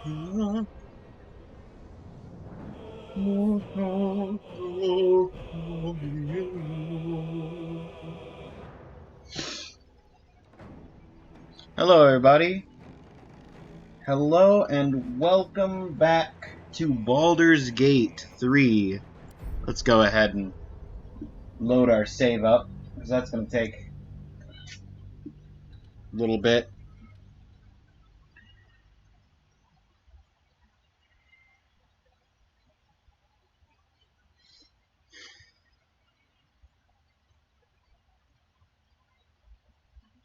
Hello, everybody. Hello, and welcome back to Baldur's Gate 3. Let's go ahead and load our save up, because that's going to take a little bit.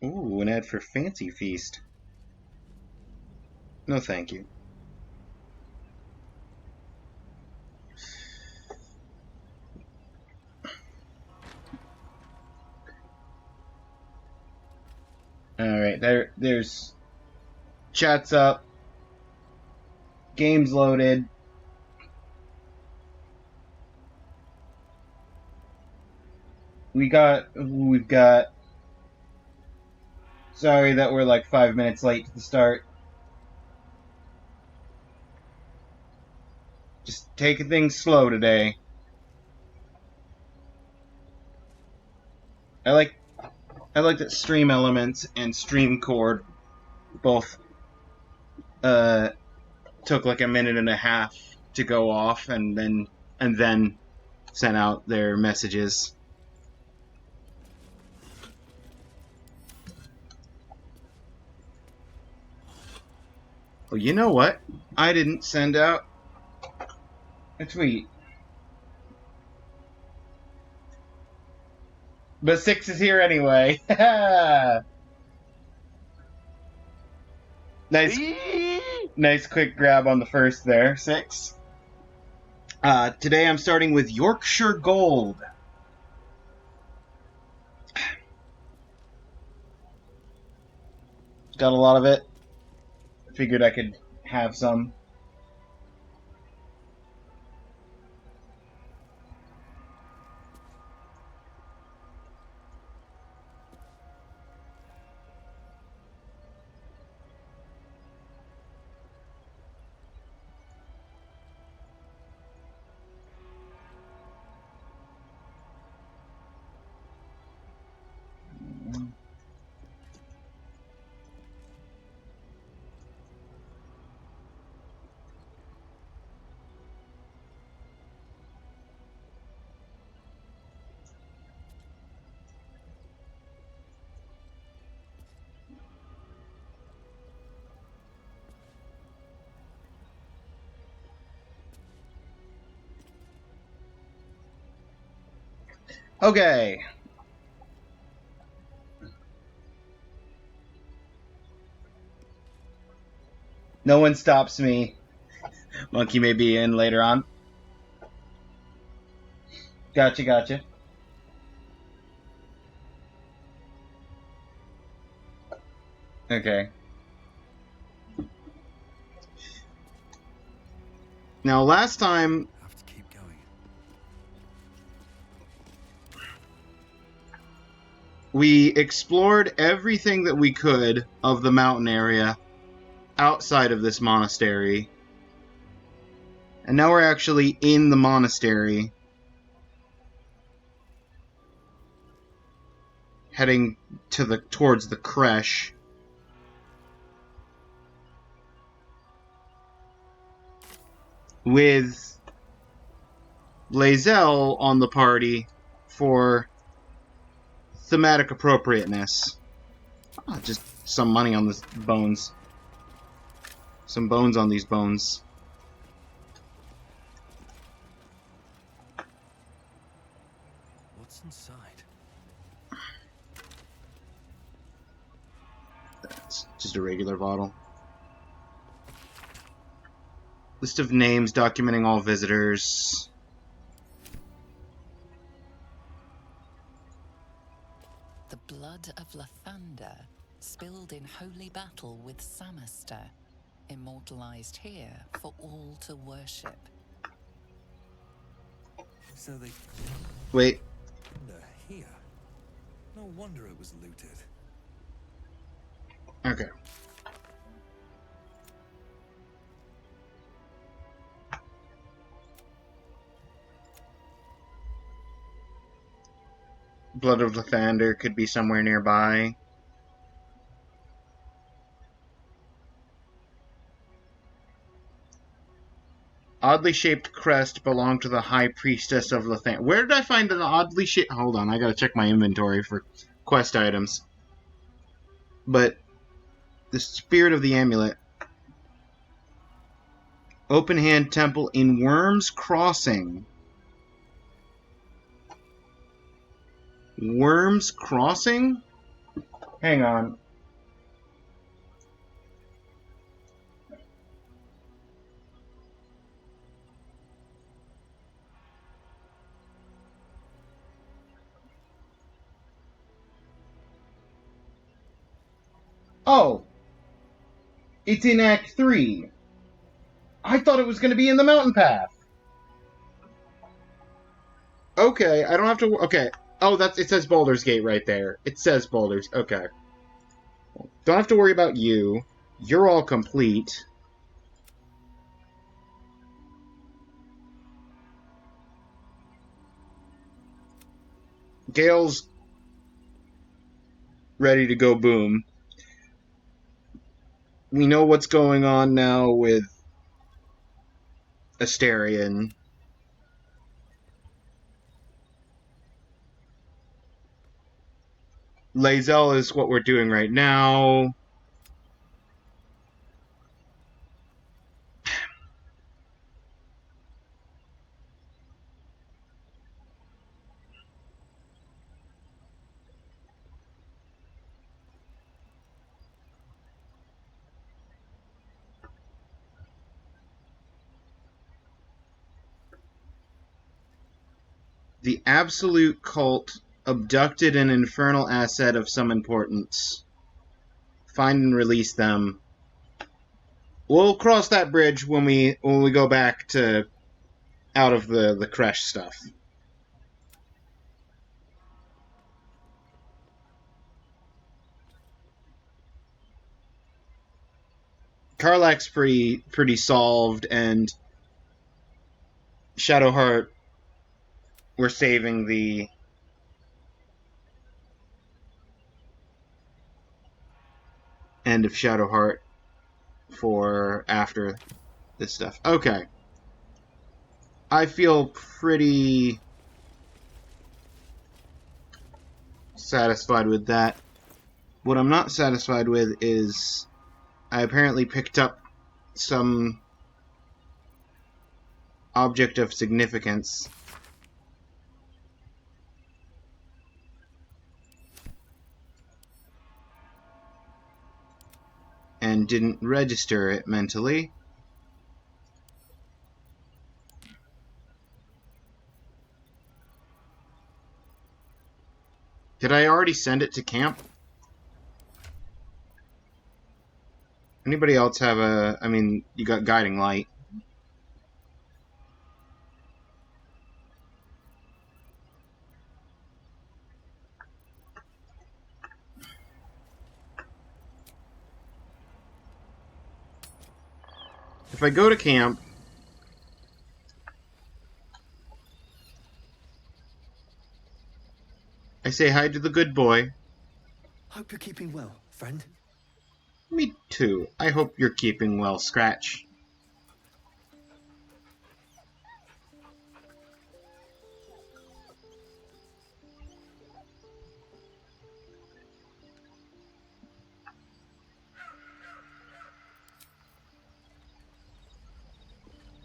Ooh, an ad for Fancy Feast. No, thank you. Alright, there's chat's up, game's loaded. We've got, sorry that we're like 5 minutes late to the start. Just taking things slow today. I like that Stream Elements and Stream Chord both took like a minute and a half to go off and then sent out their messages. Well, you know what? I didn't send out a tweet. But 6 is here anyway. Nice quick grab on the first there, 6. Today I'm starting with Yorkshire Gold. Got a lot of it. Figured I could have some. Okay. No one stops me. Monkey may be in later on. Gotcha. Okay. Now, last time... I have to keep going. We explored everything that we could of the mountain area outside of this monastery. And now we're actually in the monastery. Heading towards the creche. With Lae'zel on the party for thematic appropriateness. Oh, just some money on the bones. Some bones on these bones. What's inside? That's just a regular bottle. List of names documenting all visitors. The blood of Lathander, spilled in holy battle with Samaster, immortalized here for all to worship. So they... Wait. They're here. No wonder it was looted. Okay. Blood of Lathander could be somewhere nearby. Oddly shaped crest belonged to the High Priestess of Lathander. Where did I find an oddly shaped... Hold on, I gotta check my inventory for quest items. But the Spirit of the Amulet. Open Hand Temple in Worms Crossing. Worms Crossing? Hang on. Oh! It's in Act 3. I thought it was going to be in the mountain path. Okay, I don't have to... Okay. Oh, it says Baldur's Gate right there. It says Baldur's... Okay. Don't have to worry about you. You're all complete. Gale's ready to go boom. We know what's going on now with Asterion. Lae'zel is what we're doing right now. The Absolute Cult abducted an infernal asset of some importance. Find and release them. We'll cross that bridge when we go back to out of the Creche stuff. Karlach's pretty solved, and Shadowheart, we're saving the end of Shadowheart for after this stuff. Okay. I feel pretty satisfied with that. What I'm not satisfied with is I apparently picked up some object of significance. And didn't register it mentally. Did I already send it to camp? Anybody else have a... I mean, you got Guiding Light. If I go to camp... I say hi to the good boy. Hope you're keeping well, friend. Me too. I hope you're keeping well, Scratch.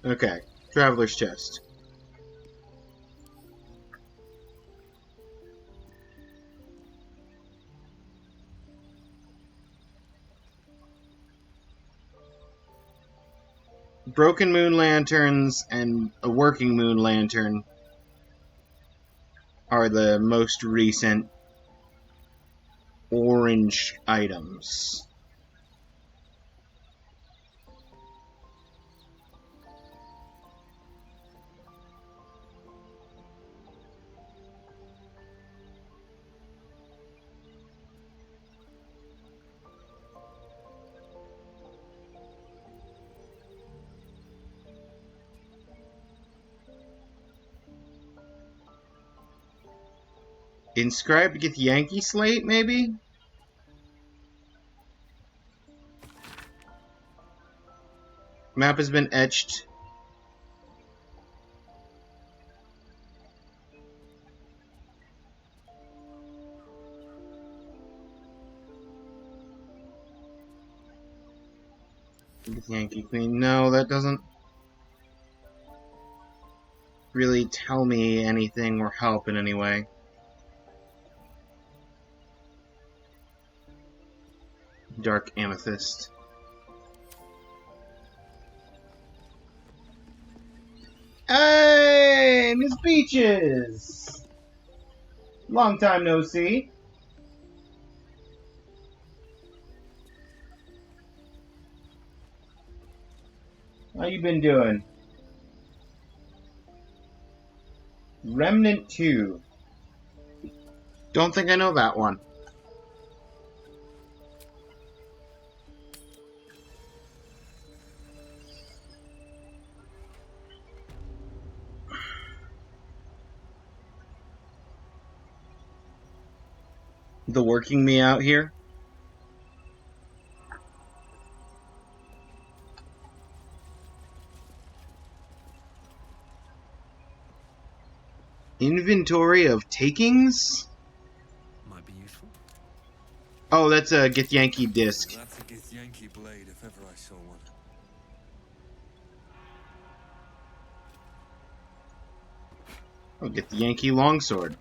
Okay, Traveler's Chest. Broken moon lanterns and a working moon lantern are the most recent orange items. Inscribed Githyanki slate, maybe? Map has been etched. Yankee Queen. No, that doesn't really tell me anything or help in any way. Dark Amethyst. Hey, Miss Peaches! Long time no see. How you been doing? Remnant 2. Don't think I know that one. The working me out here? Inventory of takings? Might be useful. Oh, that's a Githyanki disc. That's a Githyanki blade if ever I saw one. I'll get the Yankee longsword.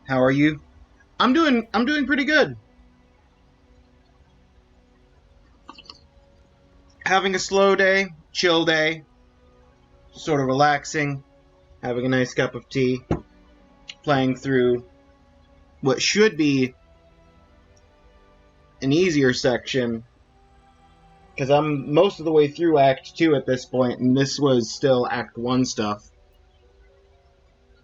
How are you? I'm doing pretty good. Having a slow day, chill day, sort of relaxing, having a nice cup of tea, playing through what should be an easier section, because I'm most of the way through Act 2 at this point, and this was still Act 1 stuff.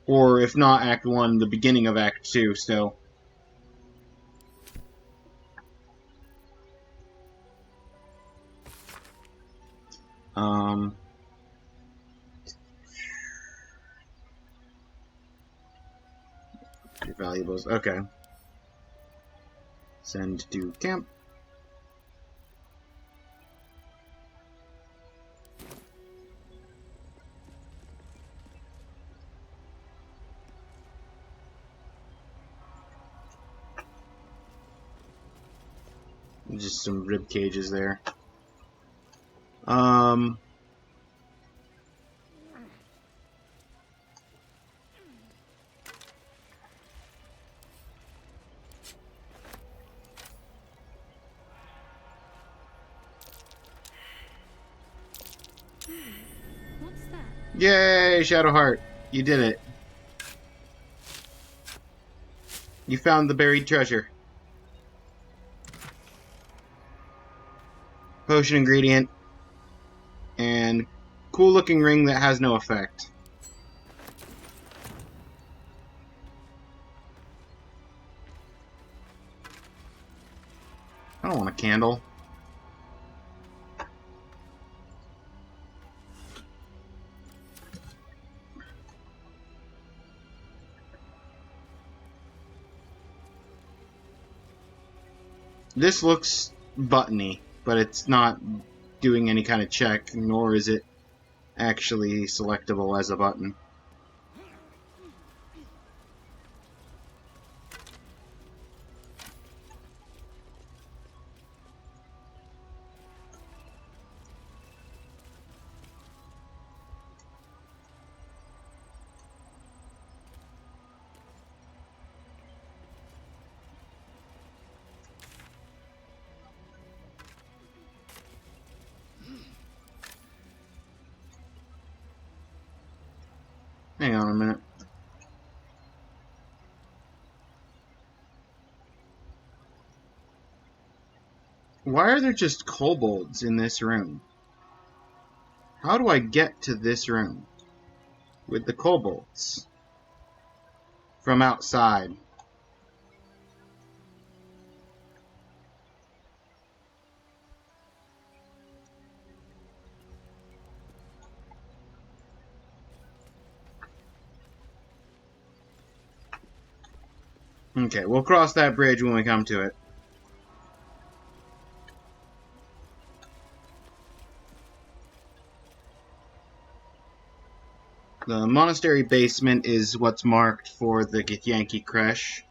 Or if not Act 1, the beginning of Act 2 still. Valuables, okay. Send to camp. Just some rib cages there. What's that? Yay, Shadowheart! You did it. You found the buried treasure. Potion ingredient. And cool looking ring that has no effect. I don't want a candle. This looks buttony, but it's not doing any kind of check, nor is it actually selectable as a button. Hang on a minute. Why are there just kobolds in this room? How do I get to this room with the kobolds from outside? Okay, we'll cross that bridge when we come to it. The monastery basement is what's marked for the Githyanki Creche.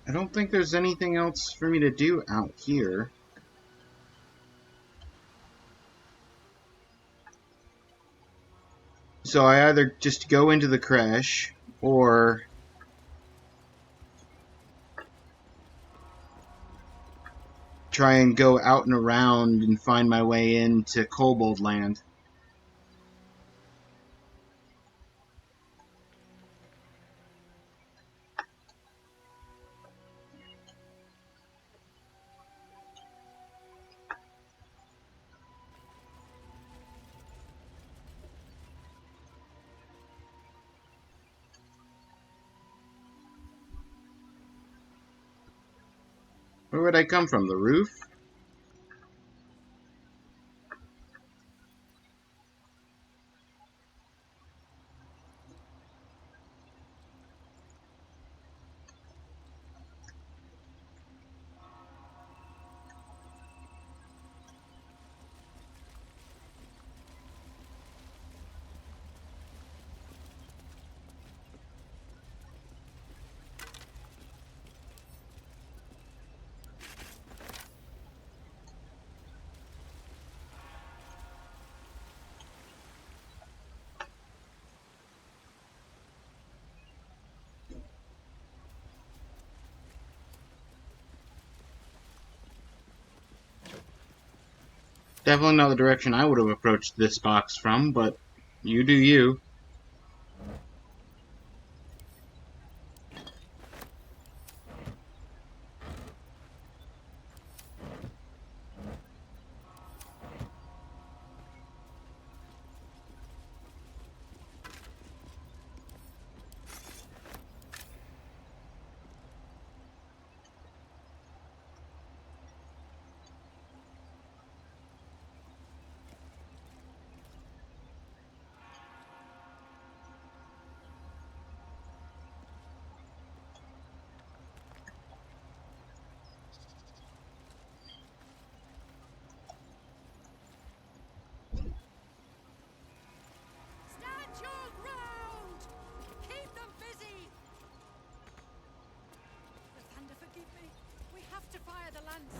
I don't think there's anything else for me to do out here. So I either just go into the creche, or try and go out and around and find my way into Kobold Land. Where would I come from? The roof? Definitely not the direction I would have approached this box from, but you do you. Stand your ground! Keep them busy! Lathander, forgive me. We have to fire the lance.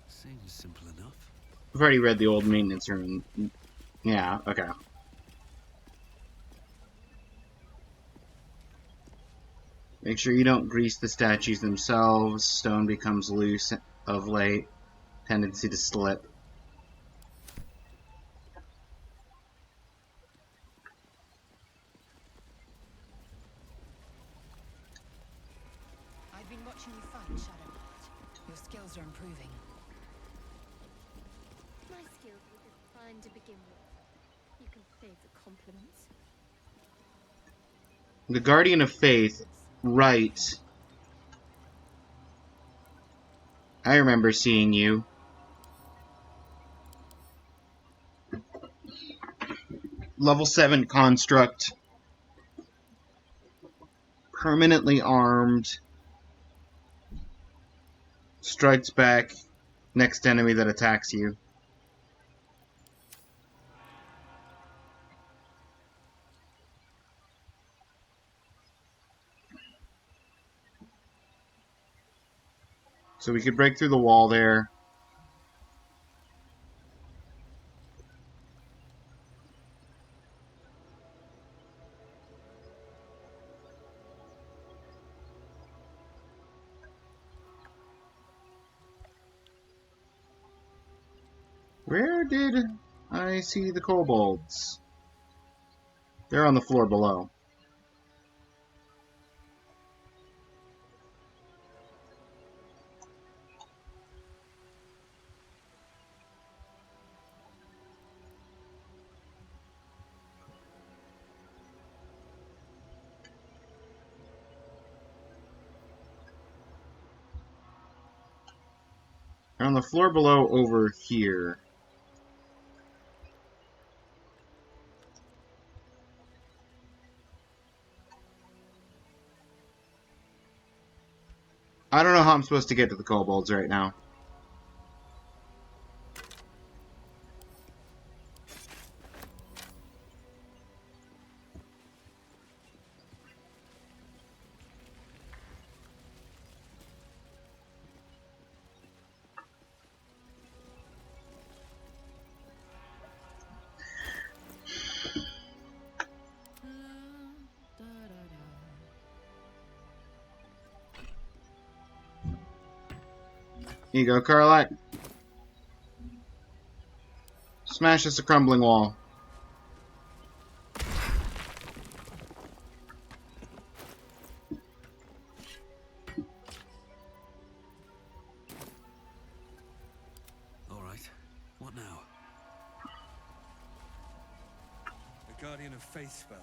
Seems simple enough. I've already read the old maintenance room. Yeah, okay. Make sure you don't grease the statues themselves. Stone becomes loose of late. Tendency to slip. I've been watching you fight, Shadowheart. Your skills are improving. My skills were just fine to begin with. You can save the compliments. The Guardian of Faith, right. I remember seeing you. Level 7 construct. Permanently armed. Strikes back next enemy that attacks you. So we could break through the wall there. Where did I see the kobolds? They're on the floor below. They're on the floor below over here. I don't know how I'm supposed to get to the kobolds right now. Here you go, Carlite. Smash this a crumbling wall. All right. What now? The Guardian of Faith spell.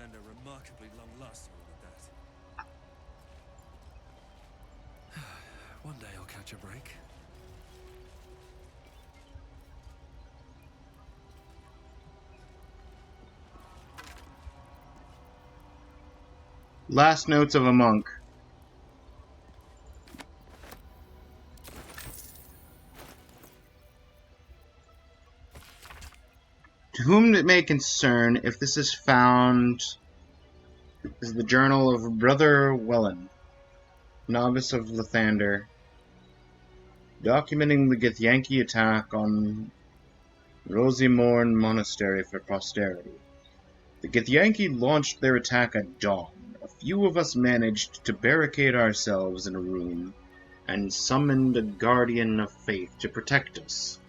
And a remarkably long-lasting one at that. One day I'll catch a break. Last notes of a monk. To whom it may concern, if this is found, is the journal of Brother Wellen, novice of Lathander, documenting the Githyanki attack on Rosimorn Monastery for posterity. The Githyanki launched their attack at dawn. A few of us managed to barricade ourselves in a room and summoned a Guardian of Faith to protect us.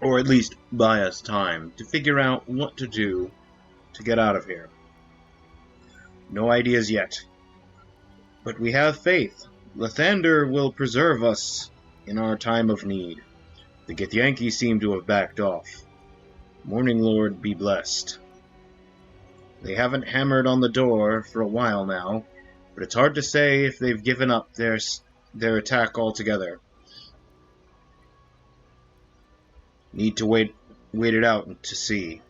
Or at least buy us time to figure out what to do to get out of here. No ideas yet. But we have faith. Lathander will preserve us in our time of need. The Githyanki seem to have backed off. Morning Lord be blessed. They haven't hammered on the door for a while now, but it's hard to say if they've given up their attack altogether. Need to wait it out to see.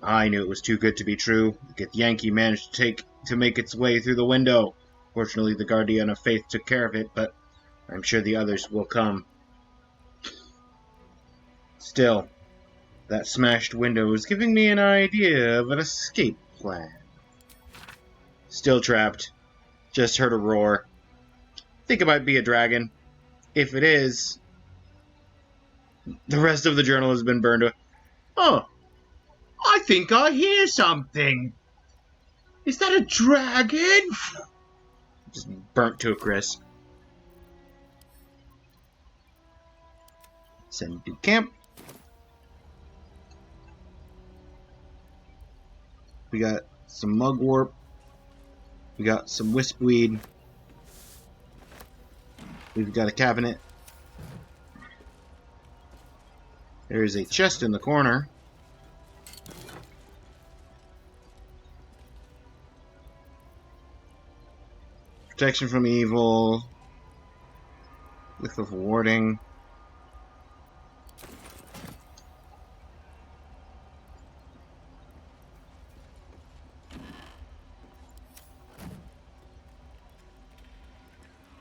I knew it was too good to be true. The Githyanki managed to make its way through the window. Fortunately, the Guardian of Faith took care of it, but I'm sure the others will come. Still, that smashed window is giving me an idea of an escape plan. Still trapped. Just heard a roar. Think it might be a dragon. If it is, the rest of the journal has been burned. Oh, I think I hear something. Is that a dragon? Just burnt to a crisp. Send to camp. We got some mugwort. We got some wispweed. We've got a cabinet. There is a chest in the corner. Protection from evil. With of warding.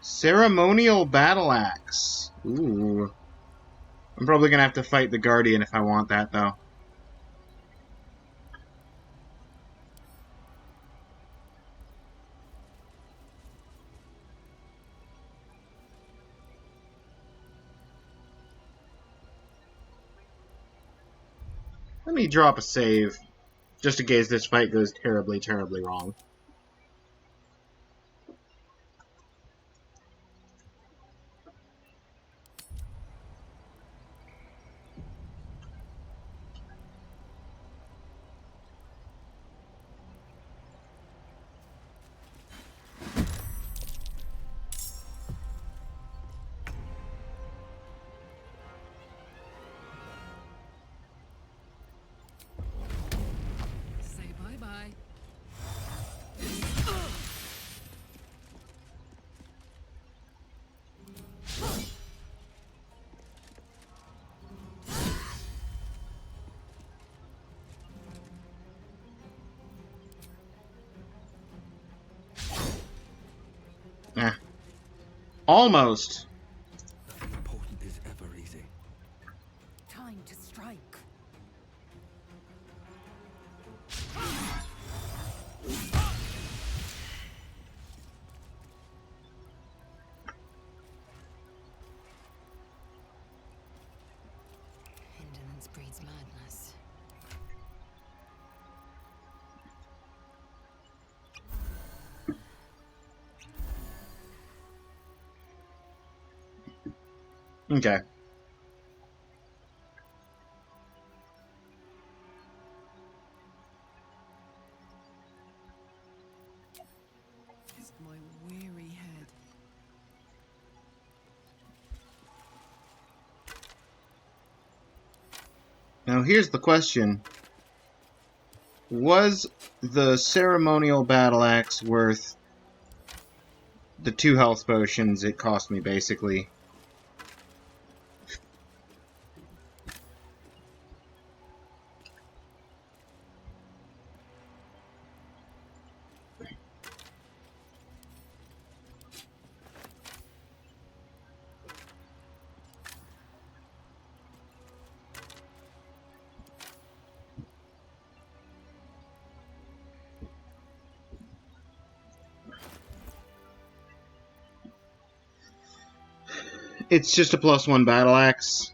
Ceremonial battle axe. Ooh. I'm probably gonna have to fight the Guardian if I want that, though. Let me drop a save, just in case this fight goes terribly, terribly wrong. Say bye-bye. Eh. Almost. Nothing important is ever easy. Time to strike. Indolence breeds madness. Okay. Just my weary head. Now here's the question. Was the ceremonial battle axe worth the 2 health potions it cost me, basically? It's just a +1 battle axe.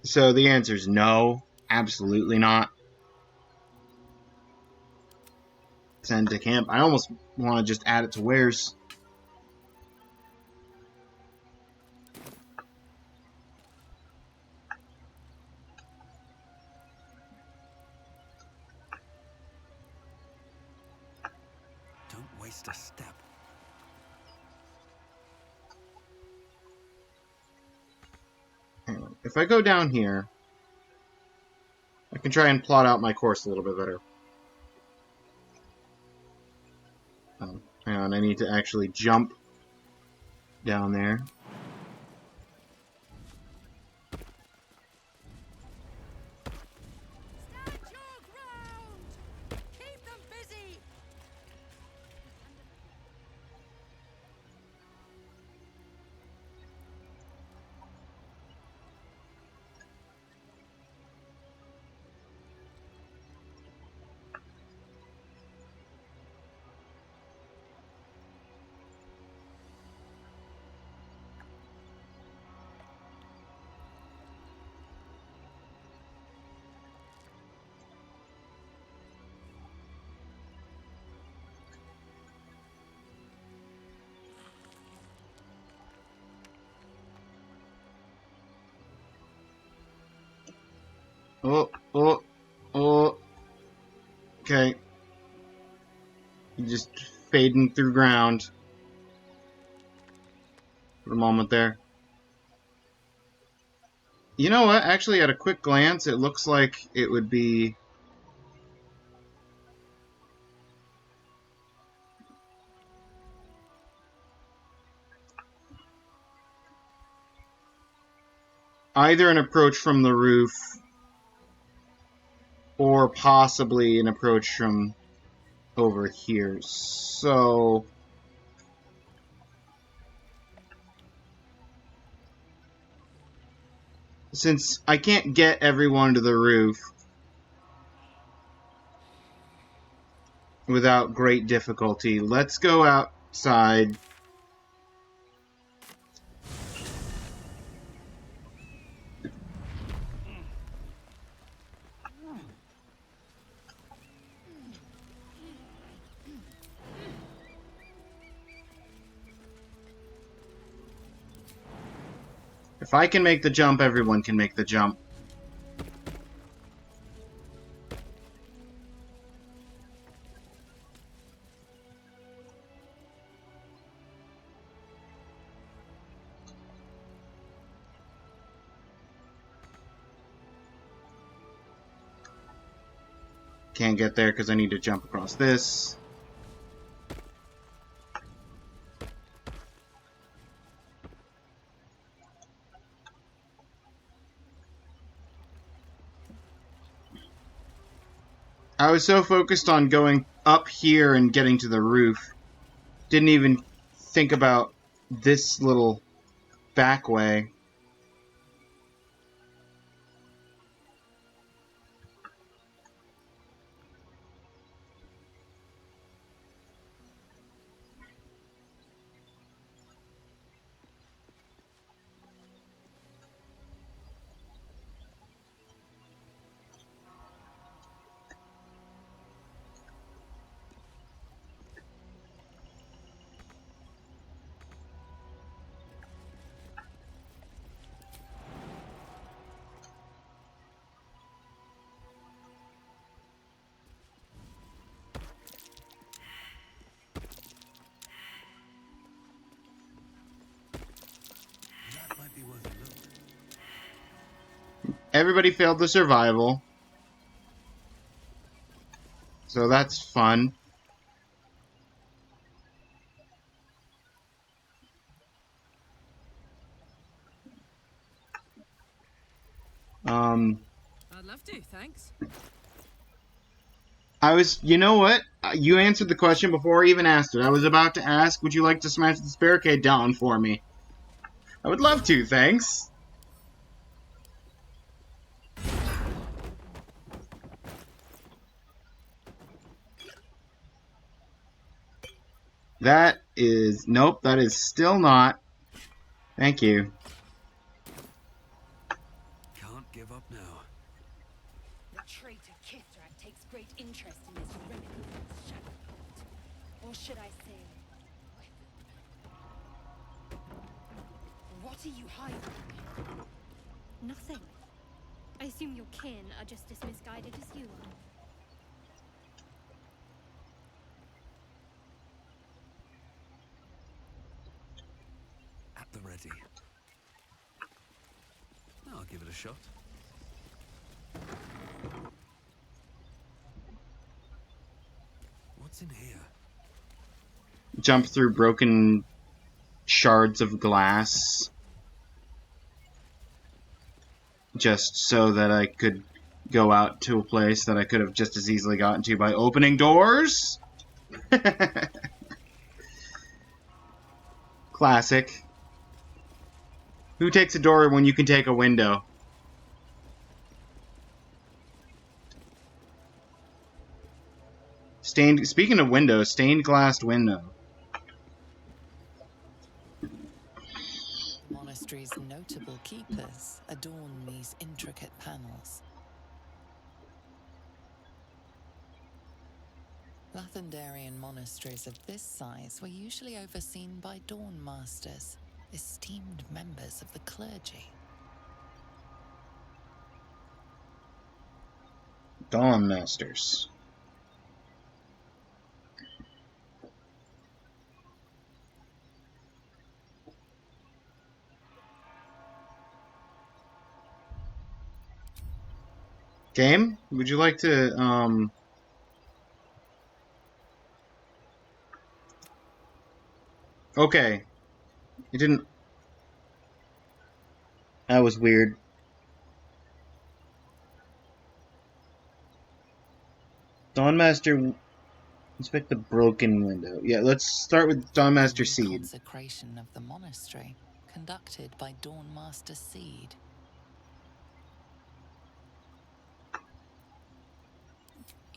So the answer is no. Absolutely not. Send to camp. I almost want to just add it to wares. Don't waste a step. Hang on. If I go down here, I can try and plot out my course a little bit better. Hang on, I need to actually jump down there. Stand your ground! Keep them busy! Oh, oh, oh. Okay. Just fading through ground for a moment there. You know what? Actually, at a quick glance, it looks like it would be... either an approach from the roof or possibly an approach from over here. So... since I can't get everyone to the roof without great difficulty, let's go outside. If I can make the jump, everyone can make the jump. Can't get there because I need to jump across this. I was so focused on going up here and getting to the roof. Didn't even think about this little back way. That might be worth a look. Everybody failed the survival. So that's fun. I'd love to, thanks. You know what? You answered the question before I even asked it. I was about to ask, would you like to smash this barricade down for me? I would love to, thanks. Nope, that is still not. Thank you. Can't give up now. The traitor Githyanki takes great interest in this relic of his shadow cult. Or should I say, weapon. What are you hiding? Nothing. I assume your kin are just as misguided as you are. At the ready. I'll give it a shot. What's in here? Jump through broken shards of glass. Just so that I could go out to a place that I could have just as easily gotten to by opening doors. Classic. Who takes a door when you can take a window? Speaking of windows, stained glass window. The monastery's notable keepers adorn these intricate panels. Lathendarian monasteries of this size were usually overseen by dawn masters, esteemed members of the clergy. Dawn Masters. Game? Would you like to, Okay. It didn't... That was weird. Dawnmaster... Inspect the broken window. Yeah, let's start with Dawnmaster Seed. Consecration of the monastery, conducted by Dawnmaster Seed.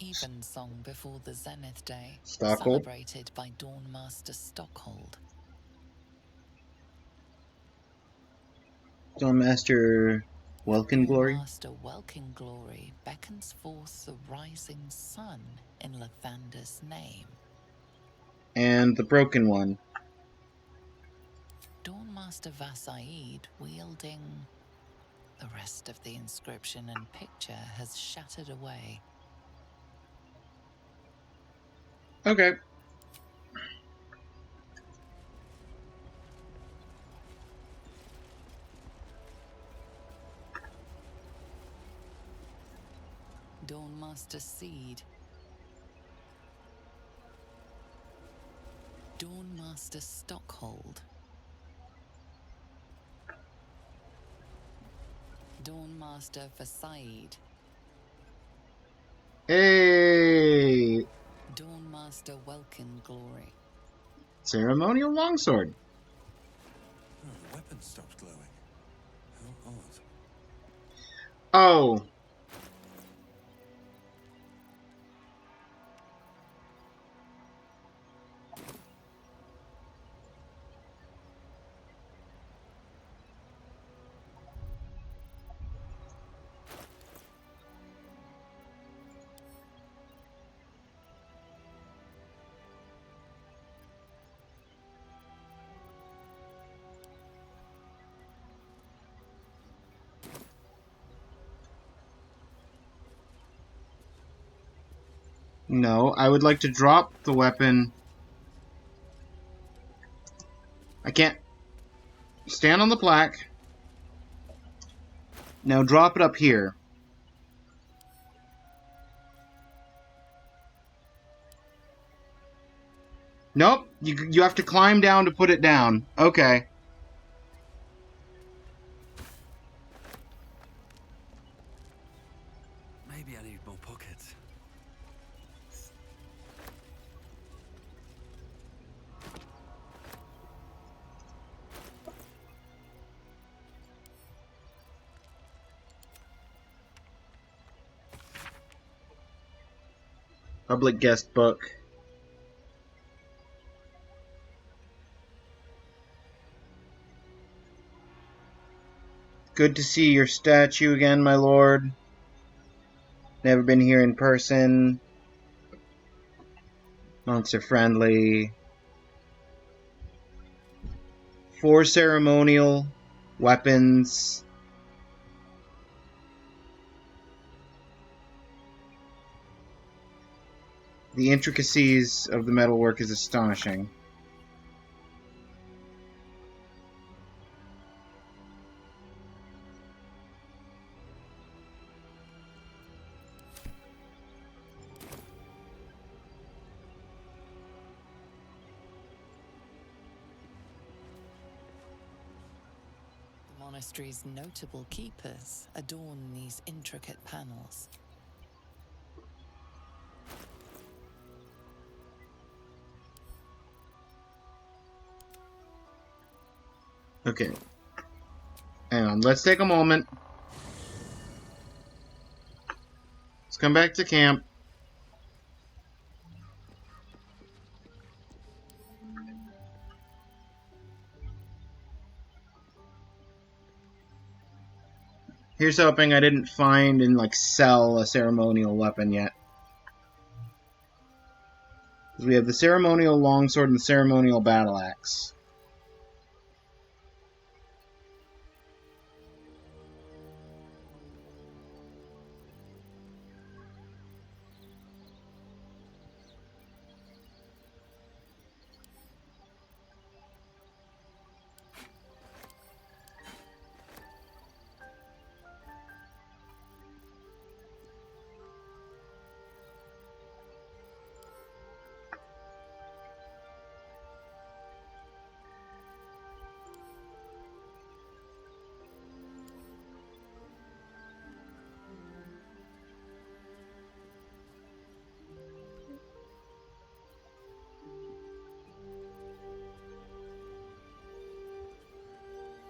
Evensong before the Zenith Day, Stockhold. celebrated by Dawnmaster Stockhold. Dawnmaster Welkin Glory. Dawnmaster Welkin Glory beckons forth the rising sun in Lathander's name. And the broken one. Dawnmaster Master Vasaid wielding... The rest of the inscription and picture has shattered away. Okay. Dawnmaster Seed. Dawnmaster Stockhold. Dawnmaster Vasaid. Hey! Dawnmaster Welkin Glory. Ceremonial longsword. Oh, the weapon stopped glowing. How odd. Oh. No, I would like to drop the weapon. I can't. Stand on the plaque. Now drop it up here. Nope, you have to climb down to put it down. Okay. Maybe I need more pockets. Public guest book. Good to see your statue again, my lord. Never been here in person. Monks are friendly. 4 ceremonial weapons. The intricacies of the metalwork is astonishing. The monastery's notable keepers adorn these intricate panels. Okay. Hang on, let's take a moment. Let's come back to camp. Here's hoping I didn't find and, like, sell a ceremonial weapon yet. We have the ceremonial longsword and the ceremonial battle axe.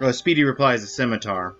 Oh, Speedy replies a scimitar.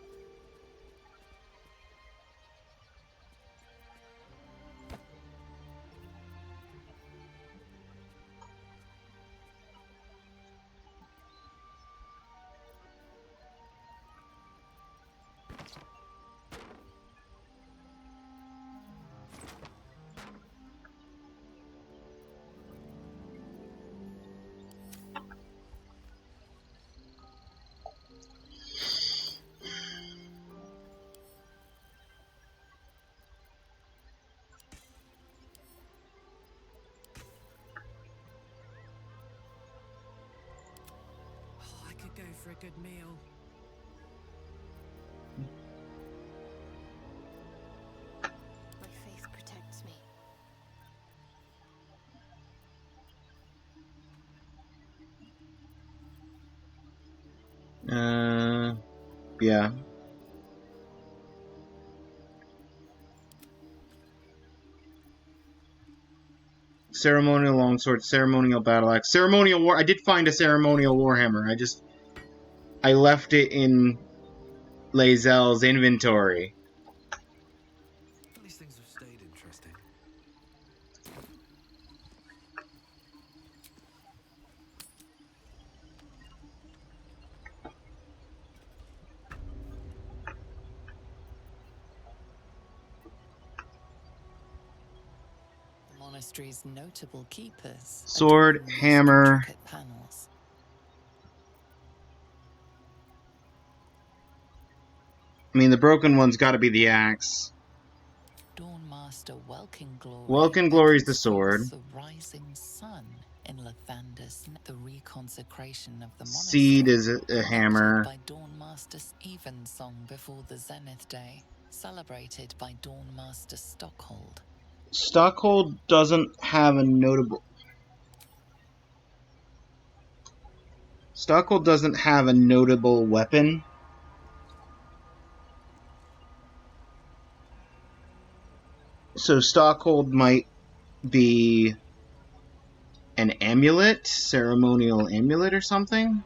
go for a good meal. My faith protects me. Yeah. Ceremonial longsword, ceremonial battle axe, ceremonial war. I did find a ceremonial warhammer. I left it in Lae'zel's inventory. These things have stayed interesting. The monastery's notable keepers Sword, adorn these hammer. intricate panels. I mean, the broken one's got to be the axe. Dawnmaster Welkin Glory Welkin Glory's the beckons sword. forth the rising sun in Lathander's the reconsecration of the Seed monastery. is a Conducted hammer. by Dawnmaster's Evensong before the Zenith Day, celebrated by Dawnmaster Stockhold. Stockhold doesn't have a notable... Stockhold doesn't have a notable weapon. So Stockhold might be an amulet, ceremonial amulet or something.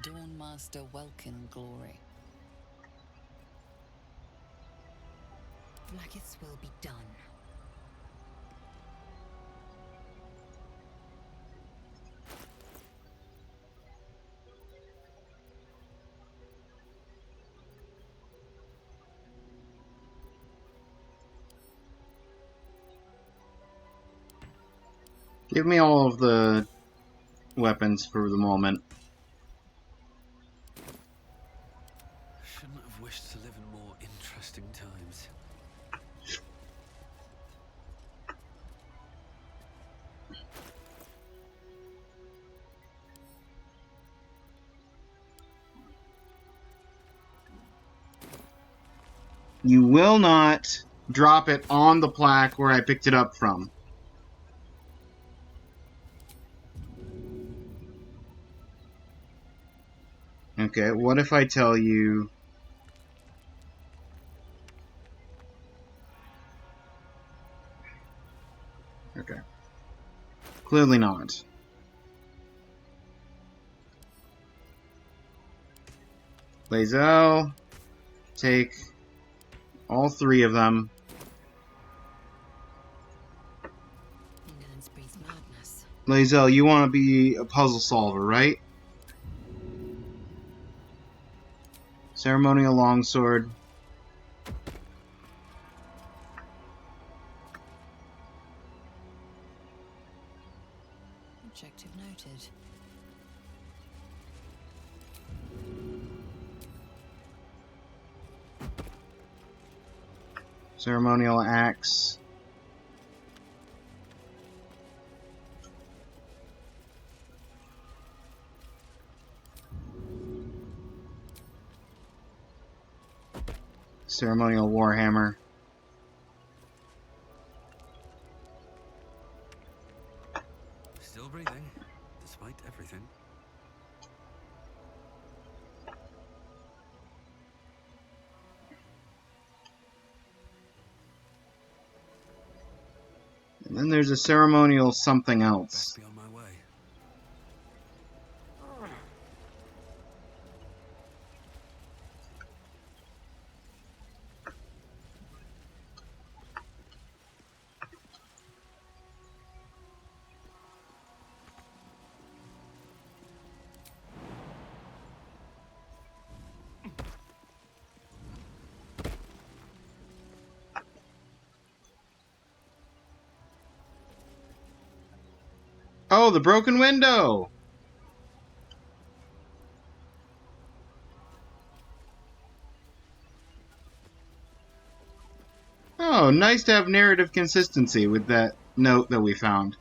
Dawnmaster Welkin Glory. Blackets will be done. Give me all of the weapons for the moment. Shouldn't have wished to live in more interesting times. You will not drop it on the plaque where I picked it up from. Okay, what if I tell you... Okay. Clearly not. Lae'zel, take all three of them. Ignorance breeds madness. Lae'zel, you want to be a puzzle solver, right? Ceremonial longsword. Objective noted. Ceremonial axe. Ceremonial warhammer. Still breathing, despite everything. And then there's a ceremonial something Best else. be on my way. Oh, the broken window! Oh, nice to have narrative consistency with that note that we found.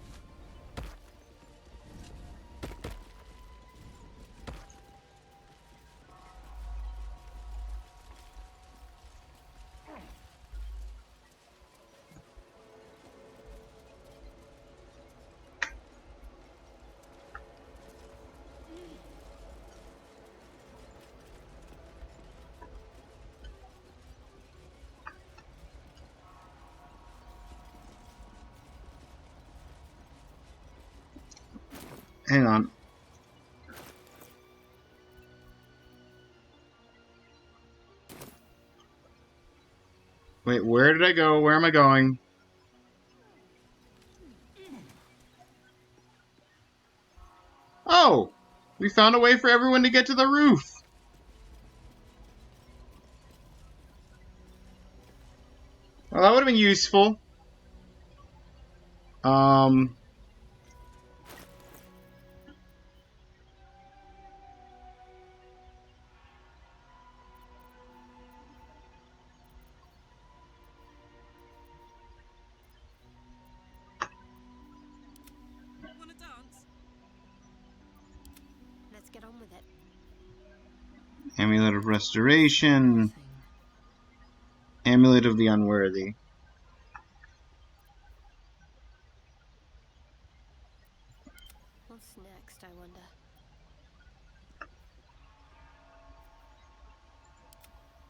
Hang on. Wait, where did I go? Where am I going? Oh! We found a way for everyone to get to the roof! Well, that would have been useful. Wanna dance? Let's get on with it. Amulet of Restoration. Nothing. Amulet of the Unworthy. What's next, I wonder?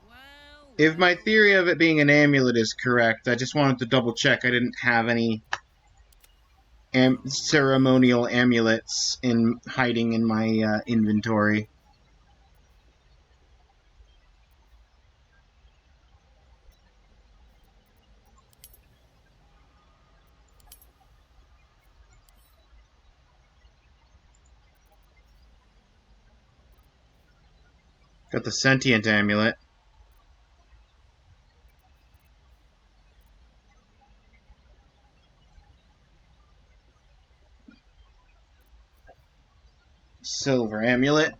Well, If my theory of it being an amulet is correct, I just wanted to double check I didn't have any ceremonial amulets hiding in my inventory. Got the sentient amulet. Silver amulet.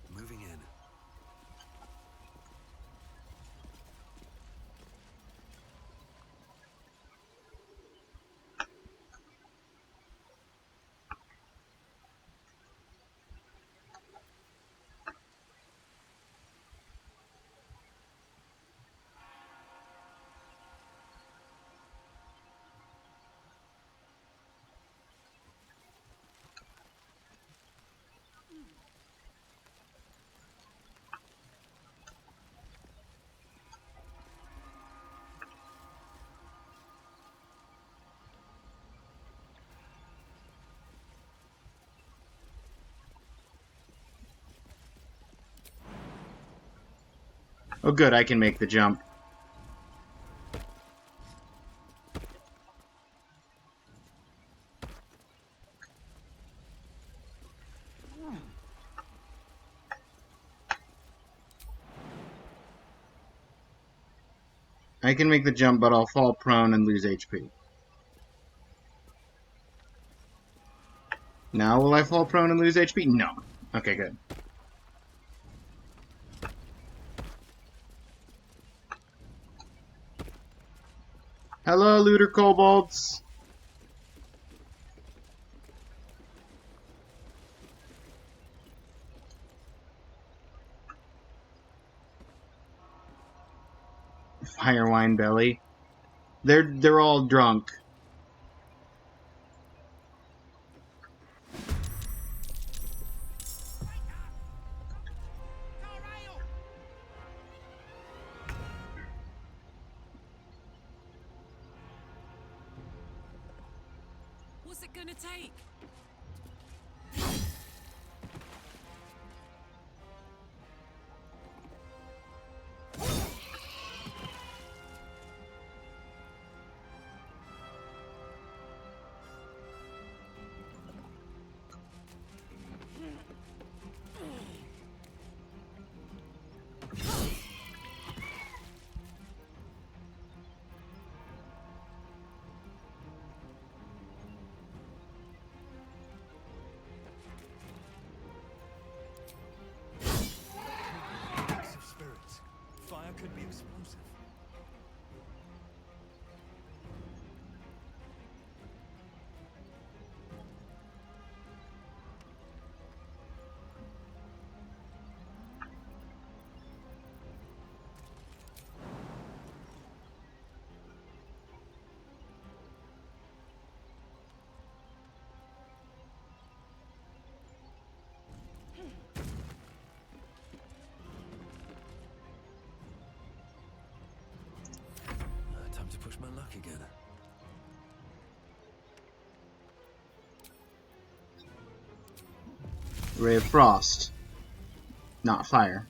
Moving in. Oh good, I can make the jump. I can make the jump, but I'll fall prone and lose HP. Now will I fall prone and lose HP? No. Okay, good. Hello, looter kobolds. Firewine belly. They're all drunk. what's it gonna take? luck again. Ray of Frost. Not fire.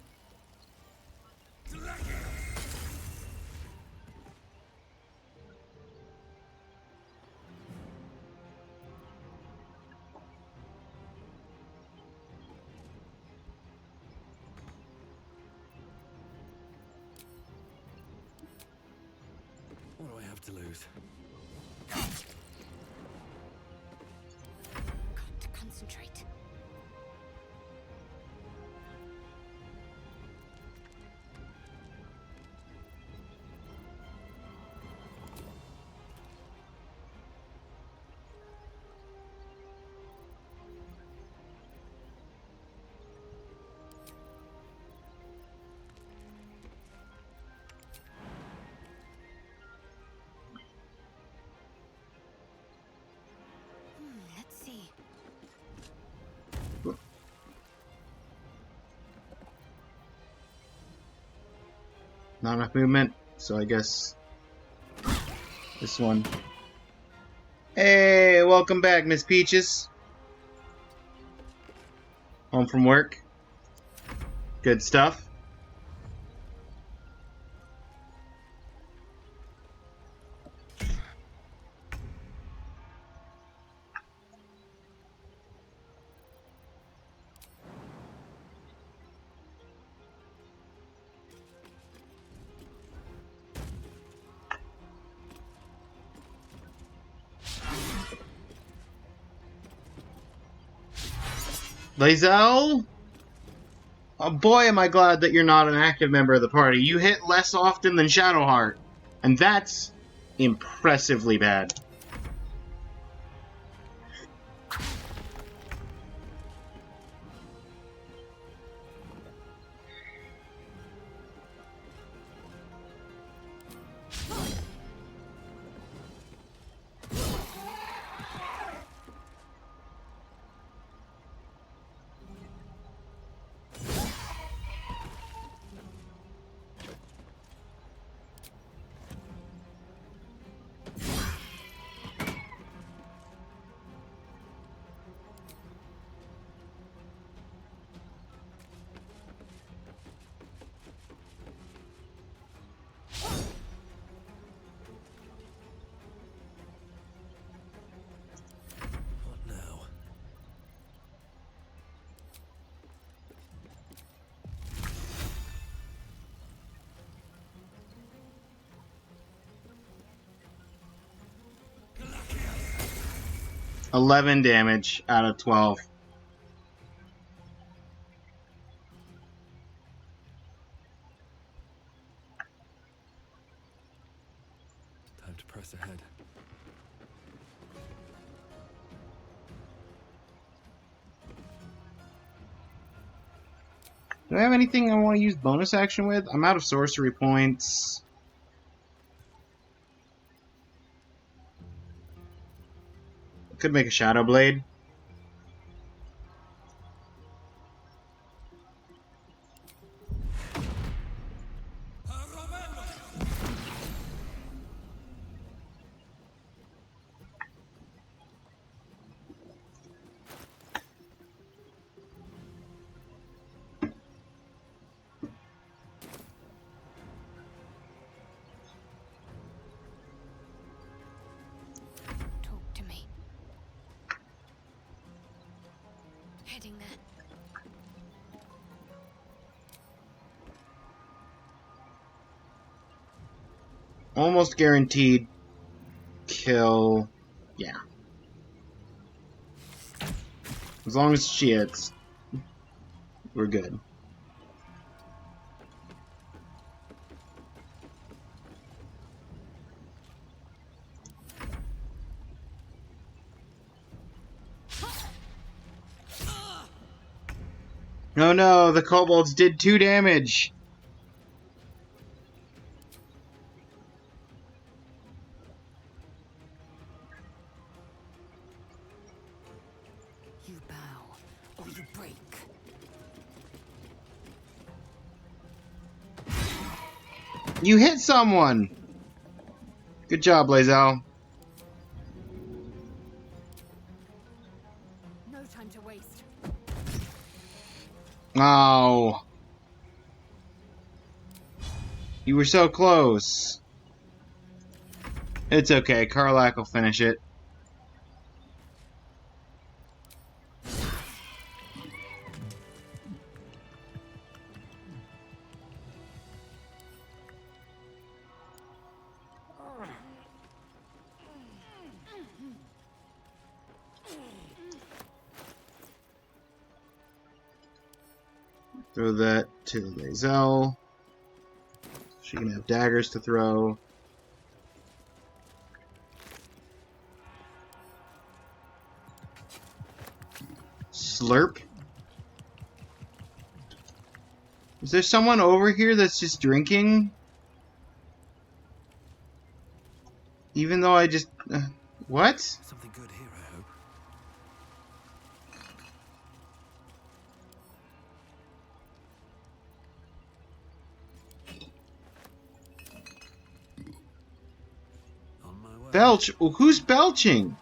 What do I have to lose? Can't concentrate. Let's see. Not enough movement, so I guess this one. Hey, welcome back, Miss Peaches. Home from work. Good stuff. Lae'zel? Oh boy, am I glad that you're not an active member of the party. You hit less often than Shadowheart. And that's impressively bad. What now? – 11 damage out of 12. Time to press ahead. Do I have anything I want to use bonus action with? I'm out of sorcery points. Could make a Shadow Blade. Talk to me. Heading there. Almost guaranteed kill. Yeah. As long as she hits, we're good. Oh no, the kobolds did 2 damage. You bow, or you break. You hit someone. Good job, Lae'zel. No time to waste. Oh. You were so close. It's okay. Karlach will finish it. Throw that to Lae'zel. She can have daggers to throw. Slurp. Is there someone over here that's just drinking? Even though I just... what? Something good here, I hope. On my way. Belch? Oh, who's belching?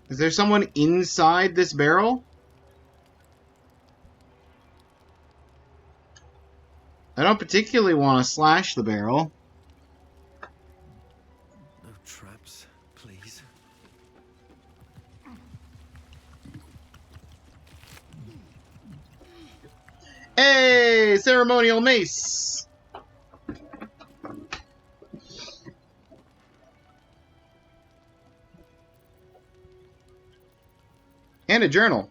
Is there someone inside this barrel? I don't particularly want to slash the barrel. No traps, please. Hey! Ceremonial mace! And a journal.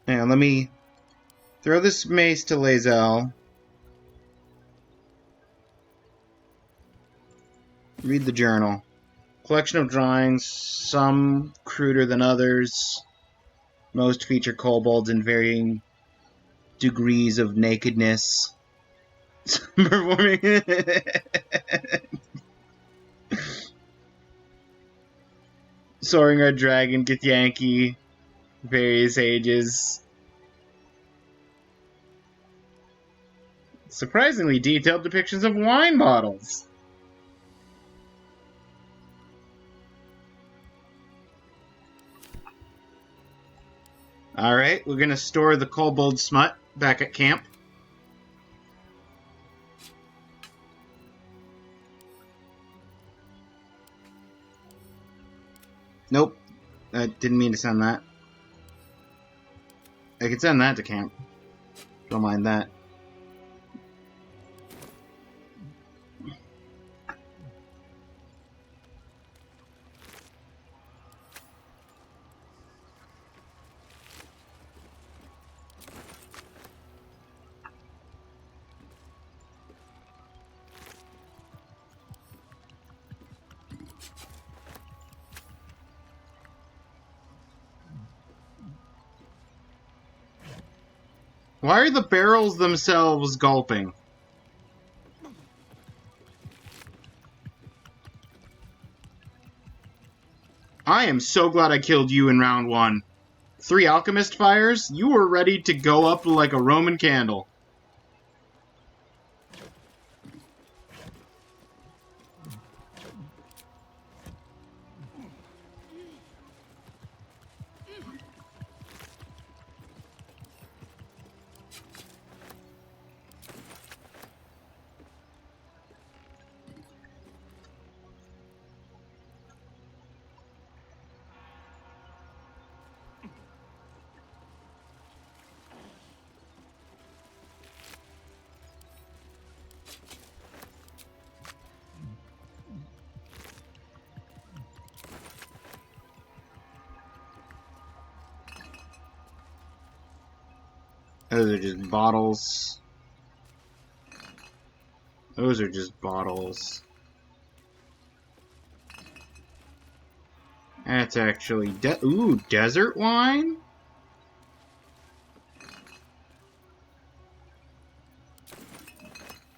Hang on, let me throw this mace to Lae'zel. Read the journal. Collection of drawings, some cruder than others. Most feature kobolds in varying degrees of nakedness. Performing... Soaring Red Dragon, Githyanki, various ages. Surprisingly detailed depictions of wine bottles. Alright, we're gonna store the kobold smut back at camp. Nope. I didn't mean to send that. I could send that to camp. Don't mind that. Why are the barrels themselves gulping? I am so glad I killed you in round 1. 3 alchemist fires? You were ready to go up like a Roman candle. Those are just bottles. Those are just bottles. That's actually ooh, desert wine?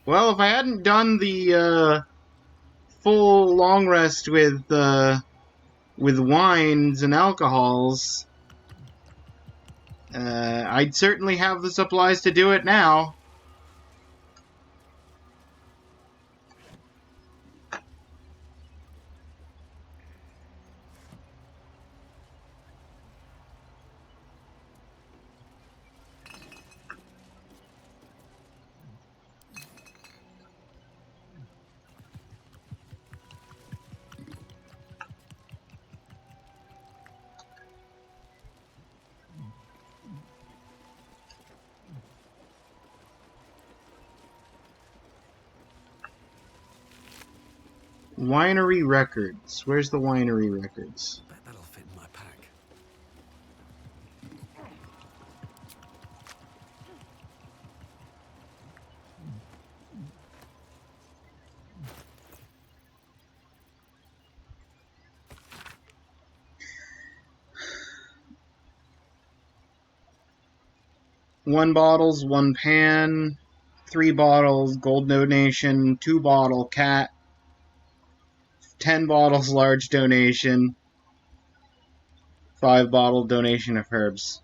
Well, if I hadn't done the full long rest with wines and alcohols, I'd certainly have the supplies to do it now. Winery records. Where's the winery records? Bet that'll fit in my pack. One bottles, one pan, 3 bottles, gold donation, 2 bottle cat, 10 bottles large donation, 5 bottle donation of herbs.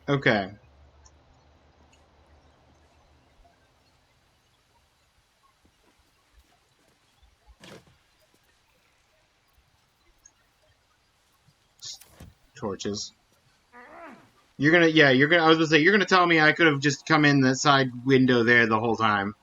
Okay. Torches. You're gonna, yeah, you're gonna, I was gonna say, you're gonna tell me I could have just come in the side window there the whole time.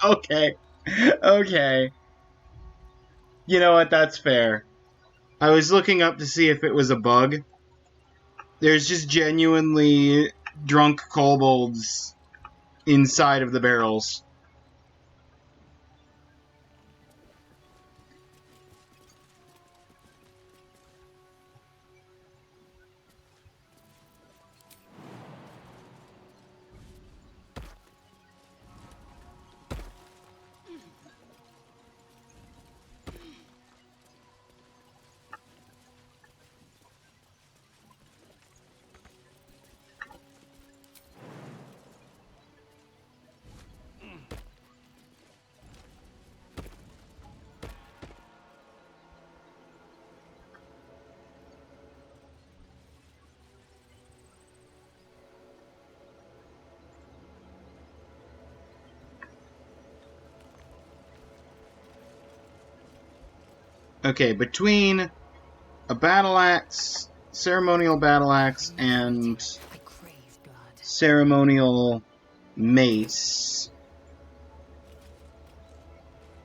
Okay. Okay. You know what? That's fair. I was looking up to see if it was a bug. There's just genuinely drunk kobolds inside of the barrels. Okay, between a battle axe, ceremonial battle axe, and I crave blood. ceremonial mace.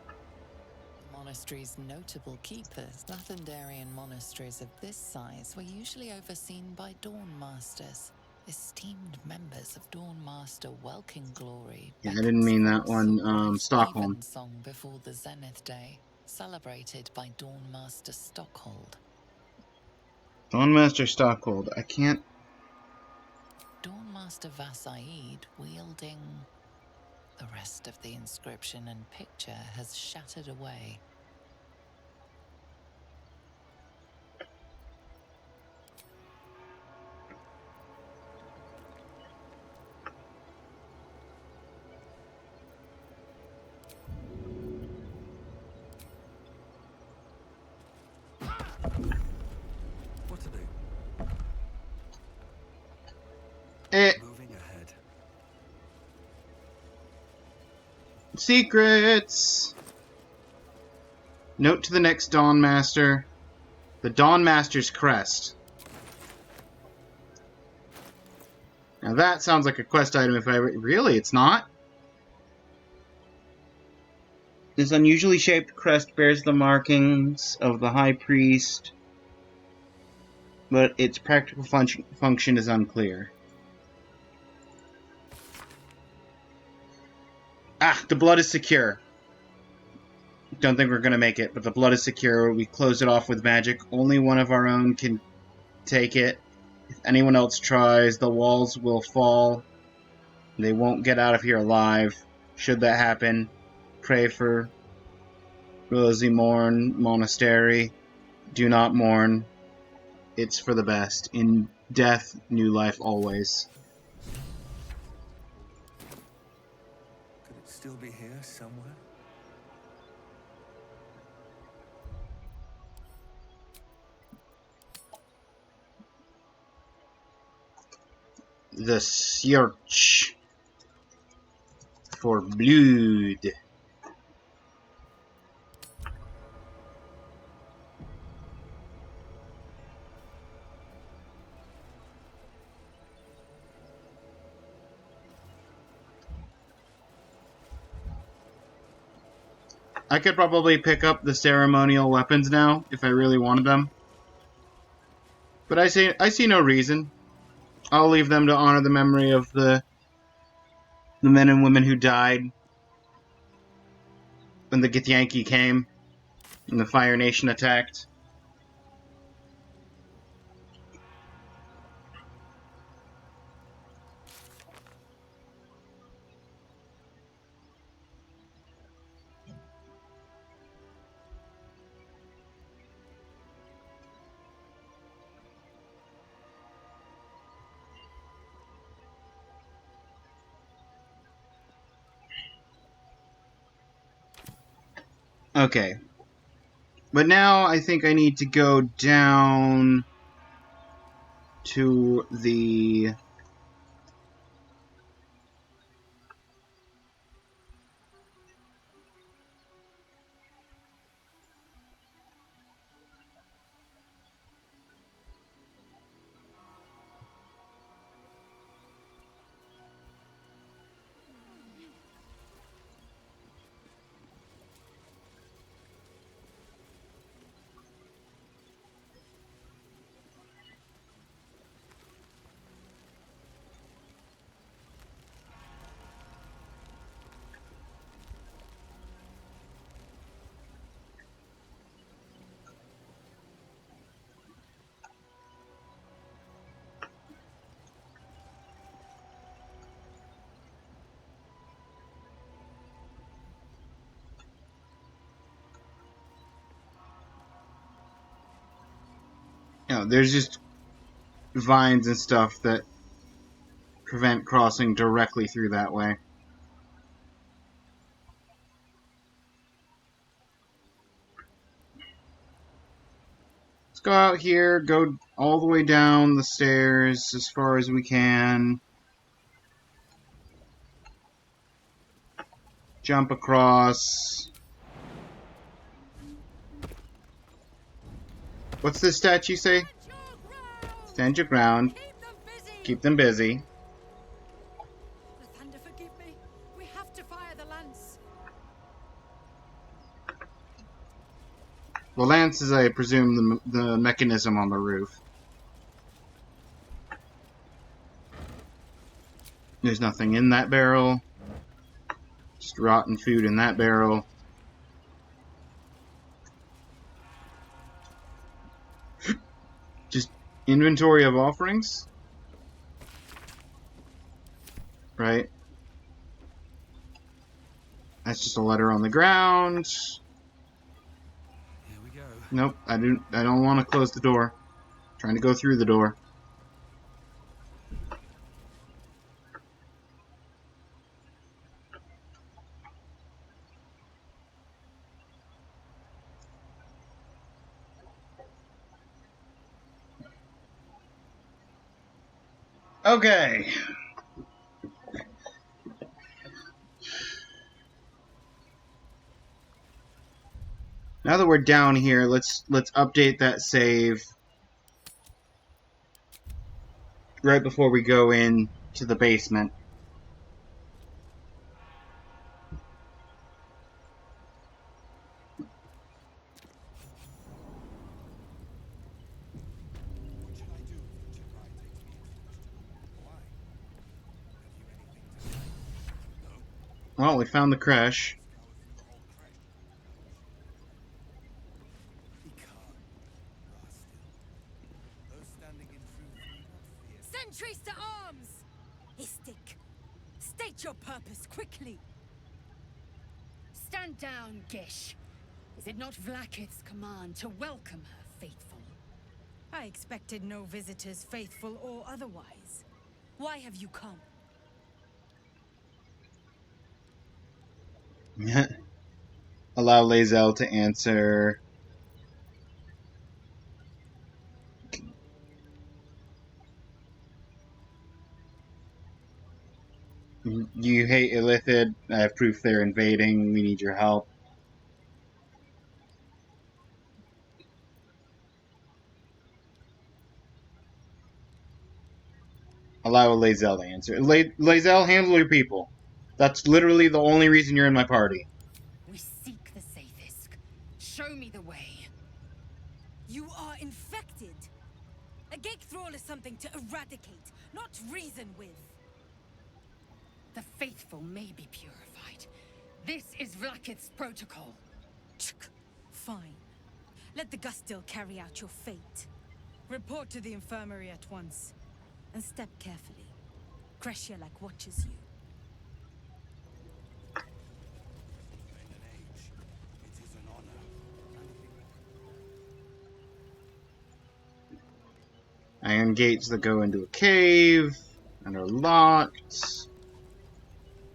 The monastery's notable keepers, Lathendarian monasteries of this size, were usually overseen by Dawn Masters. Esteemed members of Dawn Master Welkin Glory Yeah, I didn't beckons mean that forth one. a bright Stockholm. evensong before the Zenith Day, celebrated by Dawn Master Stockhold. Dawnmaster Stockhold. I can't. Dawn Master Vassaid wielding... The rest of the inscription and picture has shattered away. What to do? Eh. Moving ahead. Secrets! Note to the next Dawnmaster. The Dawnmaster's crest. Now that sounds like a quest item if I... Really? It's not? This unusually shaped crest bears the markings of the High Priest, but its practical function is unclear. Ah, the blood is secure. Don't think we're gonna make it, but the blood is secure. We close it off with magic. Only one of our own can take it. If anyone else tries, the walls will fall. They won't get out of here alive. Should that happen, pray for Rosie Mourn Monastery. Do not mourn. It's for the best. In death, new life always. Could it still be here somewhere? The search for blood. I could probably pick up the ceremonial weapons now if I really wanted them. But I see no reason. I'll leave them to honor the memory of the men and women who died when the Githyanki came and the Fire Nation attacked. Okay. But now I think I need to go down to the... there's just vines and stuff that prevent crossing directly through that way. Let's go out here, go all the way down the stairs as far as we can. Jump across. What's this statue say? Stand your ground! Stand your ground. Keep them busy! Keep them busy. Lathander, forgive me. We have to fire the lance. The lance is, I presume, the mechanism on the roof. There's nothing in that barrel. Just rotten food in that barrel. Just inventory of offerings. Right? That's just a letter on the ground. Here we go. Nope, I don't want to close the door. I'm trying to go through the door. Okay. Now that we're down here, let's update that save right before we go in to the basement. What should I do if the Chakrai takes me into question? Why? Have you anything to say? No? Well, we found the creche. Scour through the whole Creche to find a match. Be calm. Lie still. Those standing in truth need not fear. Sentries to arms! Istik, state your purpose quickly. Stand down, Gish. Is it not Vlaakith's command to welcome her faithful? I expected no visitors, faithful or otherwise. Why have you come? Allow Lae'zel to answer. You hate Illithid. I have proof they're invading. We need your help. Allow Lae'zel to answer. Lae'zel, handle your people. That's literally the only reason you're in my party. We seek the Sathisk. Show me the way. You are infected. A gate thrall is something to eradicate, not reason with. The faithful may be purified. This is Vlaakith's protocol. Tsk. Fine. Let the Gustil carry out your fate. Report to the infirmary at once. And step carefully. Creche like watches you. In an age, it is an honor. Iron gates that go into a cave and are locked.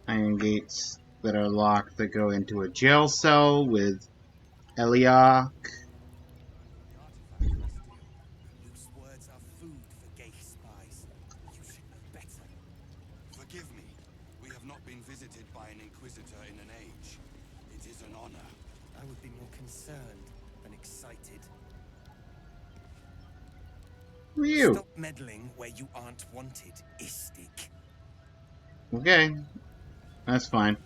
Iron gates that are locked that go into a jail cell with Eliak. The artifacts we steal, and loose words are food for gay spies. You should know better. Forgive me. We have not been visited by an Inquisitor in an age. It is an honor. I would be more concerned than excited. Who are you? Stop meddling where you aren't wanted, Istik. Okay. That's fine.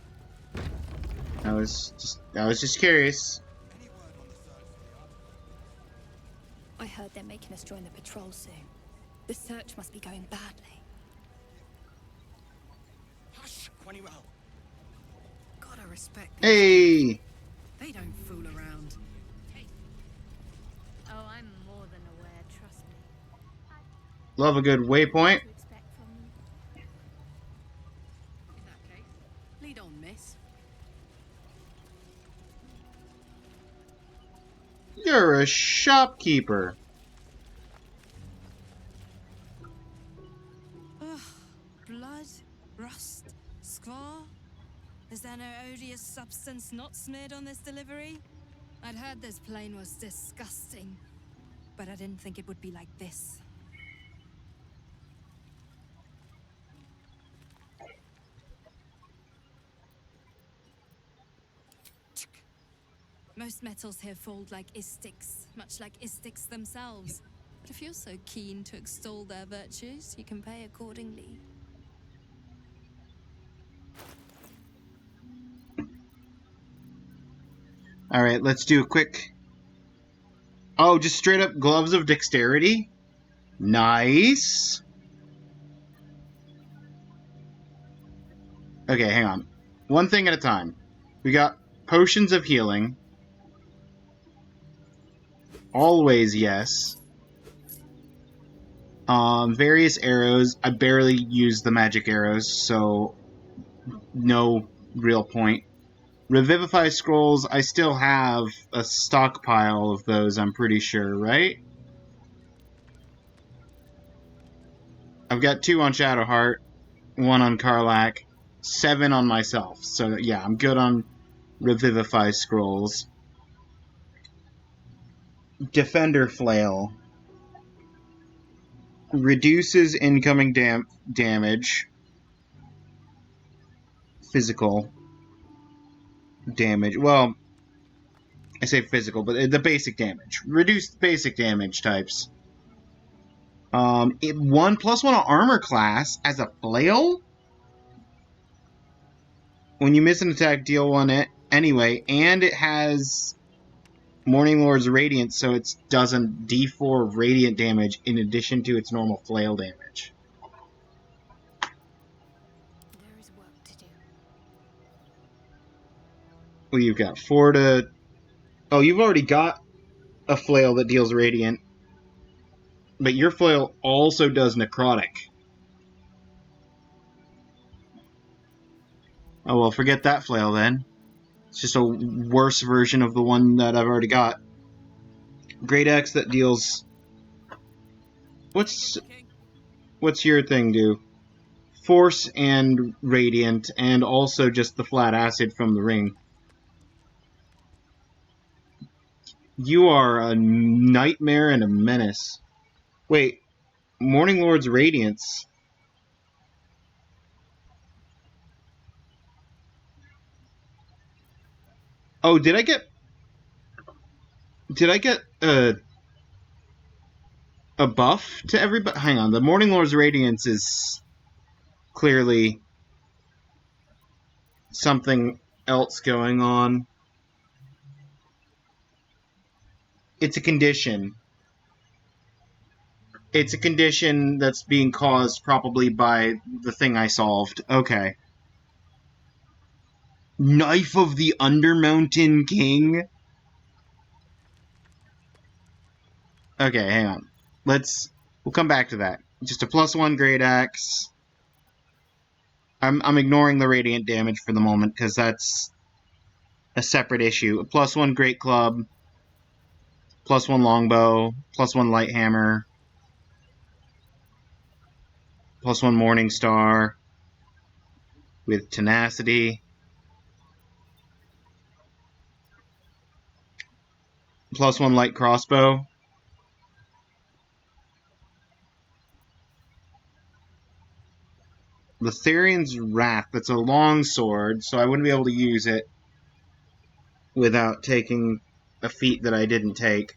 I was just curious. Any word on the search for the artifact? I heard they're making us join the patrol soon. The search must be going badly. Hush, Quanywell. Gotta respect these. Hey! They don't fool around. Oh, I'm more than aware, trust me. Love a good waypoint. To expect from them. In that case, lead on, miss. You're a shopkeeper. Ugh. Blood, rust, scar. Is there no odious substance not smeared on this delivery? I'd heard this plane was disgusting, but I didn't think it would be like this. Most metals here fold like istics, much like istics themselves. But if you're so keen to extol their virtues, you can pay accordingly. Alright, let's do a quick... Oh, just straight up gloves of dexterity? Nice! Okay, hang on. One thing at a time. We got potions of healing. Always yes. Various arrows. I barely use the magic arrows, so no real point. Revivify scrolls, I still have a stockpile of those, I'm pretty sure, right? I've got 2 on Shadowheart, 1 on Karlach, 7 on myself. So yeah, I'm good on Revivify scrolls. Defender Flail. Reduces incoming damage. Physical damage. Well, I say physical, but the basic damage. Reduced basic damage types. 1+1 on armor class as a flail? When you miss an attack, deal 1 anyway, and it has Morning Lord's Radiance, so it does a d4 radiant damage in addition to its normal flail damage. There is work to do. Well, you've got 4 to... Oh, you've already got a flail that deals radiant, but your flail also does necrotic. Oh, well, forget that flail then. It's just a worse version of the one that I've already got. Great Axe that deals... What's your thing do? Force and Radiant, and also just the flat acid from the ring. You are a nightmare and a menace. Wait, Morning Lord's Radiance. Oh, did I get a buff to everybody? Hang on, the Morning Lord's Radiance is clearly something else going on. It's a condition. It's a condition that's being caused probably by the thing I solved. Okay. Knife of the Undermountain King? Okay, hang on. We'll come back to that. Just a +1 Great Axe. I'm ignoring the radiant damage for the moment, because that's a separate issue. A +1 Great Club. +1 Longbow. +1 Light Hammer. +1 Morning Star. With Tenacity. +1 Light Crossbow. The Therian's Wrath. That's a long sword, so I wouldn't be able to use it without taking a feat that I didn't take.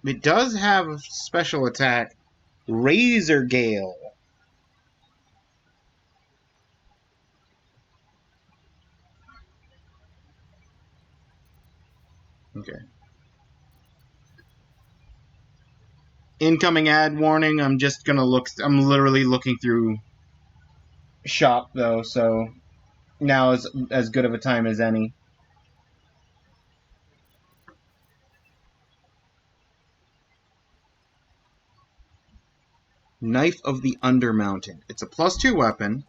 It does have a special attack. Razor Gale. Okay. Incoming ad warning. I'm just gonna look. I'm literally looking through shop though, so now is as good of a time as any. Knife of the Undermountain. It's a +2 weapon.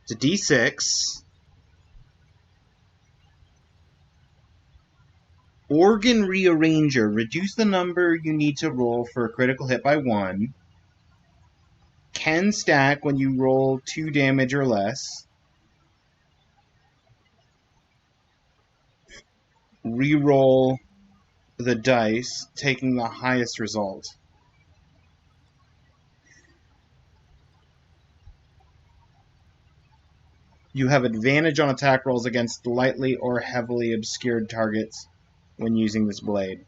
It's a D6. Organ Rearranger. Reduce the number you need to roll for a critical hit by 1. Can stack when you roll 2 damage or less. Reroll the dice, taking the highest result. You have advantage on attack rolls against lightly or heavily obscured targets when using this blade.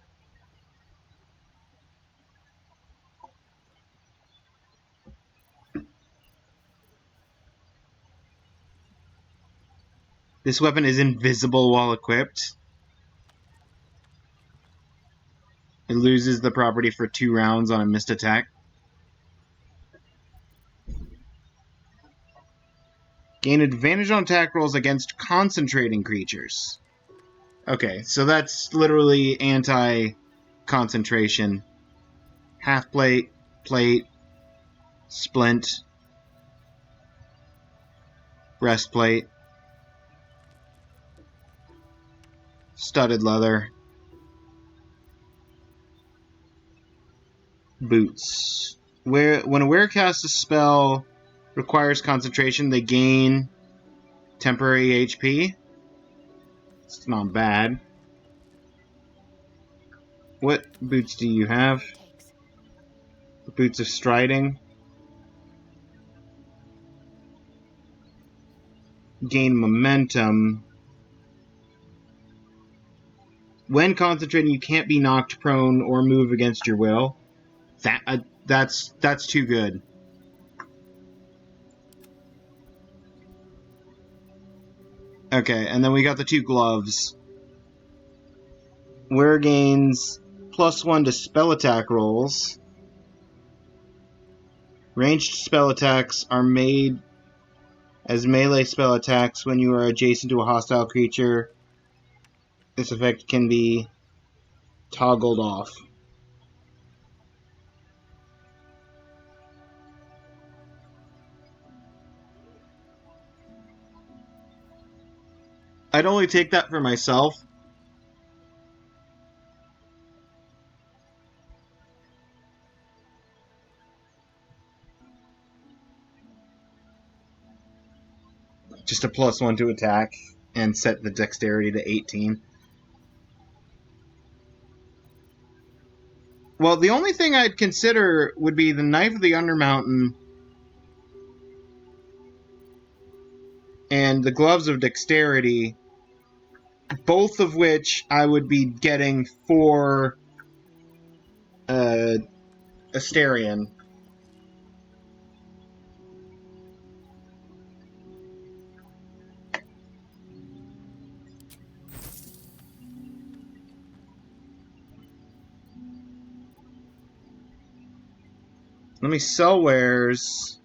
This weapon is invisible while equipped. It loses the property for 2 rounds on a missed attack. Gain advantage on attack rolls against concentrating creatures. Okay, so that's literally anti-concentration. Half plate, plate, splint, breastplate, studded leather, boots. When a wearer casts a spell requires concentration, they gain temporary HP. It's not bad. What boots do you have? Boots of striding. Gain momentum. When concentrating, you can't be knocked prone or move against your will. That's too good. Okay, and then we got the 2 gloves. Wearer gains +1 to spell attack rolls. Ranged spell attacks are made as melee spell attacks when you are adjacent to a hostile creature. This effect can be toggled off. I'd only take that for myself. Just a +1 to attack and set the dexterity to 18. Well, the only thing I'd consider would be the Knife of the Undermountain and the Gloves of Dexterity, both of which I would be getting for Asterion. Let me sell wares.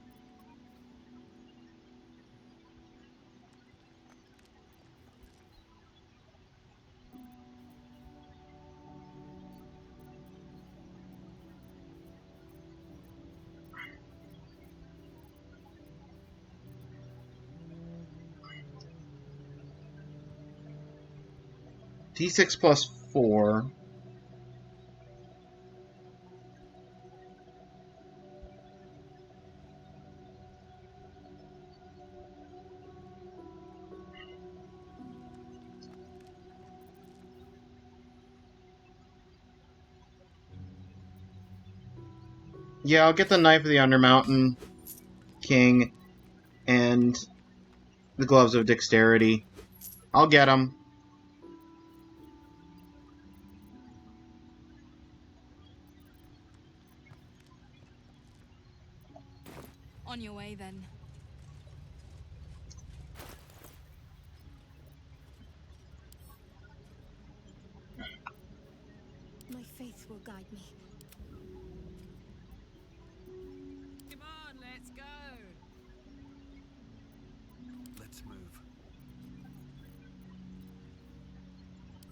D6 +4. Yeah, I'll get the Knife of the Undermountain King and the Gloves of Dexterity. I'll get them. On your way then. My faith will guide me. Come on, let's go. Let's move.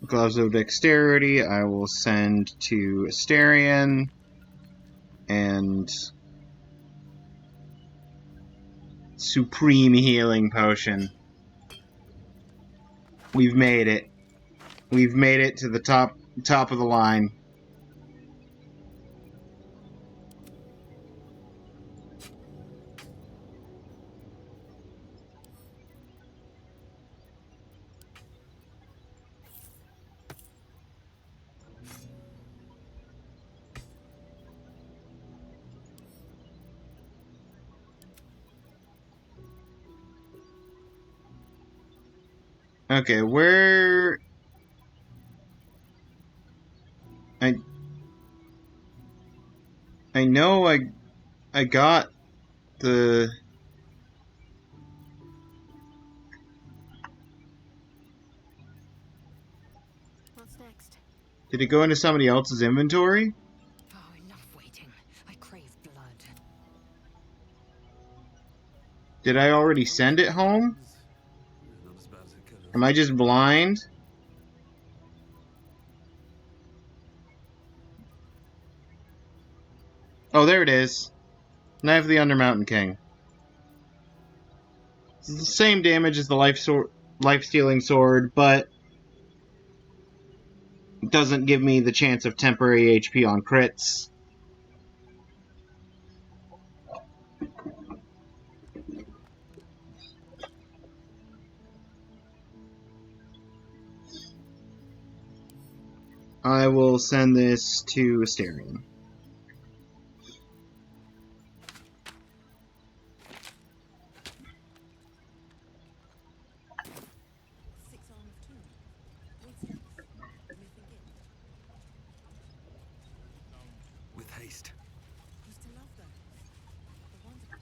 Gloves of Dexterity I will send to Asterion. And Supreme Healing Potion. We've made it. We've made it to the top of the line. Okay, where... I know I got the... What's next? Did it go into somebody else's inventory? Oh, enough waiting. I crave blood. Did I already send it home? Not as bad as it could Am I just blind? Oh, there it is. Knife of the Undermountain King. It's the same damage as the life-stealing sword, but it doesn't give me the chance of temporary HP on crits. I will send this to Asterion. Six arm of two. Greetings. Myth and gift. With haste. Used to love those. The wonder.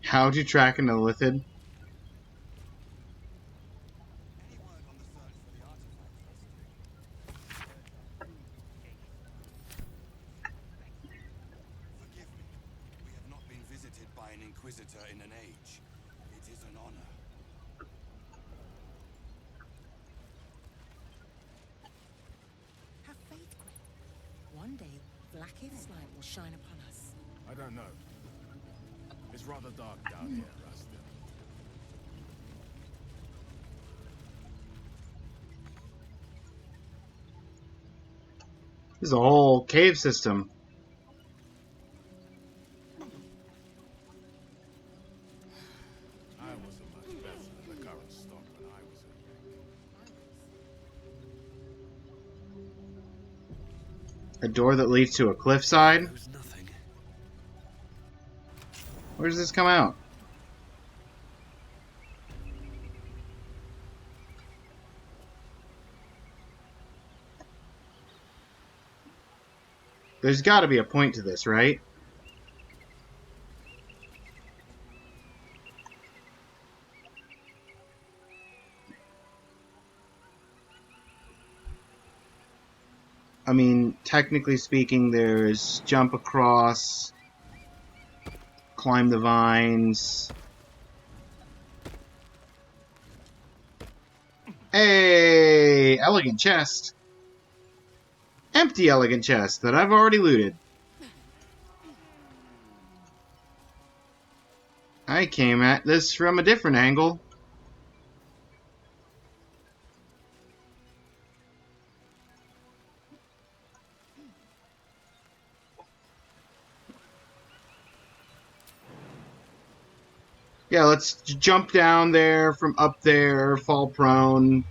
How to track an illithid? Any word on the search for the artifact, Forgive me. We have not been visited by an inquisitor in an age. It is an honor. Have faith, Gwen. One day, Blackith's light will shine upon us. I don't know. It's rather dark down here, Rasta. This is a whole cave system. I wasn't much better than the current stock when I was a... A door that leads to a cliffside? Knows nothing. Where does this come out? There's got to be a point to this, right? I mean, technically speaking, there's jump across, climb the vines. Hey, elegant chest. Empty elegant chest that I've already looted. I came at this from a different angle. Yeah, let's jump down there from up there, fall prone,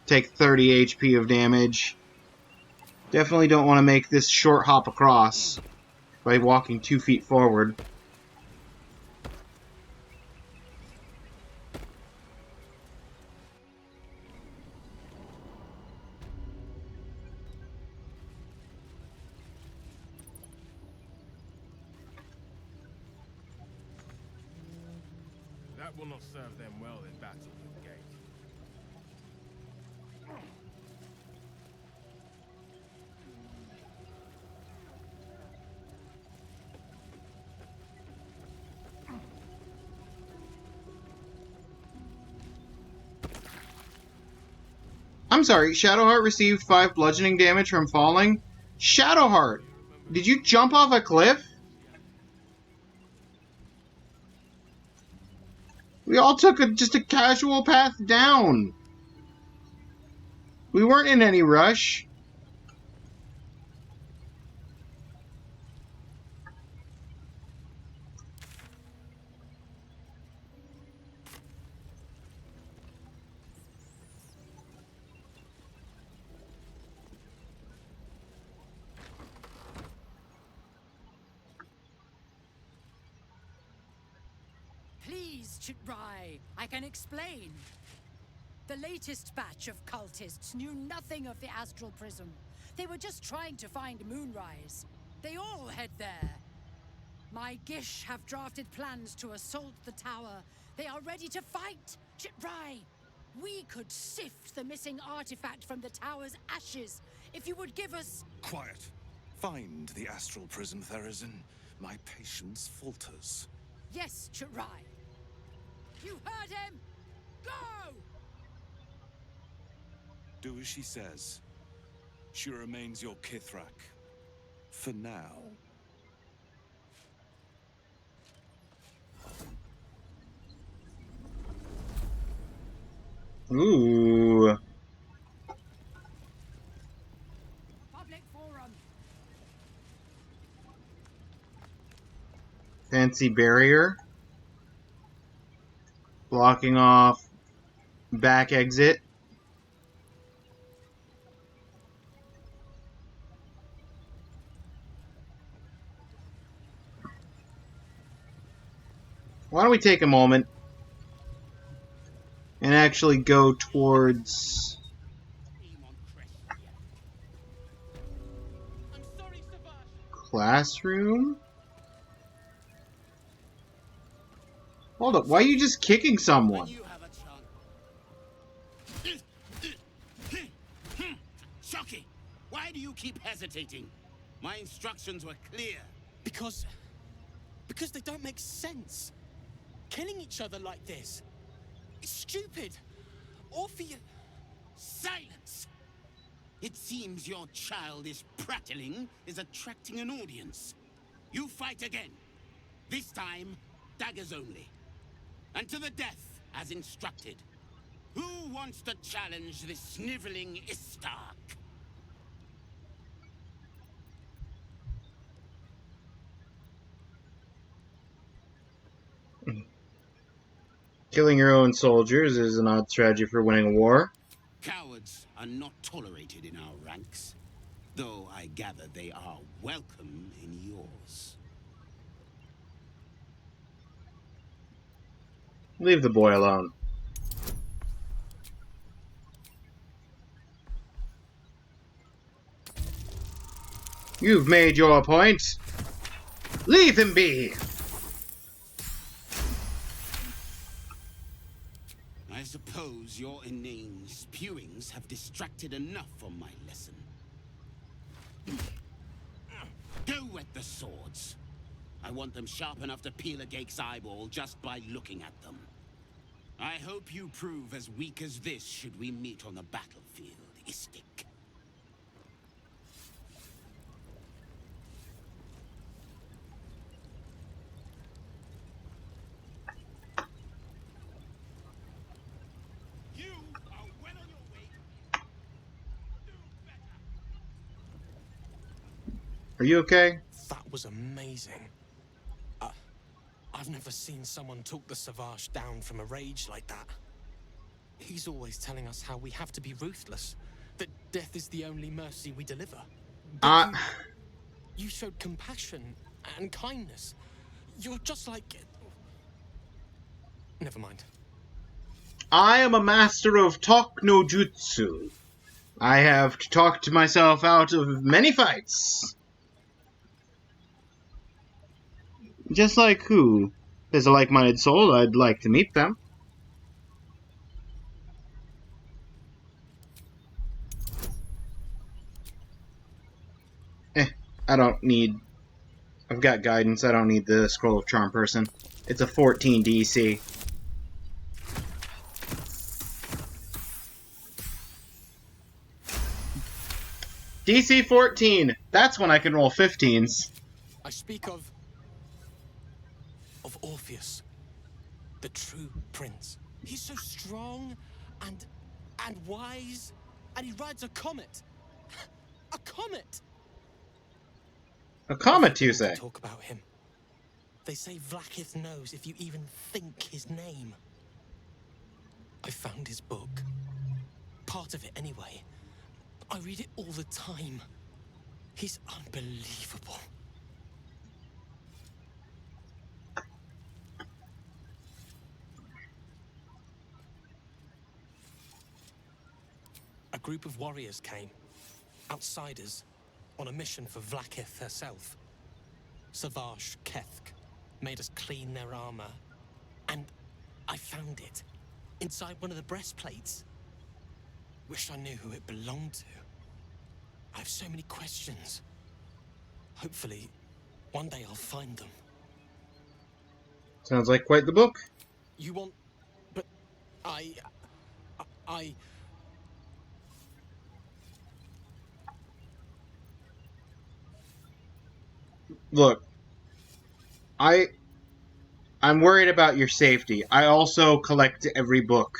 take 30 HP of damage. Definitely don't want to make this short hop across by walking 2 feet forward. That will not serve them well in battle with Gate. I'm sorry, Shadowheart received 5 bludgeoning damage from falling? Shadowheart! Did you jump off a cliff? We all took just a casual path down. We weren't in any rush. Please, Chitrai, I can explain. The latest batch of cultists knew nothing of the astral prism. They were just trying to find Moonrise. They all head there. My Gish have drafted plans to assault the tower. They are ready to fight, Chitrai. We could sift the missing artifact from the tower's ashes if you would give us... Quiet. Find the astral prism, Therazin. My patience falters. Yes, Chitrai. You heard him! Go! Do as she says. She remains your Githrak. For now. Ooh. Public forum. Fancy barrier. Blocking off back exit. Why don't we take a moment and actually go towards classroom? Hold up, why are you just kicking someone? Shocky! Why do you keep hesitating? My instructions were clear. Because they don't make sense. Killing each other like this. It's stupid. Or for you. Silence! It seems your childish prattling is attracting an audience. You fight again. This time, daggers only. And to the death, as instructed. Who wants to challenge this sniveling Istark? Killing your own soldiers is an odd strategy for winning a war. Cowards are not tolerated in our ranks. Though I gather they are welcome in yours. Leave the boy alone. You've made your point. Leave him be. I suppose your inane spewings have distracted enough from my lesson. Go at the swords. I want them sharp enough to peel a Gake's eyeball just by looking at them. I hope you prove as weak as this should we meet on the battlefield, Istik. You are well on your way. Do better. Are you okay? That was amazing. I've never seen someone talk the Savage down from a rage like that. He's always telling us how we have to be ruthless, that death is the only mercy we deliver. But you showed compassion and kindness. You're just like... Never mind. I am a master of talk no jutsu. I have talked myself out of many fights. Just like who? There's a like-minded soul, I'd like to meet them. I don't need... I've got guidance, I don't need the Scroll of Charm person. It's a 14 DC. DC 14! That's when I can roll 15s. I speak of Orpheus, the true prince. He's so strong and wise, and he rides a comet. A comet! A comet, you say? Talk about him. They say Vlaakith knows if you even think his name. I found his book. Part of it, anyway. I read it all the time. He's unbelievable. group of warriors came. Outsiders, on a mission for Vlaakith herself. Savage Kethk made us clean their armor. And I found it. Inside one of the breastplates. Wish I knew who it belonged to. I have so many questions. Hopefully, one day I'll find them. Sounds like quite the book. You want... But... I... Look, I'm worried about your safety. I also collect every book.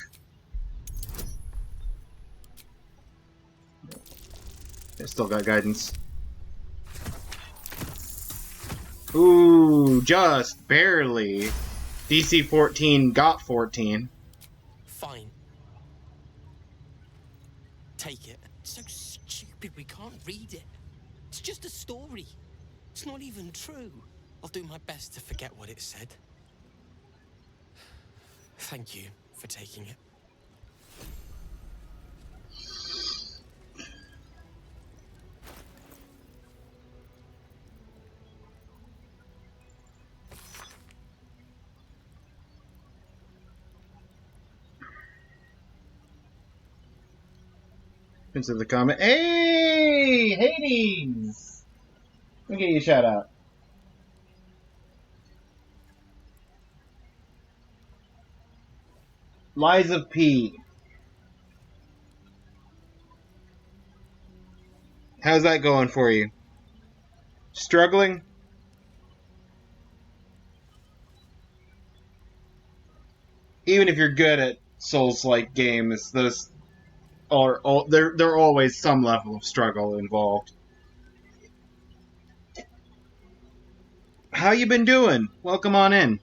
I still got guidance. Ooh, just barely. DC 14 got 14. Fine. Take it. So stupid we can't read it. It's just a story. It's not even true. I'll do my best to forget what it said. Thank you for taking it. Into the comment. Hey, Hades! Let me give you a shout out. Liza P. How's that going for you? Struggling? Even if you're good at Souls-like games, those are there are always some level of struggle involved. How you been doing? Welcome on in.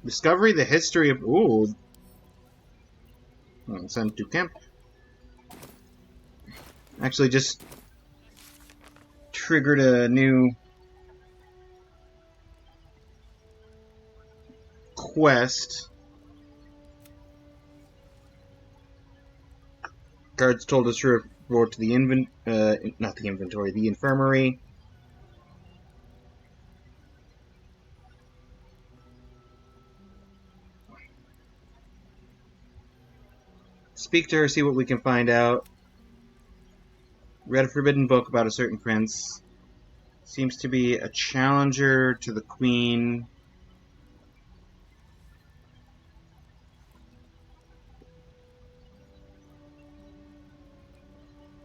Discovery the history of... Ooh. Send to camp. Actually just triggered a new quest. Guards told us to report to the the infirmary. Speak to her, see what we can find out. Read a forbidden book about a certain prince. Seems to be a challenger to the queen.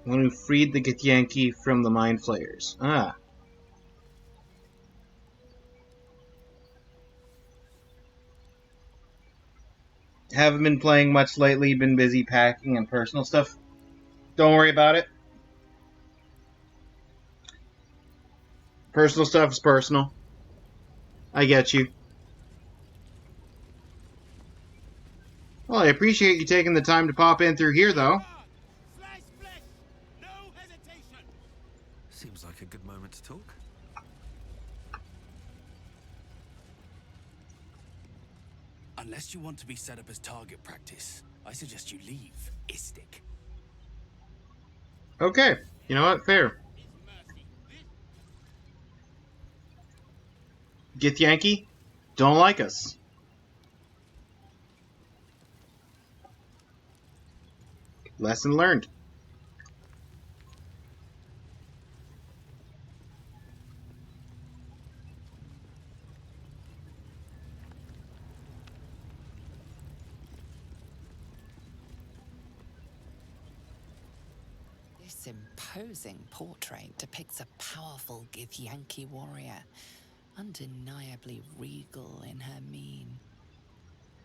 One who freed the Githyanki from the Mind Flayers. Ah. Haven't been playing much lately, been busy packing and personal stuff. Don't worry about it. Personal stuff is personal. I get you. Well, I appreciate you taking the time to pop in through here, though. Seems like a good moment to talk. Unless you want to be set up as target practice, I suggest you leave, Istik. Okay. You know what? Fair. Githyanki, don't like us. Lesson learned. This imposing portrait depicts a powerful Githyanki warrior, undeniably regal in her mien.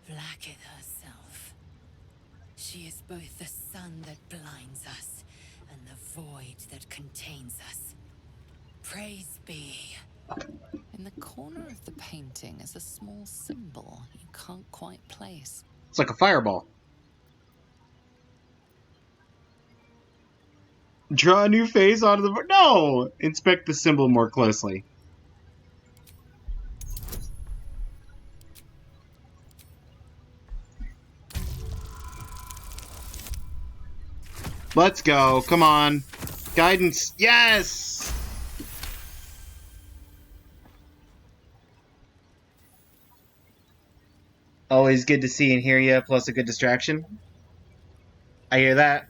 Vlaakith herself. She is both the sun that blinds us and the void that contains us. Praise be. In the corner of the painting is a small symbol you can't quite place. It's like a fireball. Draw a new face onto the... No! Inspect the symbol more closely. Let's go. Come on. Guidance. Yes! Always good to see and hear you, plus a good distraction. I hear that.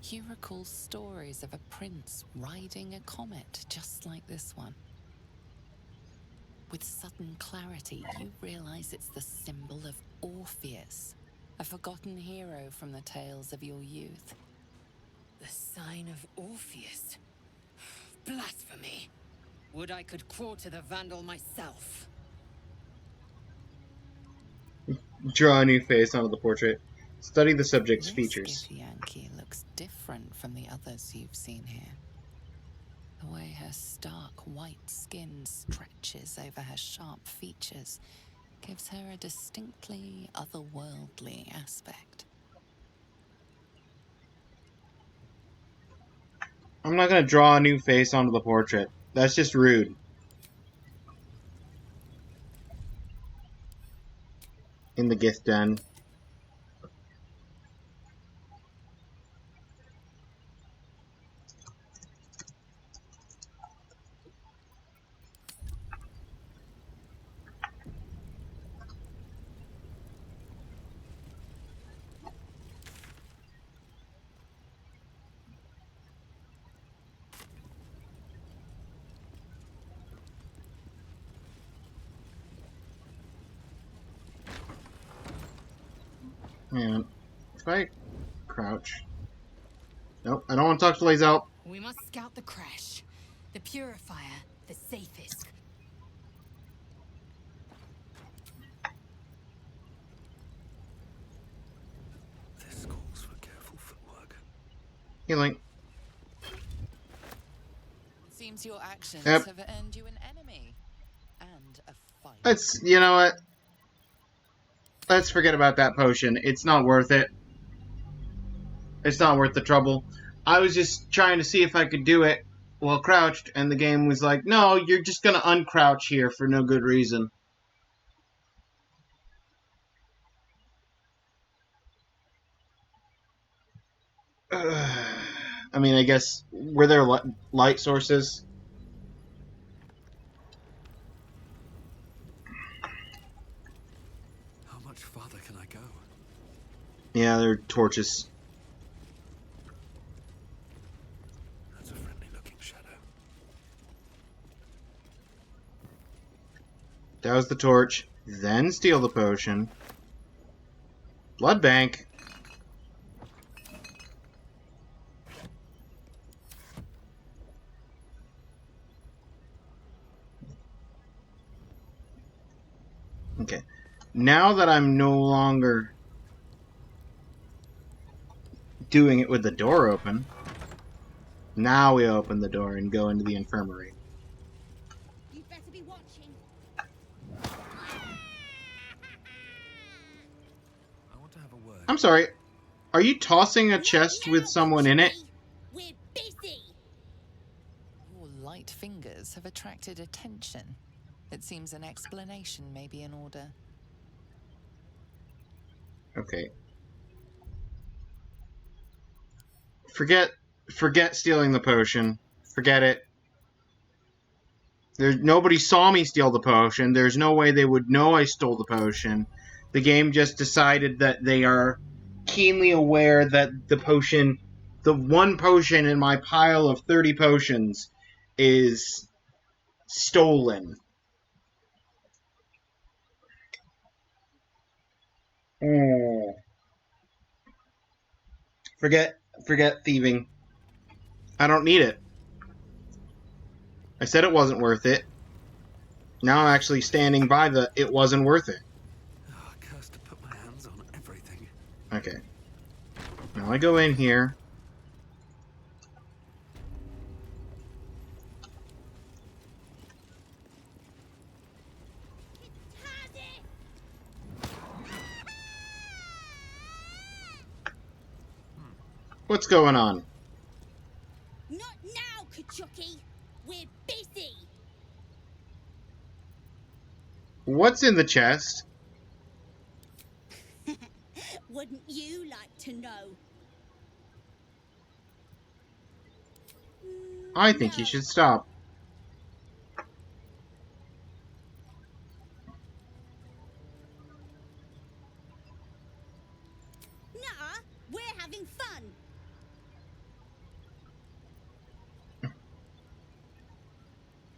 You recall stories of a prince riding a comet just like this one. With sudden clarity, you realize it's the symbol of Orpheus, a forgotten hero from the tales of your youth. The sign of Orpheus? Blasphemy! Would I could quarter the vandal myself. Draw a new face onto the portrait. Study the subject's This features. Githyanki looks different from the others you've seen here. The way her stark white skin stretches over her sharp features gives her a distinctly otherworldly aspect. I'm not gonna draw a new face onto the portrait. That's just rude. In the gift den. Man, if I crouch. Nope, I don't want to talk to Lae'zel. We must scout the Creche. The Purifier, the safest. This calls for careful footwork. Healing. Seems your actions Yep. have earned you an enemy and a fight. You know what? Let's forget about that potion. It's not worth it. It's not worth the trouble. I was just trying to see if I could do it while crouched, and the game was like, no, you're just gonna uncrouch here for no good reason. I mean, I guess, were there light sources? How much farther can I go? Yeah, there are torches. That's a friendly looking shadow. Douse the torch, then steal the potion. Blood bank. Okay. Now that I'm no longer doing it with the door open, now we open the door and go into the infirmary. You'd better be watching. I want to have a word. I'm sorry. Are you tossing a chest with someone in it? We're busy. Your light fingers have attracted attention. It seems an explanation may be in order. Okay. Forget stealing the potion. Forget it. Nobody saw me steal the potion. There's no way they would know I stole the potion. The game just decided that they are keenly aware that the one potion in my pile of 30 potions is stolen. Oh. Forget thieving. I don't need it. I said it wasn't worth it. Now I'm actually standing by it wasn't worth it. Oh, cursed to put my hands on everything. Okay. Now I go in here. What's going on? Not now, Kachuki. We're busy. What's in the chest? Wouldn't you like to know? I think you should stop. Nuh-uh. We're having fun.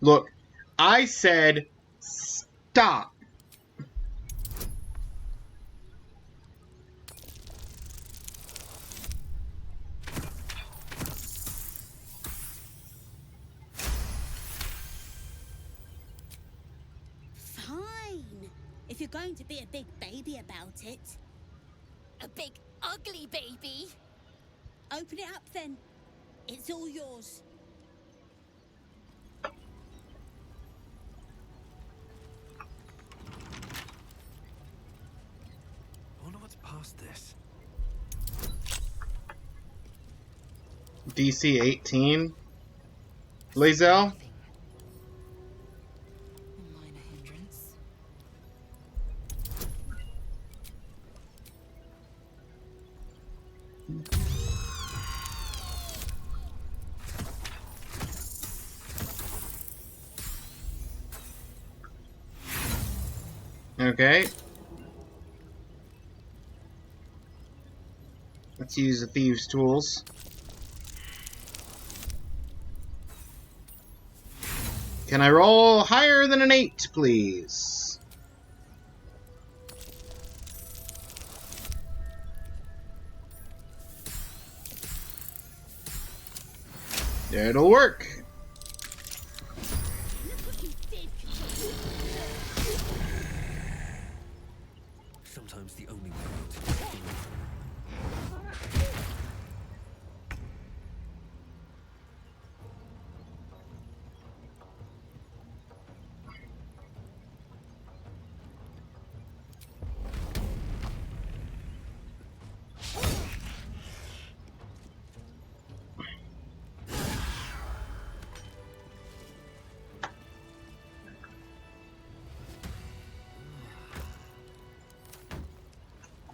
Look, I said stop. Fine. If you're going to be a big baby about it. A big, ugly baby? Open it up then. It's all yours. I wonder what's past this. DC 18. Lazel? Nothing. A minor hindrance. Okay. Let's use the thieves' tools. Can I roll higher than an 8, please? It'll work. Sometimes the only way out is through.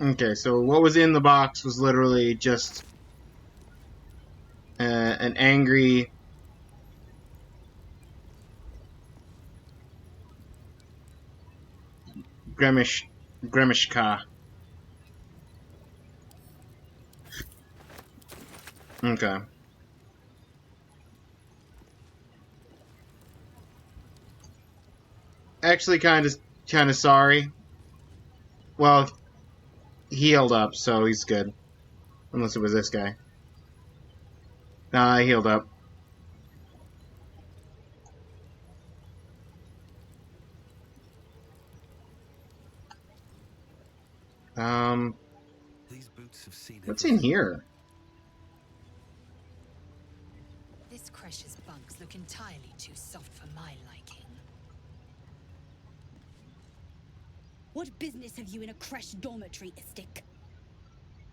Okay, so what was in the box was literally just an angry Gremishka. Okay. Actually, kind of sorry. Well, he healed up, so he's good. Unless it was this guy. Nah, he healed up. These boots have seen What's in everything. here? This Creche's bunks look entirely too soft for my liking. What business have you in a Creche dormitory, Istik?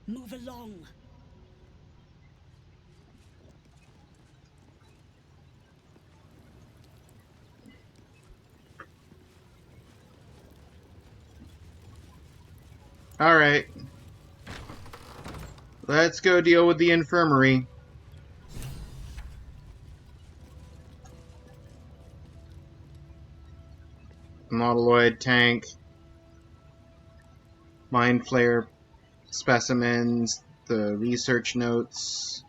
Move along. Alright. Let's go deal with the infirmary. Modeloid tank. Mind Flayer specimens. The research notes.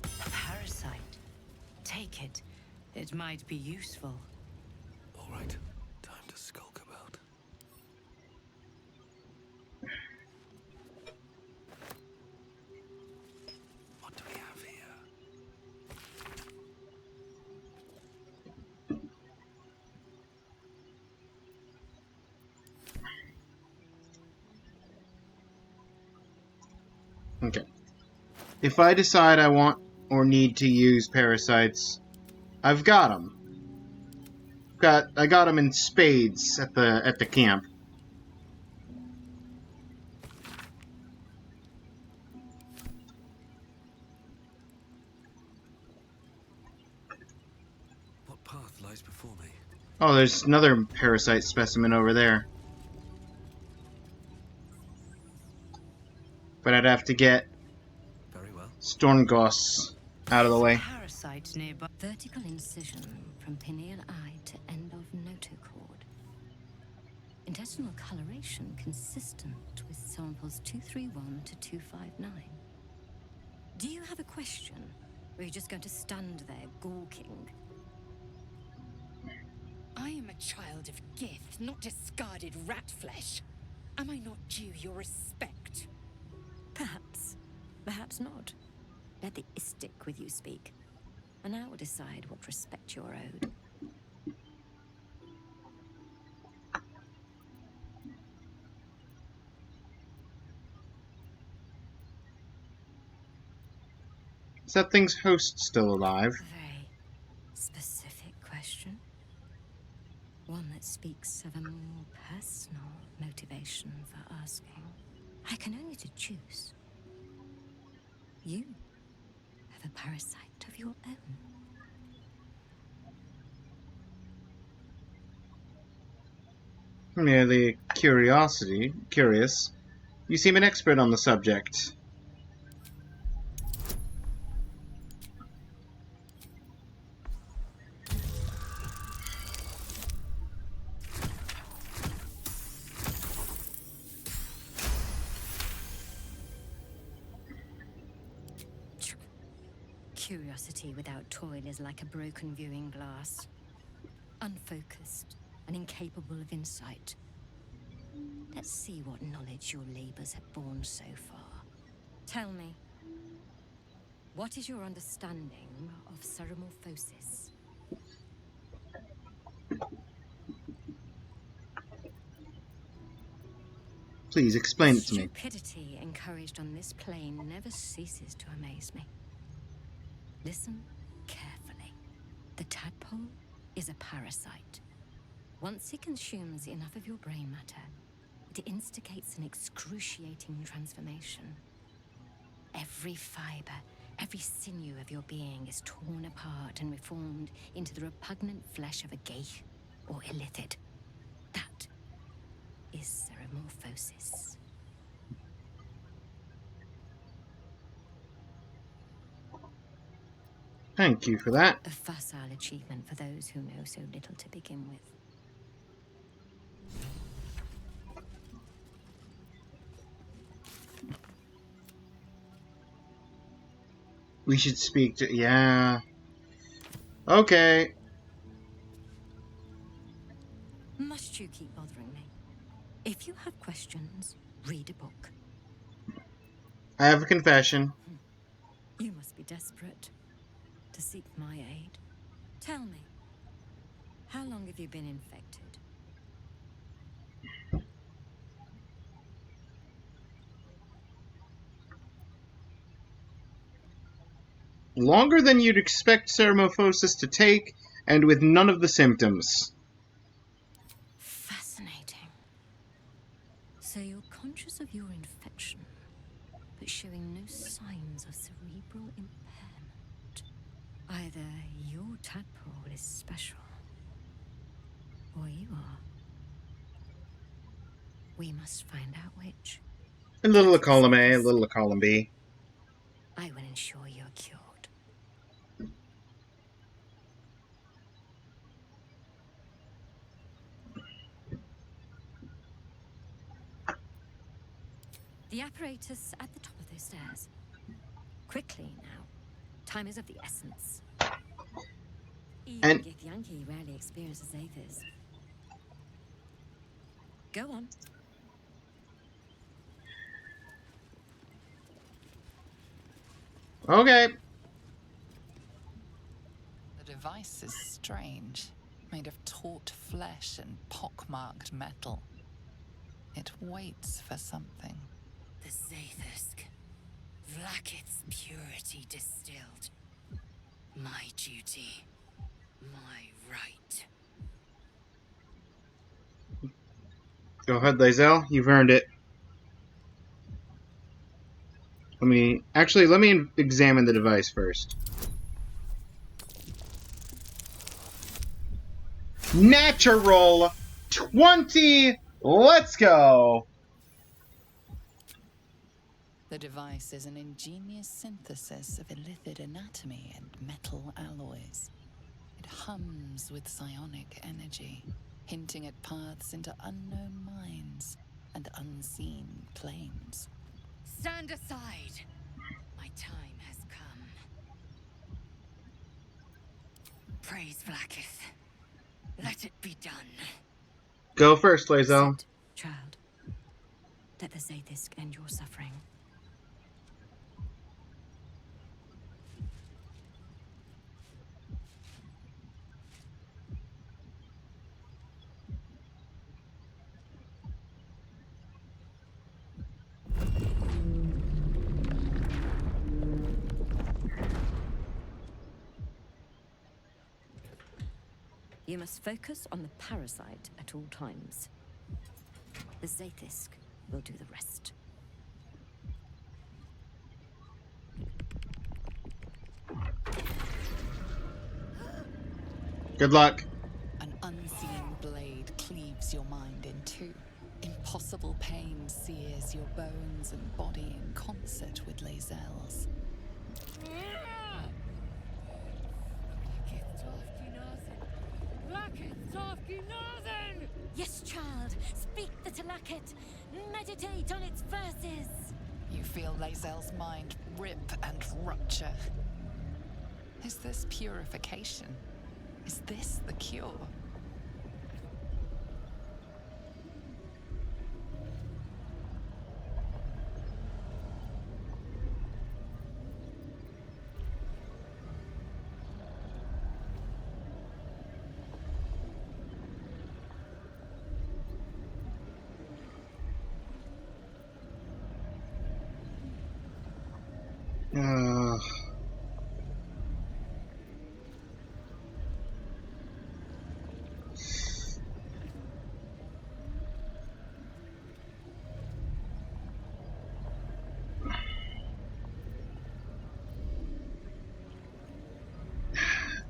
A parasite. Take it. It might be useful. All right, time to skulk about. What do we have here? Okay. If I decide I want or need to use parasites, I've got them. I got them in spades at the camp. What path lies before me? Oh, there's another parasite specimen over there. But I'd have to get Very well. Stormgoss. out of the way. Parasite nearby. Vertical incision from pineal eye to end of notochord. Intestinal coloration consistent with samples 231 to 259. Do you have a question? Or are you just going to stand there gawking? I am a child of Gith, not discarded rat flesh. Am I not due your respect? Perhaps. Perhaps not. Let the istic with you speak, and I will decide what respect you're owed. Is that thing's host still alive? A very specific question. One that speaks of a more personal motivation for asking. I can only deduce. You have a parasite of your own. Merely curious. You seem an expert on the subject. Curiosity without toil is like a broken viewing glass. Unfocused and incapable of insight. Let's see what knowledge your labors have borne so far. Tell me, what is your understanding of ceremorphosis? Please explain it to me. Stupidity encouraged on this plane never ceases to amaze me. Listen carefully. The tadpole is a parasite. Once it consumes enough of your brain matter, it instigates an excruciating transformation. Every fiber, every sinew of your being is torn apart and reformed into the repugnant flesh of a geich or illithid. That is ceremorphosis. Thank you for that. A facile achievement for those who know so little to begin with. We should speak to... yeah. Okay. Must you keep bothering me? If you have questions, read a book. I have a confession. You must be desperate to seek my aid. Tell me, how long have you been infected? Longer than you'd expect ceremorphosis to take, and with none of the symptoms. Fascinating. So you're conscious of your infection, but showing no signs of cerebral impairment. Either your tadpole is special, or you are. We must find out which. A little of column A, a little of column B. I will ensure you're cured. The apparatus at the top of those stairs. Quickly now. Time is of the essence. Even Githyanki rarely experiences aethers. Go on. Okay. The device is strange, made of taut flesh and pockmarked metal. It waits for something. The Zaithusk. Vlaakith's purity distilled. My duty. My right. Go ahead, Lae'zel. You've earned it. Let me examine the device first. Natural 20. Let's go. The device is an ingenious synthesis of illithid anatomy and metal alloys. It hums with psionic energy, hinting at paths into unknown minds and unseen planes. Stand aside! My time has come. Praise Vlaakith. Let it be done. Go first, Lae'zel. Sit, child. Let the Zaithisk end your suffering. You must focus on the parasite at all times. The Zaithisk will do the rest. Good luck. An unseen blade cleaves your mind in two. Impossible pain sears your bones and body in concert with Lae'zel's. Yes, child. Speak the Talakit. Meditate on its verses. You feel Lae'zel's mind rip and rupture. Is this purification? Is this the cure?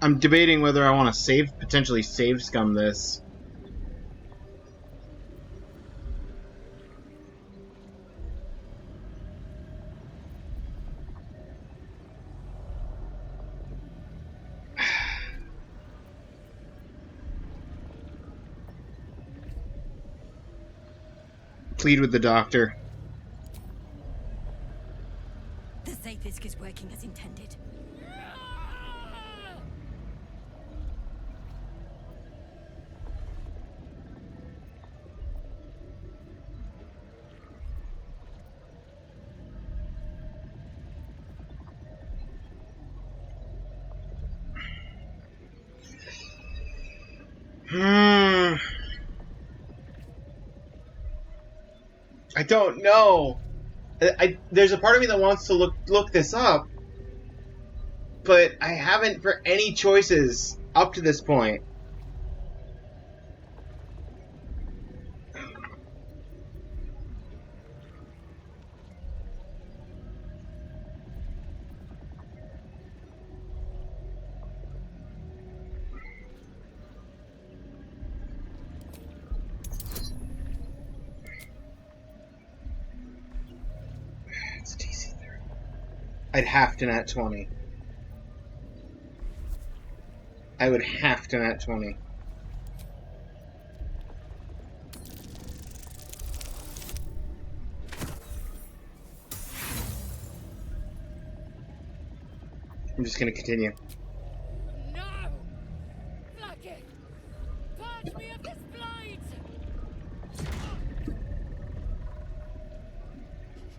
I'm debating whether I want to potentially save scum this. Plead with the doctor. The Zaithisk is working as intended. I don't know. There's a part of me that wants to look this up, but I haven't for any choices up to this point. I'd have to nat 20. I would have to nat 20. I'm just gonna continue. No! Vlaakith! Purge me of this blight!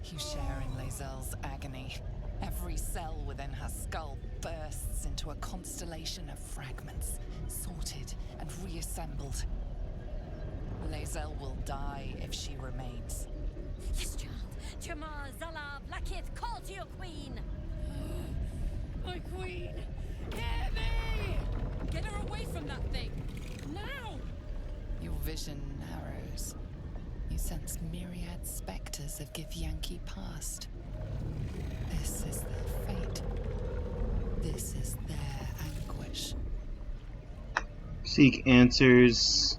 You share in Lae'zel's agony. Every cell within her skull bursts into a constellation of fragments, sorted and reassembled. Lae'zel will die if she remains. Yes, child. Jamar, Zala, Vlaakith, call to your queen. My queen! Hear me! Get her away from that thing! Now! Your vision narrows. You sense myriad specters of Githyanki past. This is their fate. This is their anguish. Seek answers.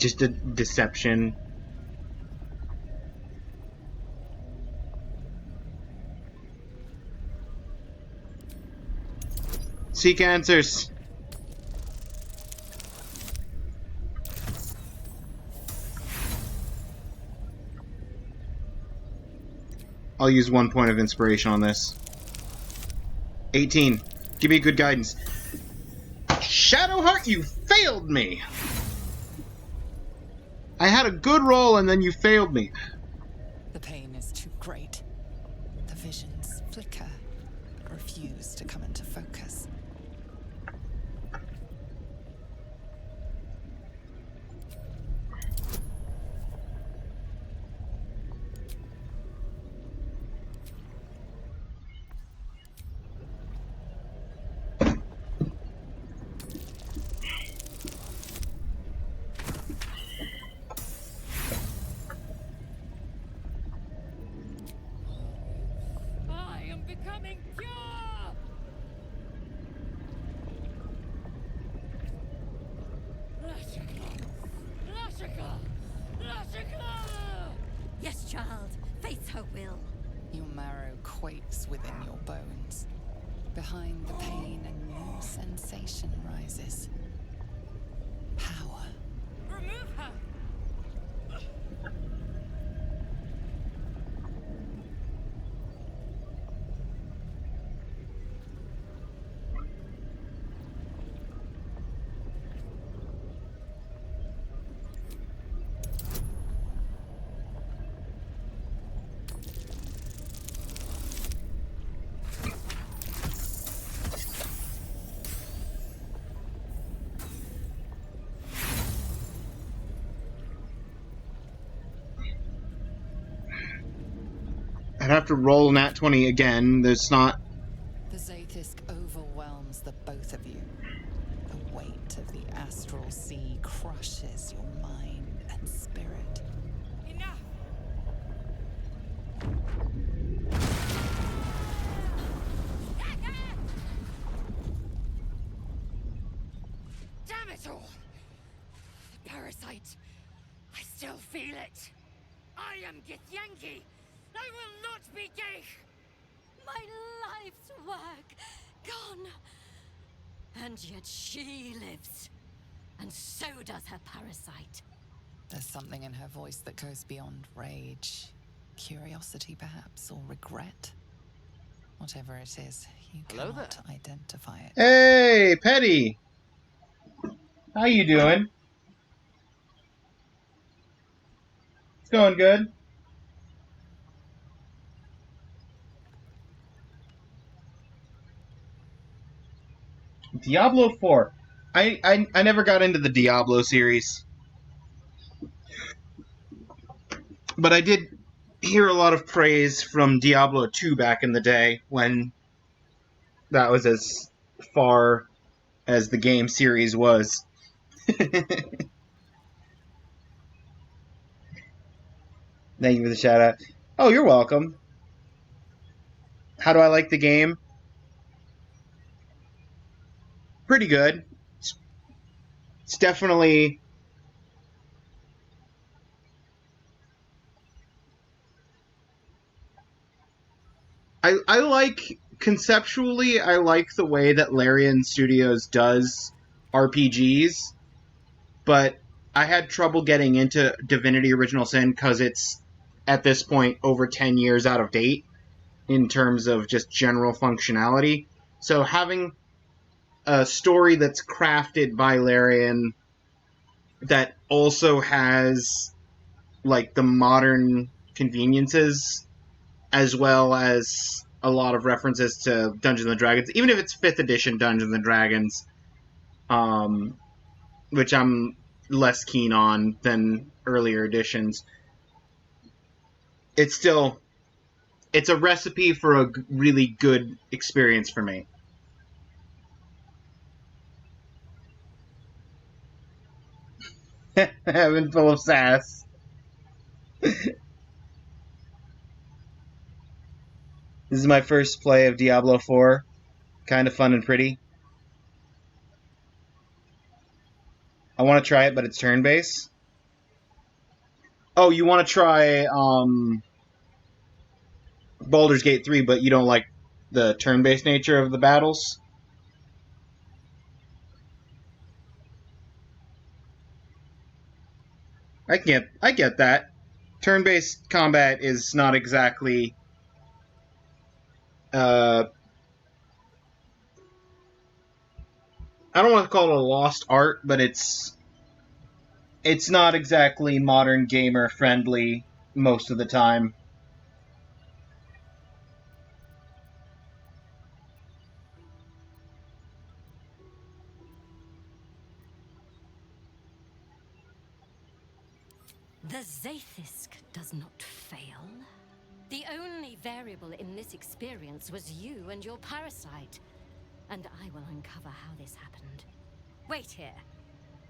Just a deception. Seek answers. I'll use 1 point of inspiration on this. 18. Give me good guidance. Shadowheart, you failed me! I had a good roll and then you failed me. The pain is too great. The visions flicker, but refuse to come into focus. I am becoming pure! Yes, child. Fate's her will. Your marrow quakes within your bones. Behind the pain, a new sensation rises. Power. Remove her! I'd have to roll nat 20 again. There's not... The Zaith'isk overwhelms the both of you. The weight of the astral sea crushes your mind and spirit. Enough! Damn it all! The parasite. I still feel it. I am Githyanki. I will not be gay. My life's work gone. And yet she lives. And so does her parasite. There's something in her voice that goes beyond rage. Curiosity, perhaps, or regret. Whatever it is, you cannot identify it. Hey, Petty! How you doing? It's going good. Diablo 4. I never got into the Diablo series. But I did hear a lot of praise from Diablo 2 back in the day when that was as far as the game series was. Thank you for the shout out. Oh, you're welcome. How do I like the game? Pretty good. It's definitely... I like, conceptually, I like the way that Larian Studios does RPGs, but I had trouble getting into Divinity Original Sin because it's, at this point, over 10 years out of date in terms of just general functionality. So having a story that's crafted by Larian that also has, like, the modern conveniences as well as a lot of references to Dungeons and Dragons, even if it's 5th edition Dungeons and Dragons, which I'm less keen on than earlier editions. It's still, it's a recipe for a really good experience for me. Heaven full of sass. This is my first play of Diablo 4. Kind of fun and pretty. I want to try it, but it's turn-based. Oh, you want to try Baldur's Gate 3, but you don't like the turn-based nature of the battles? I get that. Turn-based combat is not exactly I don't want to call it a lost art, but it's not exactly modern gamer friendly most of the time. The Zaithisk does not fail. The only variable in this experience was you and your parasite. And I will uncover how this happened. Wait here.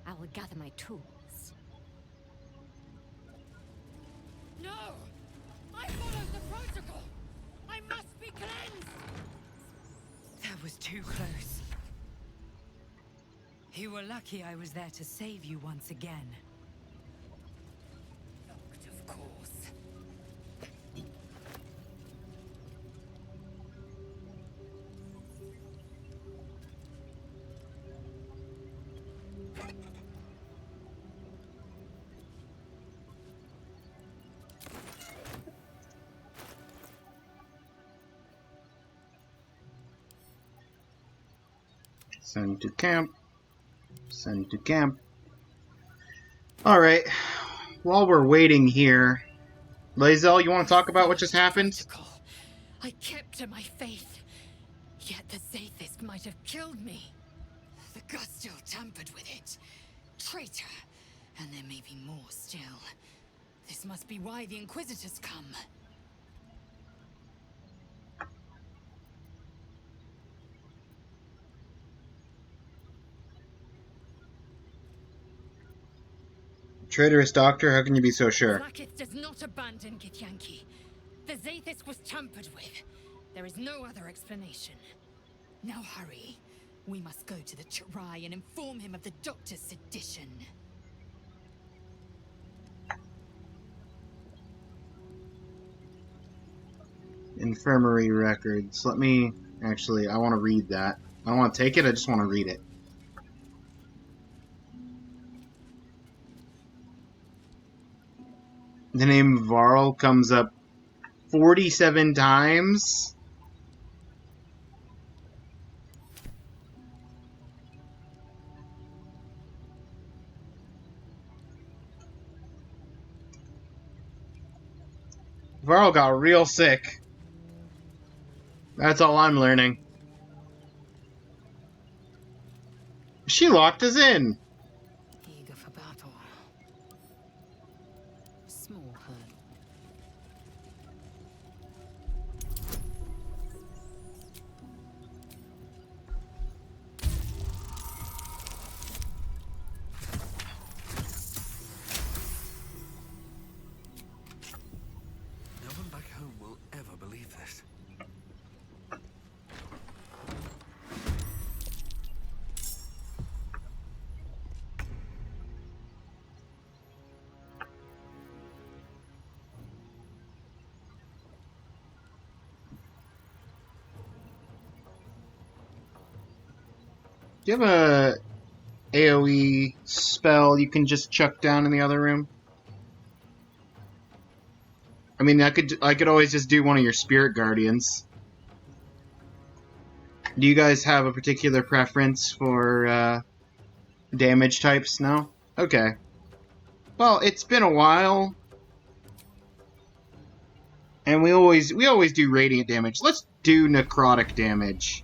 I will gather my tools. No! I followed the protocol! I must be cleansed! That was too close. You were lucky I was there to save you once again. Locked, of course. Send to camp. Send to camp. Alright. While we're waiting here, Lae'zel, you want to talk about what just happened? Protocol. I kept to my faith. Yet the Zaithisk might have killed me. The Gustil tampered with it. Traitor. And there may be more still. This must be why the Inquisitors come. Traitorous doctor, how can you be so sure? Vlaakith does not abandon Githyanki. The Zaithisk was tampered with. There is no other explanation. Now hurry. We must go to the Chirai and inform him of the Doctor's sedition. Infirmary records. Let me... Actually, I want to read that. I don't want to take it, I just want to read it. The name Varl comes up 47 times. Varl got real sick. That's all I'm learning. She locked us in. Eager for battle. Small hurdle. No one back home will ever believe this. Do you have a AoE spell you can just chuck down in the other room? I mean, I could always just do one of your spirit guardians. Do you guys have a particular preference for damage types? No? Okay. Well, it's been a while, and we always do radiant damage. Let's do necrotic damage.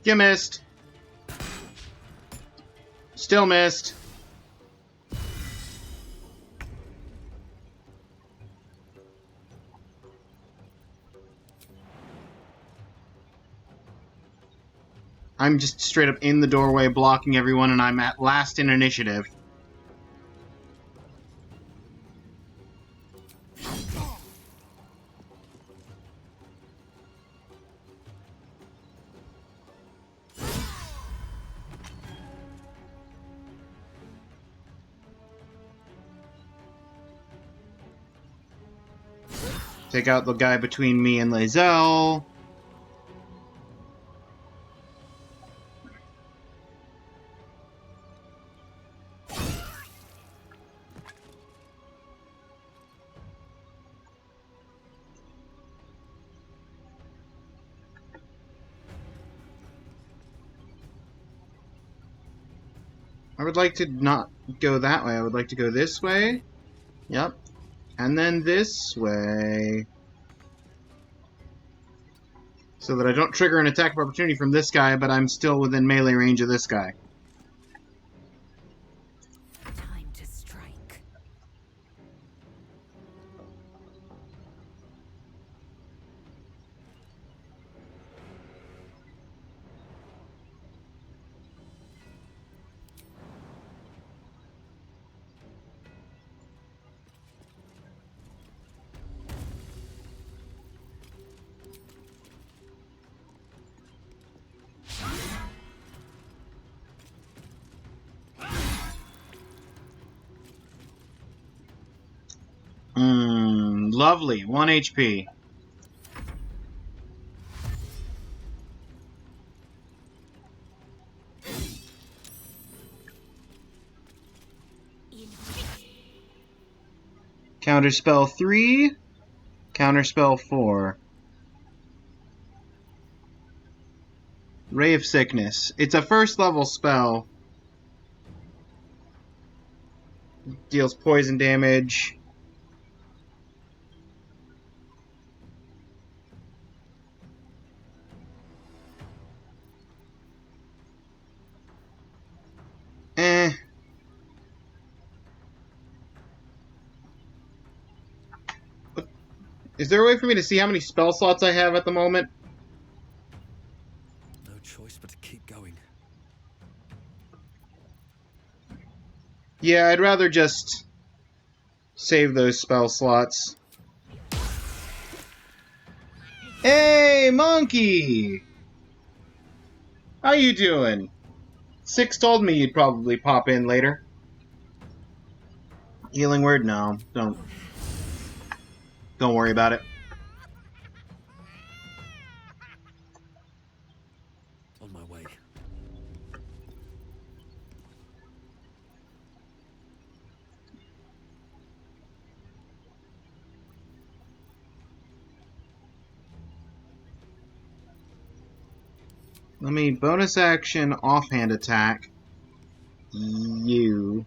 You missed. Still missed. I'm just straight up in the doorway blocking everyone, and I'm at last in initiative. Take out the guy between me and Lae'zel. I would like to not go that way. I would like to go this way. Yep. And then this way. So that I don't trigger an attack of opportunity from this guy, but I'm still within melee range of this guy. Time to strike. Lovely. 1 HP. Counterspell 3. Counterspell 4. Ray of Sickness. It's a first level spell. Deals poison damage. Is there a way for me to see how many spell slots I have at the moment? No choice but to keep going. Yeah, I'd rather just save those spell slots. Hey, monkey! How you doing? Six told me you'd probably pop in later. Healing word? No, don't worry about it. On my way. Let me bonus action offhand attack you.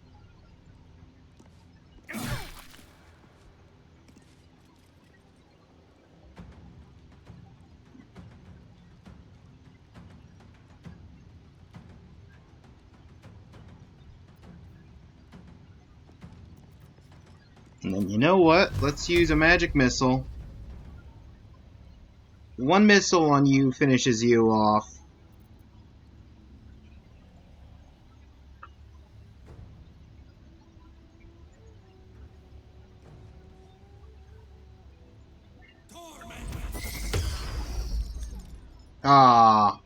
And then you know what? Let's use a magic missile. One missile on you finishes you off. Ah.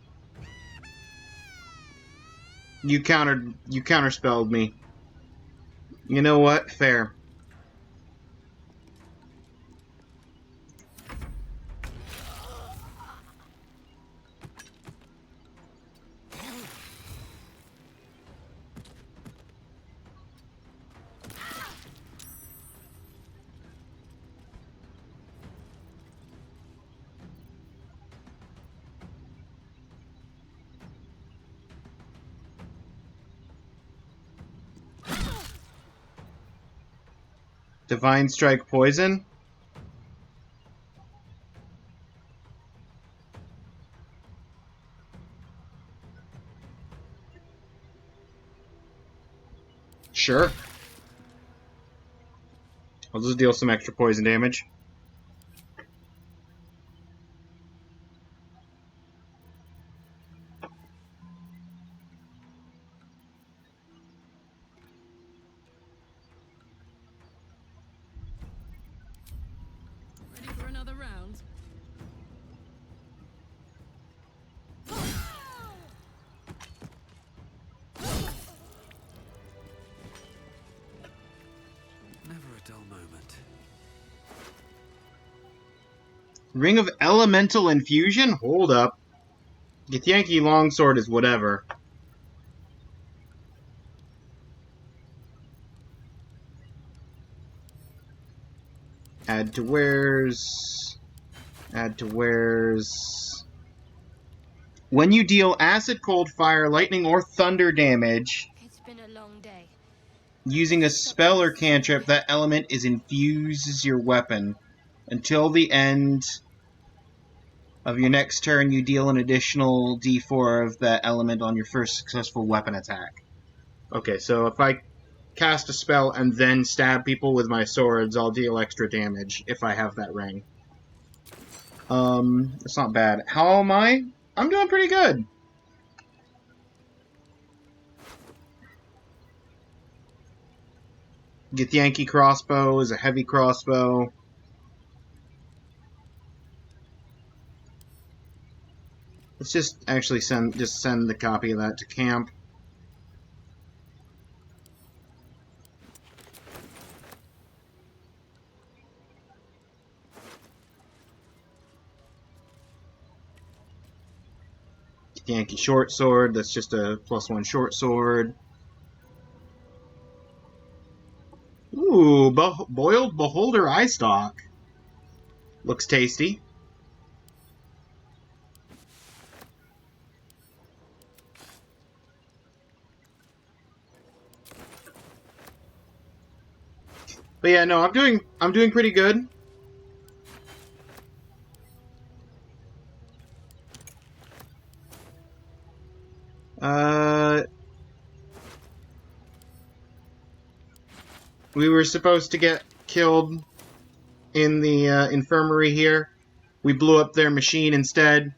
You counterspelled me. You know what? Fair. Divine Strike Poison? Sure. I'll just deal some extra poison damage. Ready for another round? Never a dull moment. Ring of Elemental Infusion? Hold up. Githyanki Longsword is whatever. Add to wares. Add to wares. When you deal acid, cold, fire, lightning, or thunder damage It's been a long day. using a spell or cantrip, that element is infuses your weapon. Until the end of your next turn, you deal an additional d4 of that element on your first successful weapon attack. Okay, so if I cast a spell and then stab people with my swords, I'll deal extra damage if I have that ring. It's not bad. How am I? I'm doing pretty good. Githyanki crossbow is a heavy crossbow. Let's just actually send the copy of that to camp. Githyanki short sword, that's just a +1 short sword. Ooh, boiled beholder eye stalk. Looks tasty. But yeah, no, I'm doing pretty good. We were supposed to get killed in the infirmary here. We blew up their machine instead.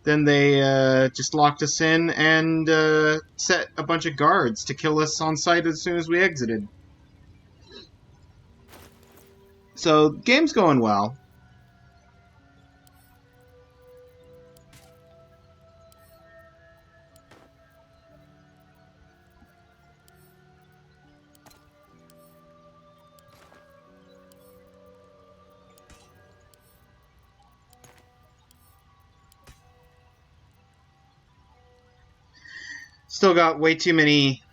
Then they just locked us in and set a bunch of guards to kill us on sight as soon as we exited. So, game's going well. Still got way too many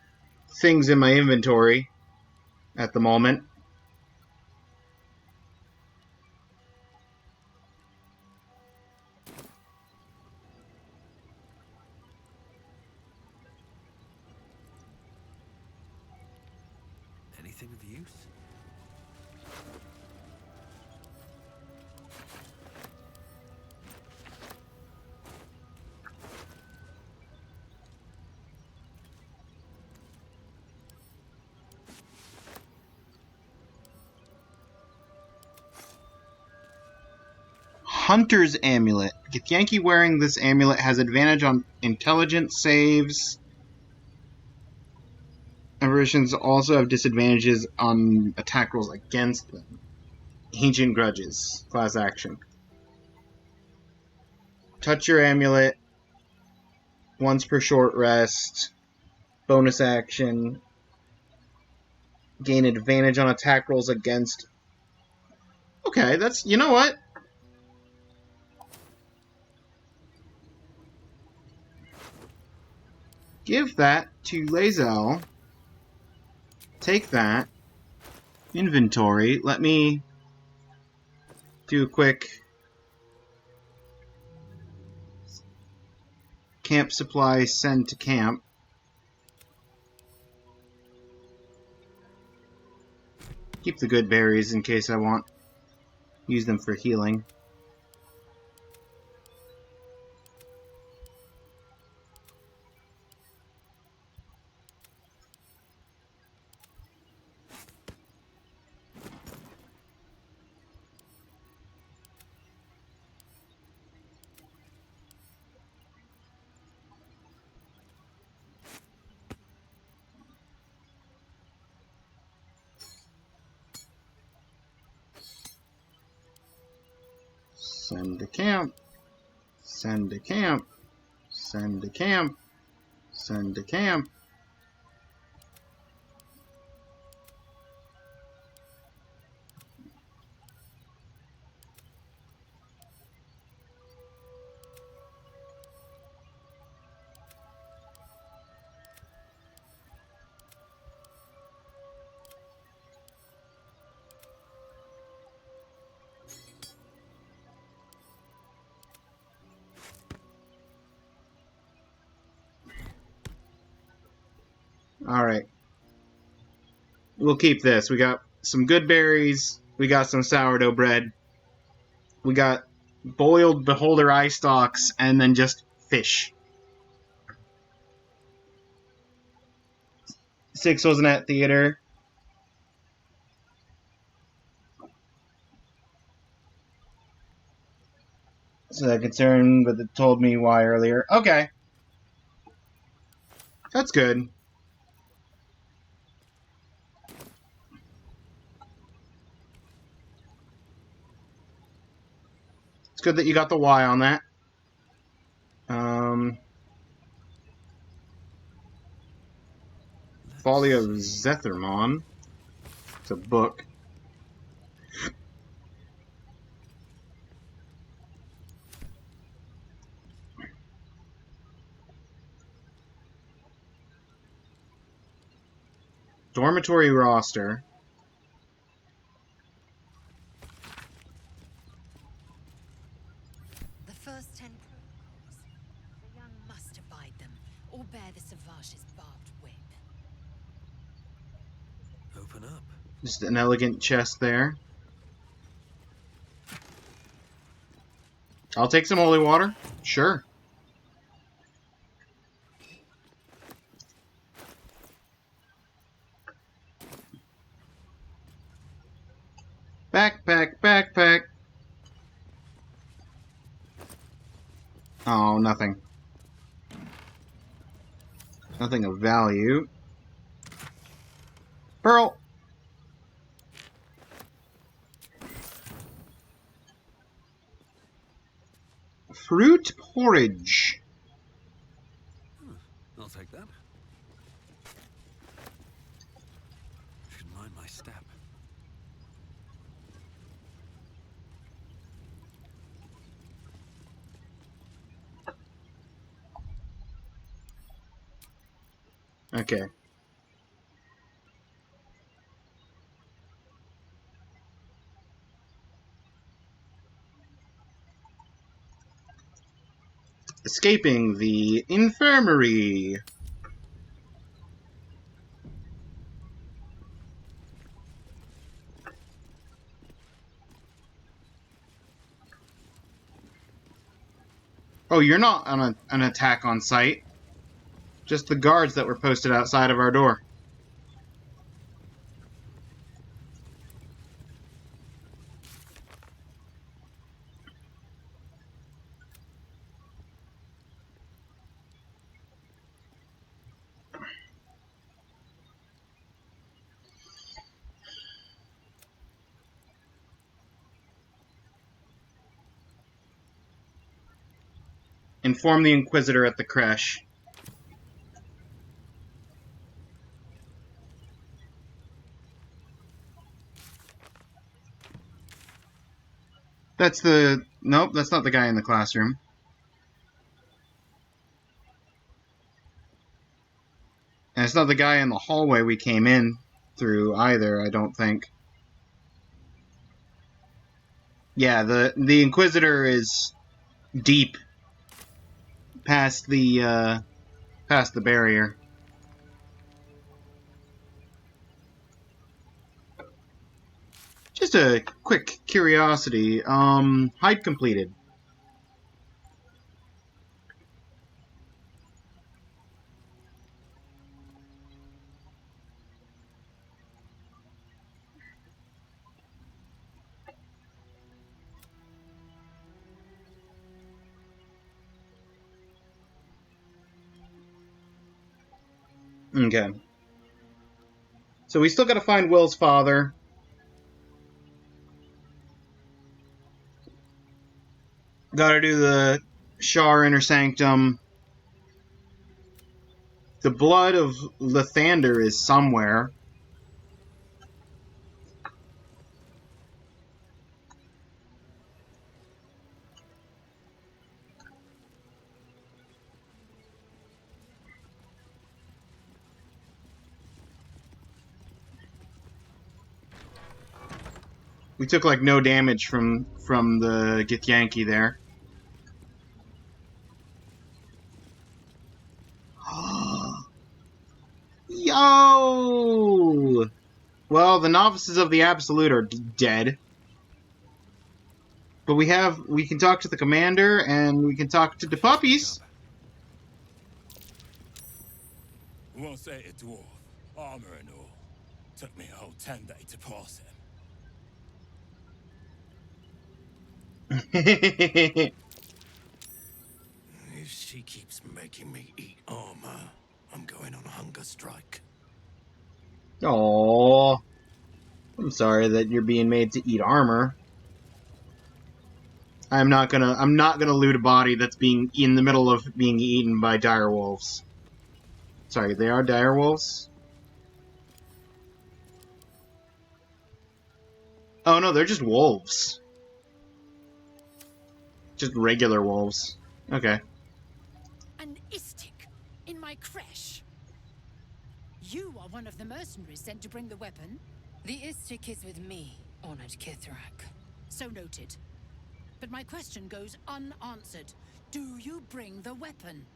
things in my inventory at the moment. Anything of use? Hunter's Amulet. Githyanki wearing this amulet has advantage on intelligence saves. Versions also have disadvantages on attack rolls against them. Ancient Grudges. Class action. Touch your amulet once per short rest. Bonus action. Gain advantage on attack rolls against... Okay, that's... You know what? Give that to Lae'zel. Take that. Inventory. Let me do a quick camp supply send to camp. Keep the good berries in case I want use them for healing. Send to camp. Send to camp. Send to camp. Send to camp. Alright. We'll keep this. We got some good berries. We got some sourdough bread. We got boiled beholder eye stalks, and then just fish. 6 wasn't at theater. So that concerned, but it told me why earlier. Okay. That's good. It's good that you got the Y on that. Folly of Zethermon. It's a book. Dormitory roster. The first 10 protocols. The young must abide them, or bear the Savash's barbed whip. Open up. Just an elegant chest there. I'll take some holy water. Sure. Backpack, backpack. Oh, nothing. Nothing of value. Pearl. Fruit porridge. I'll take that. Should mind my step. Okay. Escaping the infirmary. Oh, you're not on an attack on site. Just the guards that were posted outside of our door. Inform the Inquisitor at the creche. That's the... Nope, that's not the guy in the classroom. And it's not the guy in the hallway we came in through either, I don't think. Yeah, the Inquisitor is deep past the barrier. Just a quick curiosity. Hide completed. Okay. So we still gotta find Will's father. Gotta do the Shar Inner Sanctum. The blood of Lathander is somewhere. We took like no damage from the Githyanki there. Yo! Well, the novices of the Absolute are dead. But we can talk to the commander and we can talk to the puppies. We won't say it, dwarf. Armor and all. Took me a whole 10 days to pass him. If she keeps making me eat armor, I'm going on a hunger strike. Aww. I'm sorry that you're being made to eat armor. I'm not gonna loot a body that's being in the middle of being eaten by dire wolves. Sorry, they are dire wolves? Oh no, they're just wolves. Just regular wolves. Okay. An istik in my creche. You are one of the mercenaries sent to bring the weapon. The istik is with me, honored Kithrak. So noted. But my question goes unanswered. Do you bring the weapon?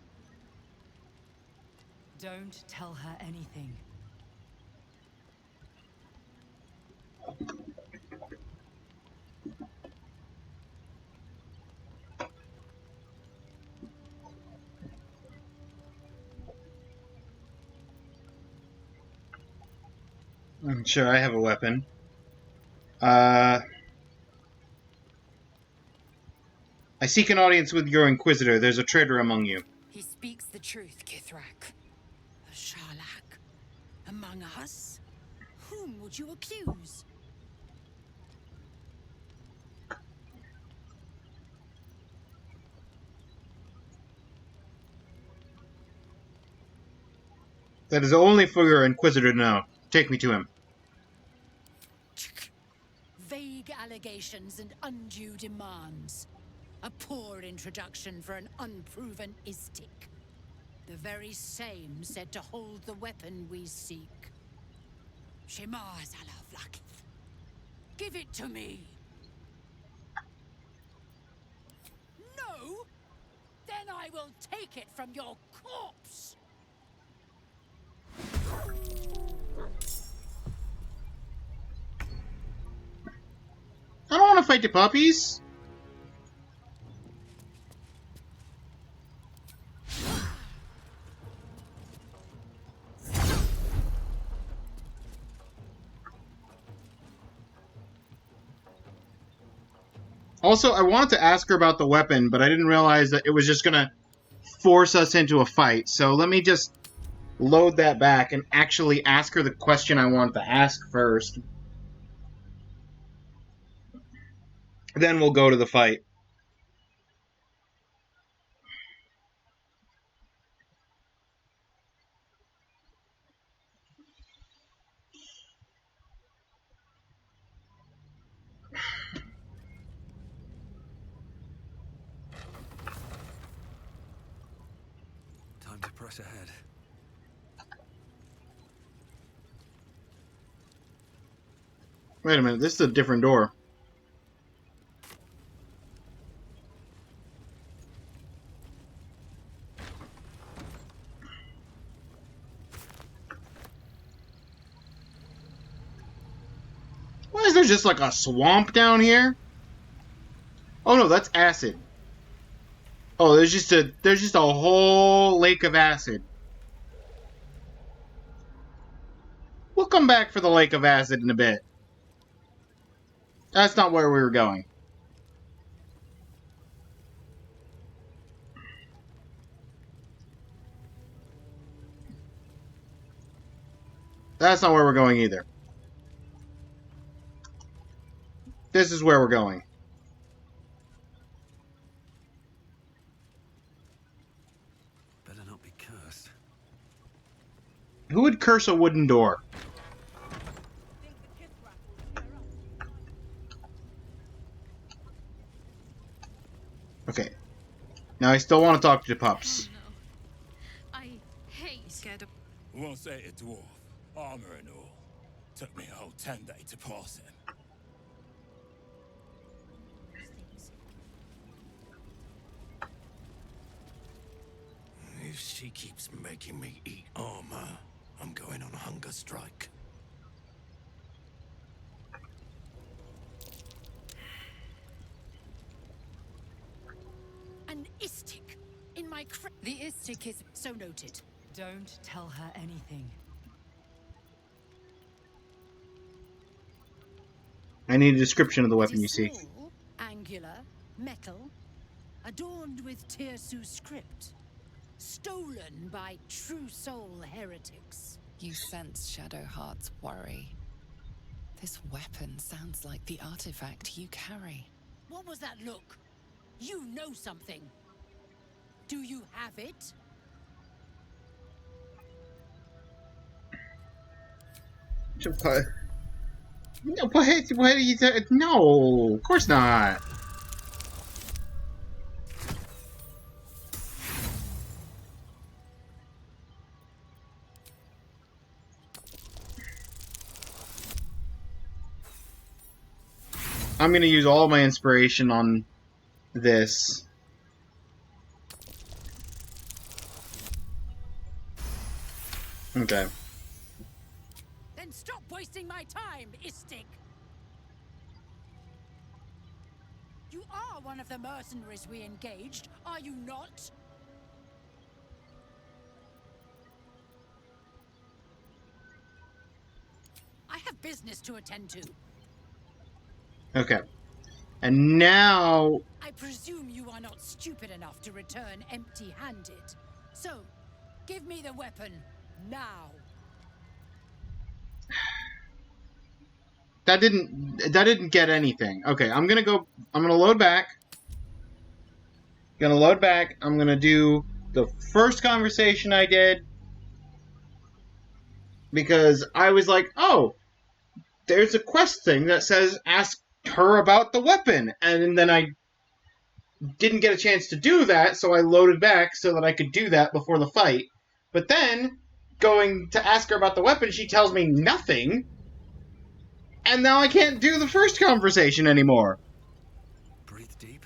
Don't tell her anything. I'm sure I have a weapon. I seek an audience with your Inquisitor. There's a traitor among you. He speaks the truth, Kithrak. A Sharlak? Among us? Whom would you accuse? That is only for your Inquisitor to know. Take me to him. Vague allegations and undue demands. A poor introduction for an unproven istik. The very same said to hold the weapon we seek. Shema Zalavlakith. Give it to me! No? Then I will take it from your corpse! I don't want to fight the puppies. Also, I wanted to ask her about the weapon, but I didn't realize that it was just gonna force us into a fight. So let me just load that back and actually ask her the question I want to ask first. Then we'll go to the fight. Time to press ahead. Wait a minute, this is a different door. Why is there just like a swamp down here? Oh no, that's acid. Oh, there's just a whole lake of acid. We'll come back for the lake of acid in a bit. That's not where we were going. That's not where we're going either. This is where we're going. first. Who would curse a wooden door? Okay. Now I still want to talk to the pups. Oh no. I hate scared of. Once ate a dwarf, armor and all. Took me a whole 10 days to pass him. If she keeps making me eat armor, I'm going on a hunger strike. An istic in my The istic is so noted. Don't tell her anything. I need a description of the weapon It you is see. small, angular, metal, adorned with Tirsu script. Stolen by true soul heretics. You sense Shadowheart's worry. This weapon sounds like the artifact you carry. What was that look? You know something. Do you have it? No, what are you? No, of course not. I'm gonna use all my inspiration on this. Okay. Then stop wasting my time, istic. You are one of the mercenaries we engaged, are you not? I have business to attend to. Okay. And now... I presume you are not stupid enough to return empty-handed. So, give me the weapon, now. That didn't get anything. Okay, I'm gonna load back. I'm gonna do the first conversation I did. Because I was like, oh, there's a quest thing that says ask her about the weapon. And then I didn't get a chance to do that, so I loaded back so that I could do that before the fight. But then, going to ask her about the weapon, she tells me nothing. And now I can't do the first conversation anymore. Breathe deep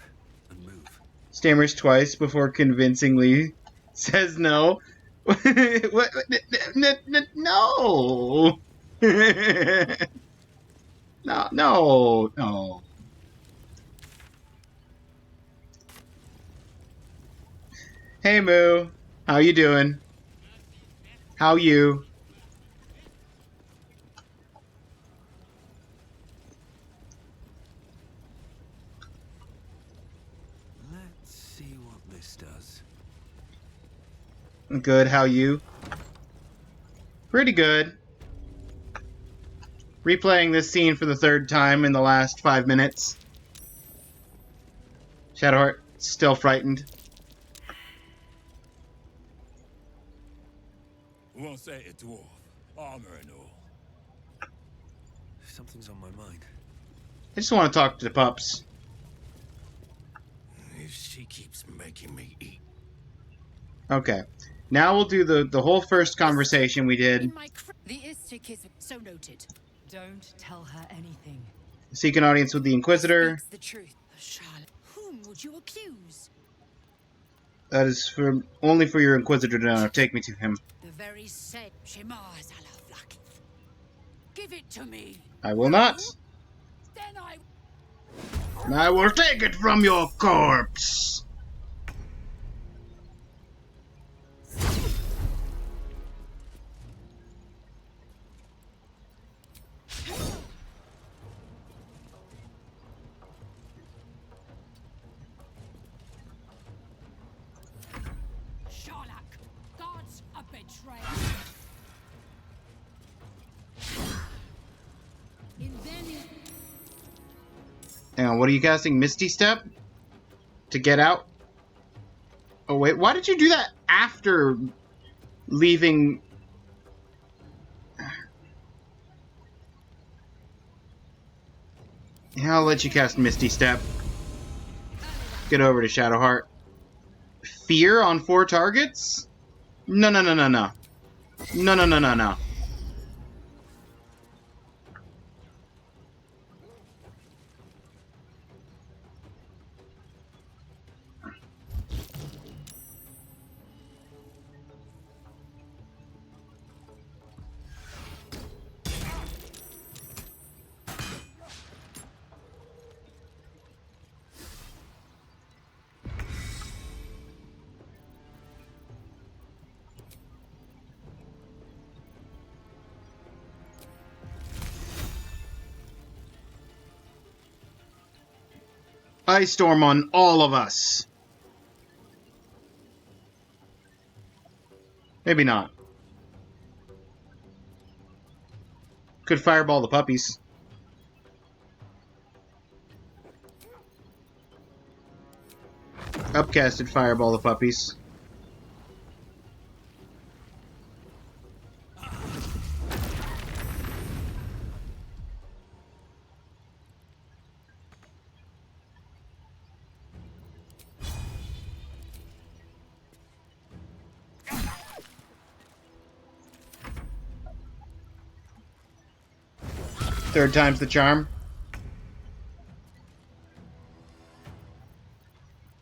and move. Stammers twice before convincingly says no. What? No! No. Hey, Moo. How you doing? How you? Let's see what this does. Good, how you? Pretty good. Replaying this scene for the third time in the last 5 minutes. Shadowheart, still frightened. Once ate a dwarf, armor and all. Something's on my mind. I just want to talk to the pups. If she keeps making me eat. Okay. Now we'll do the whole first conversation we did. The istic is so noted. Don't tell her anything. Seek an audience with the Inquisitor. The truth. Charlotte, whom would you accuse? That is only for your Inquisitor to know. Take me to him. The very same. Give it to me. I will not. Then I will take it from your corpse. Sherlock, God's a betrayer. Hang on, what are you casting? Misty Step? To get out? Oh wait, why did you do that after leaving... Yeah, I'll let you cast Misty Step. Get over to Shadowheart. Fear on 4 targets? No, no, no, no, no. No, no, no, no, no. Ice Storm on all of us. Maybe not. Could fireball the puppies. Upcasted fireball the puppies. Third time's the charm.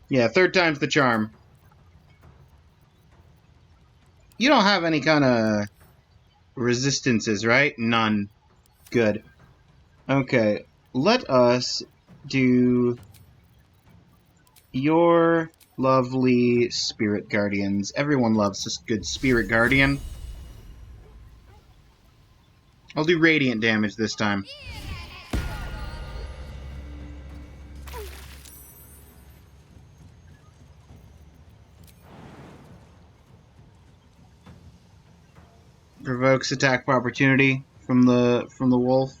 Yeah, third time's the charm. You don't have any kind of resistances, right? None. Good. Okay, let us do your lovely spirit guardians. Everyone loves this good spirit guardian. I'll do radiant damage this time. Provokes attack of opportunity from the wolf.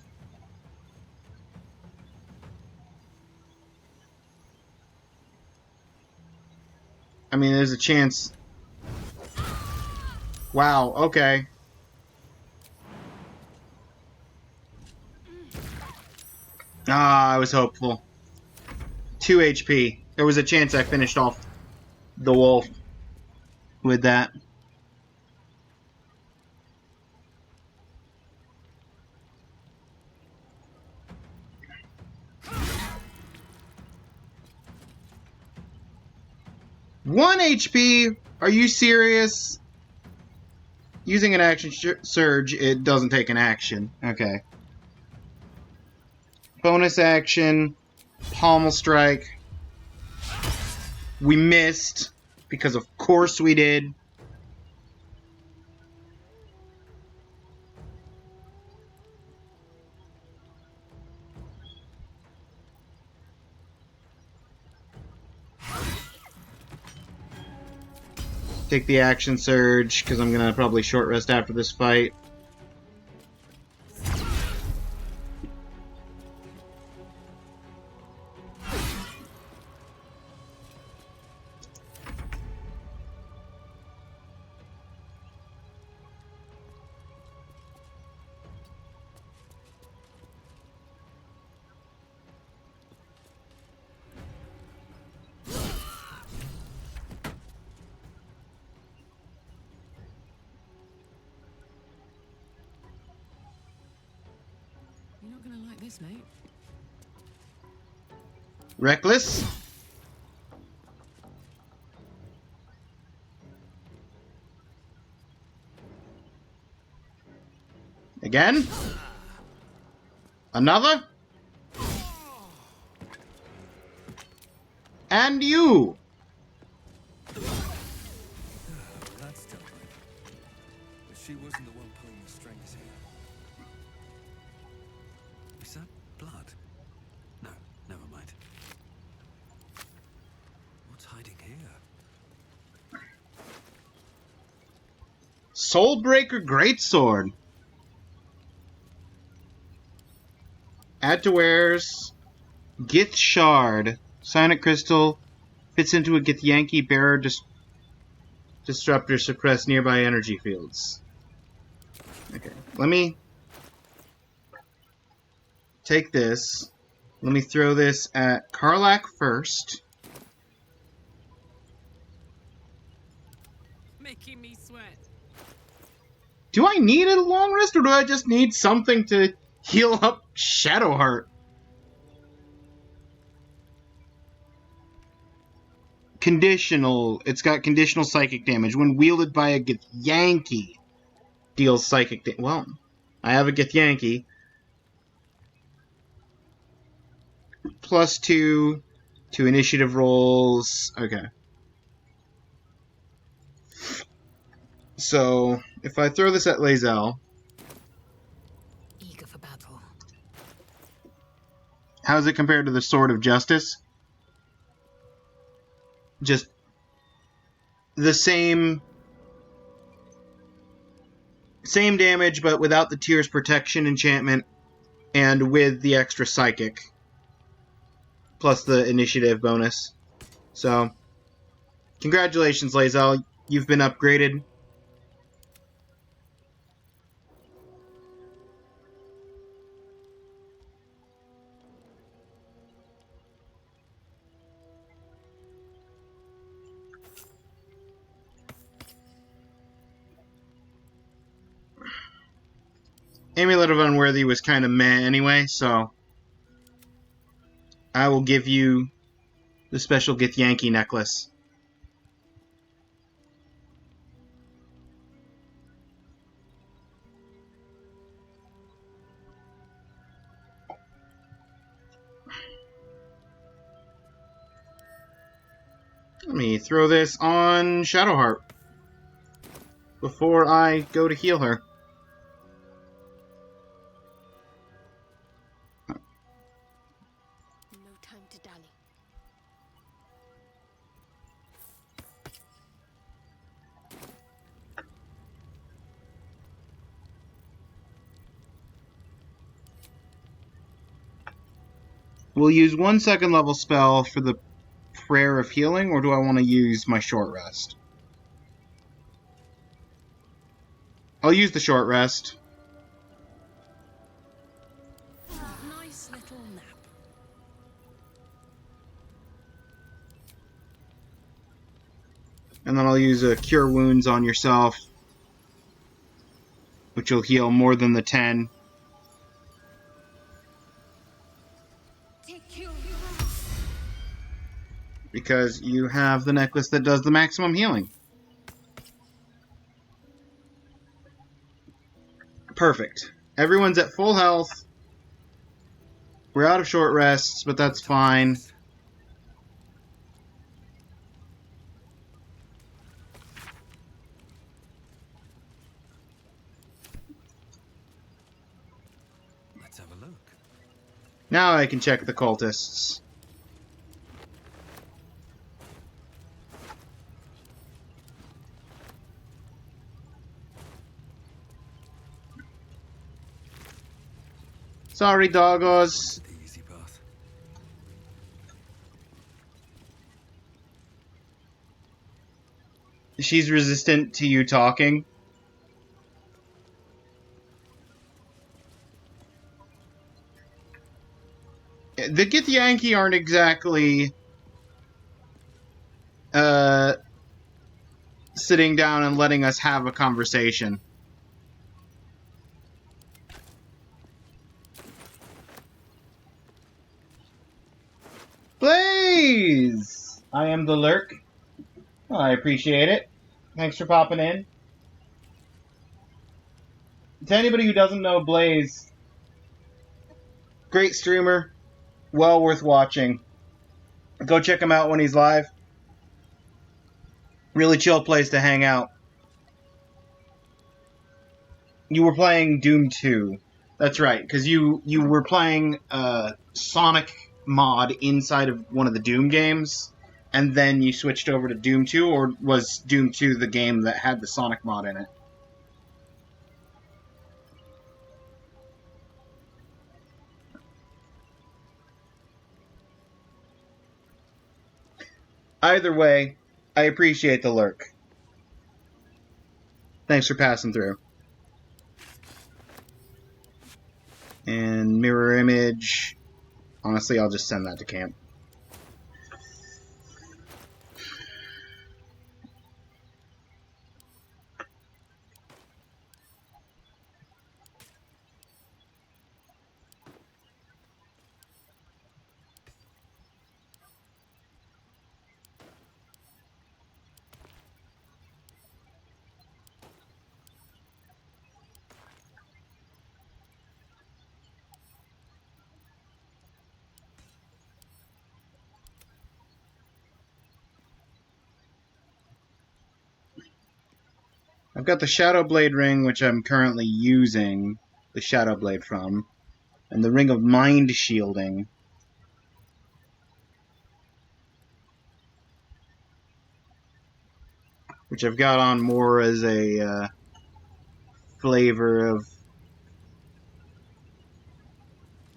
I mean, there's a chance. Wow, okay. Ah, I was hopeful. 2 HP. There was a chance I finished off the wolf with that. One HP? Are you serious? Using an action surge, it doesn't take an action. Okay. Bonus action, pommel strike. We missed, because of course we did. Take the action surge, because I'm going to probably short rest after this fight. You're not gonna like this, mate. Reckless. Again. Another. And you. That's different. But she wasn't the one pulling the strings here. Is that blood? No, never mind. What's hiding here? Soulbreaker Greatsword. Add to wares. Gith Shard. Silent Crystal. Fits into a Githyanki Bearer. Disruptors suppress nearby energy fields. Okay, let me take this. Let me throw this at Karlak first. Making me sweat. Do I need a long rest, or do I just need something to heal up Shadowheart? Conditional. It's got conditional psychic damage. When wielded by a Githyanki, deals psychic damage. Well, I have a Githyanki. +2 to initiative rolls. Okay. So, if I throw this at Lae'zel, Eager for battle. how's it compared to the Sword of Justice? Just the same damage, but without the Tears Protection enchantment, and with the extra psychic, plus the initiative bonus. So, congratulations, Lae'zel. You've been upgraded. Amulet of Unworthy was kind of meh anyway, so I will give you the special Githyanki necklace. Let me throw this on Shadowheart before I go to heal her. No time to dally. We'll use 1 second level spell for the Prayer of Healing, or do I want to use my short rest? I'll use the short rest. Nice little nap. And then I'll use a Cure Wounds on yourself, which will heal more than the 10. Because you have the necklace that does the maximum healing. Perfect. Everyone's at full health. We're out of short rests, but that's fine. Let's have a look. Now I can check the cultists. Sorry, doggos. The easy path. She's resistant to you talking. The Githyanki aren't exactly sitting down and letting us have a conversation. Blaze! I am the Lurk. Well, I appreciate it. Thanks for popping in. To anybody who doesn't know Blaze, great streamer, well worth watching. Go check him out when he's live. Really chill place to hang out. You were playing Doom 2. That's right, because you were playing Sonic mod inside of one of the Doom games, and then you switched over to Doom 2, or was Doom 2 the game that had the Sonic mod in it? Either way, I appreciate the lurk. Thanks for passing through. And mirror image. Honestly, I'll just send that to camp. I've got the Shadow Blade ring, which I'm currently using the Shadow Blade from, and the Ring of Mind Shielding. Which I've got on more as a flavor of...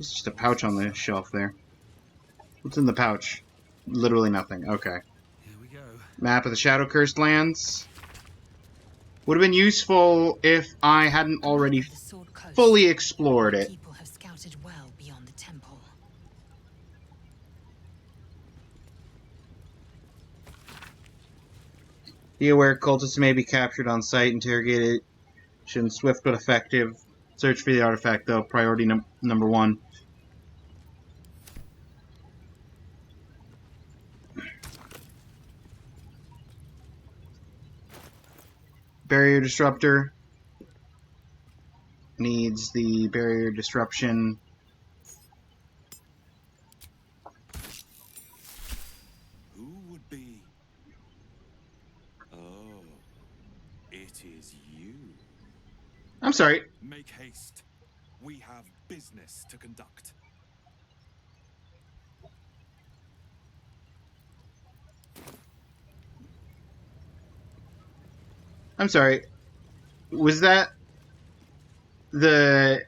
It's just a pouch on the shelf there. What's in the pouch? Literally nothing. Okay. Here we go. Map of the Shadow Cursed Lands. Would have been useful if I hadn't already fully explored it. People have scouted well beyond the temple. Be aware cultists may be captured on site, interrogated. Swift but effective. Search for the artifact, though. Priority number 1. Barrier disruptor. Needs the barrier disruption. Who would be? Oh, it is you. I'm sorry. Make haste. We have business to conduct. I'm sorry. Was that the...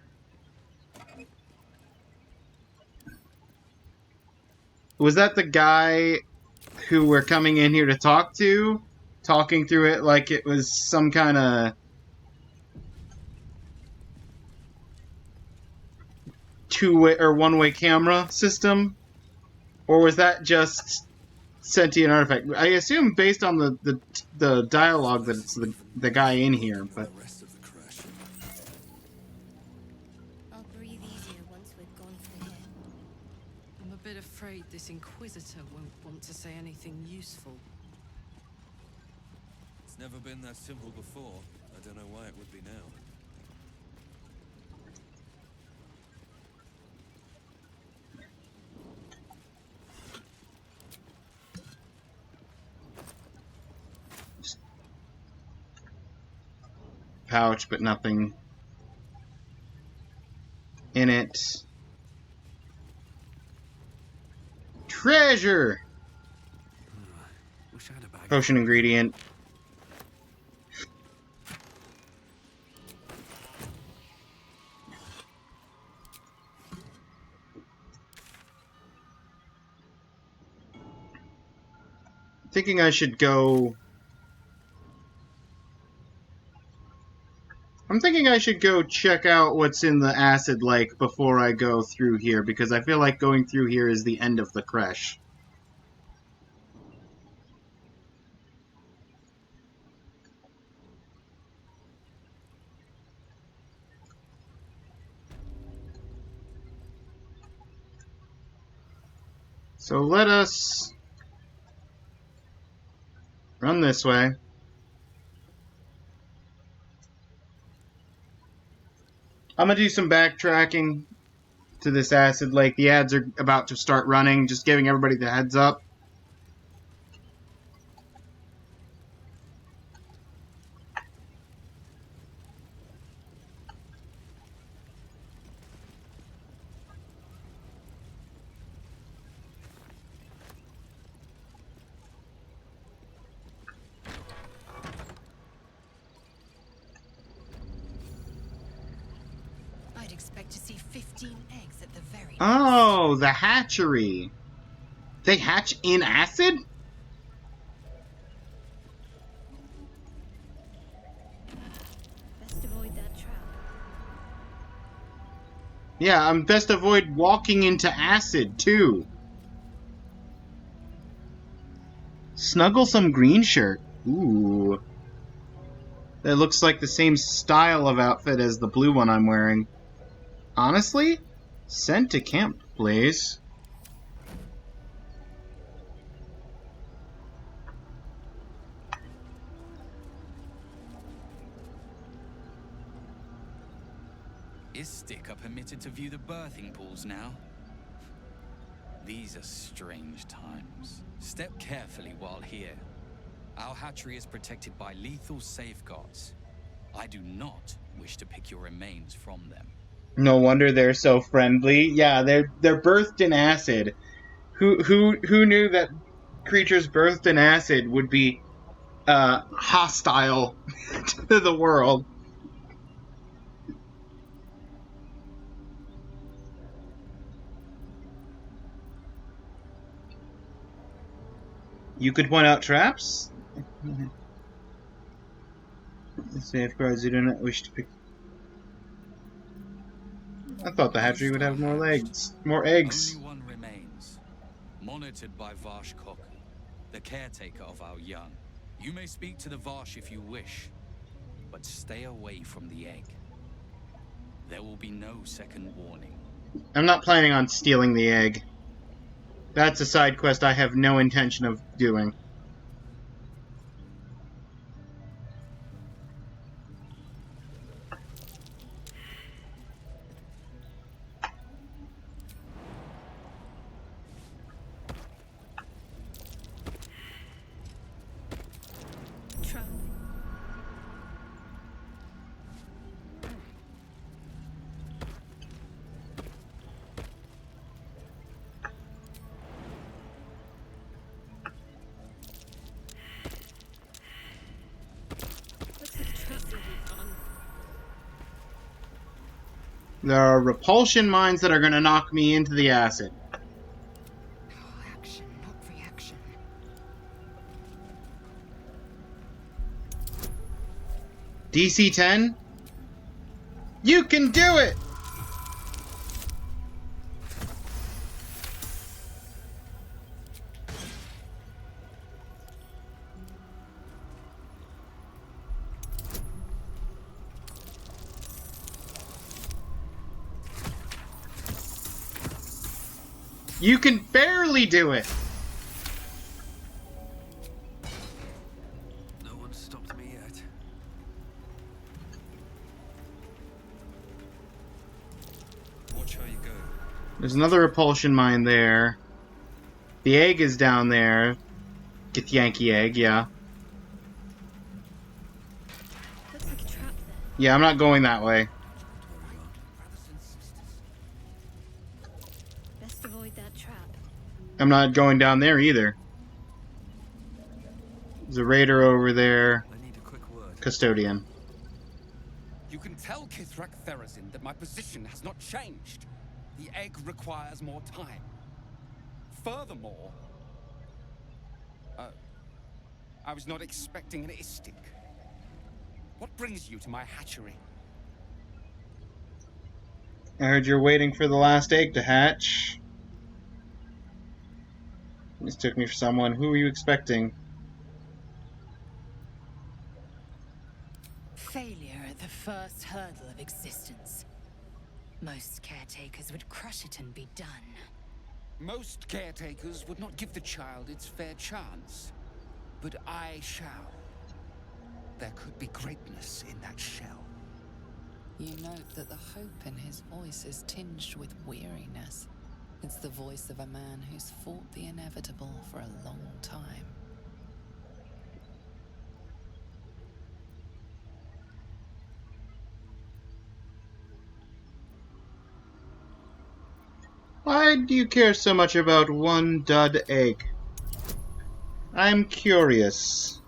Was that the guy who we're coming in here to talk to? Talking through it like it was some kind of... two-way or one-way camera system? Or was that just sentient artifact? I assume based on the dialogue that it's the guy in here, but... I'll breathe easier once we've gone through here. I'm a bit afraid this Inquisitor won't want to say anything useful. It's never been that simple before. I don't know why it would be now. Pouch, but nothing in it. Treasure! Wish I had a bag. Potion ingredient. Thinking I should go... I'm thinking I should go check out what's in the Acid Lake before I go through here, because I feel like going through here is the end of the Creche. So let us run this way. I'm gonna do some backtracking to this Acid Lake. The ads are about to start running, just giving everybody the heads up. I'd expect to see 15 eggs at the very least. Oh, the hatchery. They hatch in acid? Yeah, I'm best avoid walking into acid, too. Snuggle some green shirt. Ooh. That looks like the same style of outfit as the blue one I'm wearing. Honestly? Sent to camp, Blaze. Is Stick are permitted to view the birthing pools now? These are strange times. Step carefully while here. Our hatchery is protected by lethal safeguards. I do not wish to pick your remains from them. No wonder they're so friendly. Yeah, they're birthed in acid. Who knew that creatures birthed in acid would be hostile to the world? You could point out traps? Safeguards you do not wish to pick. I thought the hatchery would have more legs. More eggs. Only one remains. Monitored by Varsh Kok, the caretaker of our young. You may speak to the Varsh if you wish, but stay away from the egg. There will be no second warning. I'm not planning on stealing the egg. That's a side quest I have no intention of doing. Trap. Looks like a trap. There are repulsion mines that are going to knock me into the acid. Action, not reaction. DC 10? You can do it! You can barely do it! No one stopped me yet. Watch how you go. There's another repulsion mine there. The egg is down there. Githyanki egg, yeah. Looks like a trap there. Yeah, I'm not going that way. Best avoid that trap. I'm not going down there either. There's a raider over there. I need a quick word. Custodian. You can tell Kithrak Therazin that my position has not changed. The egg requires more time. Furthermore, I was not expecting an istic. What brings you to my hatchery? I heard you're waiting for the last egg to hatch. This took me for someone. Who were you expecting? Failure at the first hurdle of existence. Most caretakers would crush it and be done. Most caretakers would not give the child its fair chance. But I shall. There could be greatness in that shell. You note that the hope in his voice is tinged with weariness. It's the voice of a man who's fought the inevitable for a long time. Why do you care so much about one dud egg? I'm curious.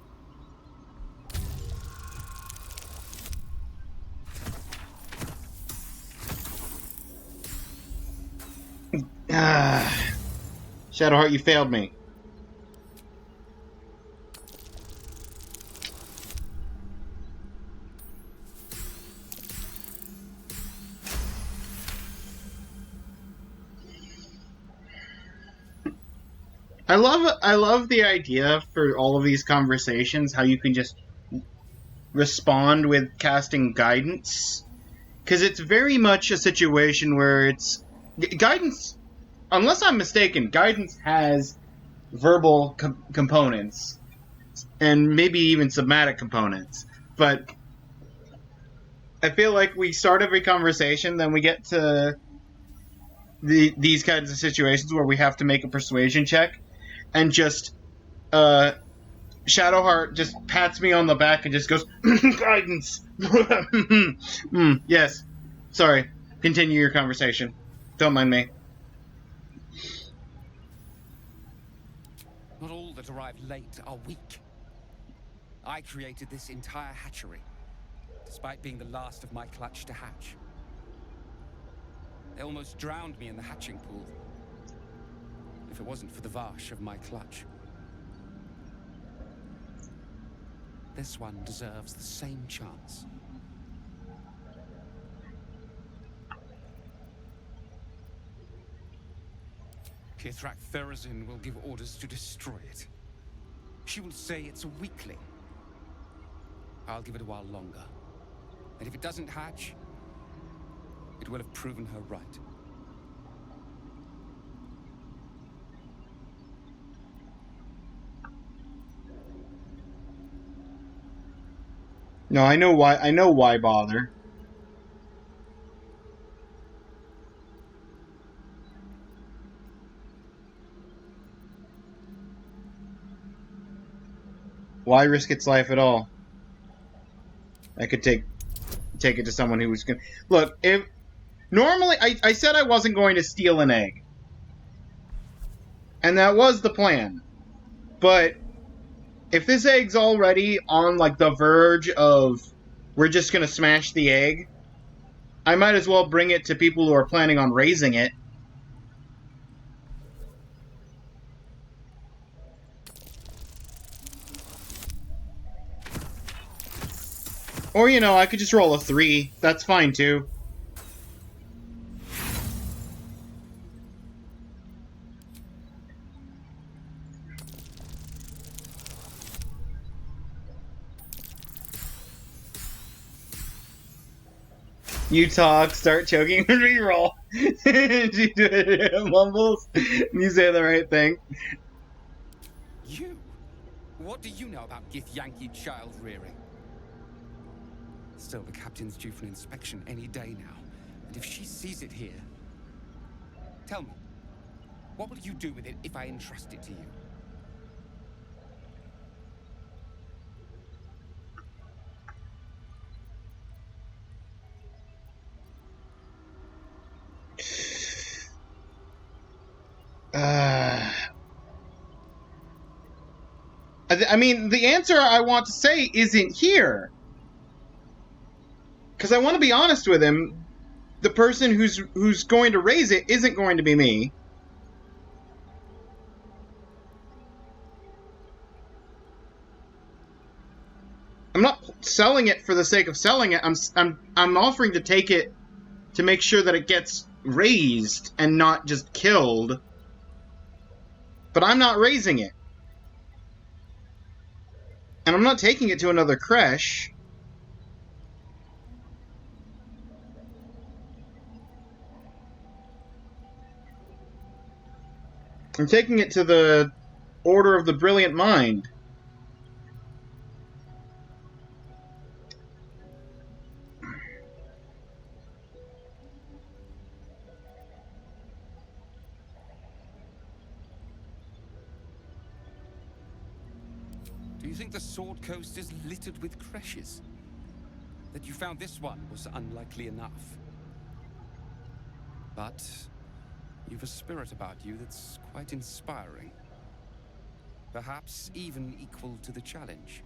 Shadowheart, you failed me. I love the idea for all of these conversations, how you can just respond with casting guidance. Because it's very much a situation where it's... Guidance, unless I'm mistaken, guidance has verbal components. And maybe even somatic components. But I feel like we start every conversation, then we get to these kinds of situations where we have to make a persuasion check, and just Shadowheart just pats me on the back and just goes, guidance. Yes. Sorry. Continue your conversation. Don't mind me. Not all that arrive late are weak. I created this entire hatchery, despite being the last of my clutch to hatch. They almost drowned me in the hatching pool, if it wasn't for the Vash of my clutch. This one deserves the same chance. Kithrak Therazin will give orders to destroy it. She will say it's a weakling. I'll give it a while longer. And if it doesn't hatch, it will have proven her right. No, I know why. I know why bother. Why risk its life at all? I could take it to someone who was gonna... Look, if... Normally, I said I wasn't going to steal an egg. And that was the plan. But if this egg's already on, like, the verge of we're just gonna smash the egg, I might as well bring it to people who are planning on raising it. Or, you know, I could just roll a 3. That's fine, too. You talk, start choking, and reroll. She mumbles. You say the right thing. You? What do you know about Githyanki child rearing? Still, the captain's due for an inspection any day now. And if she sees it here... Tell me, what will you do with it if I entrust it to you? I mean, the answer I want to say isn't here. Because I want to be honest with him. The person who's going to raise it isn't going to be me. I'm not selling it for the sake of selling it. I'm offering to take it to make sure that it gets raised and not just killed. But I'm not raising it. And I'm not taking it to another creche. I'm taking it to the Order of the Brilliant Mind. Do you think the Sword Coast is littered with creches? That you found this one was unlikely enough. But you've a spirit about you that's quite inspiring. Perhaps even equal to the challenge.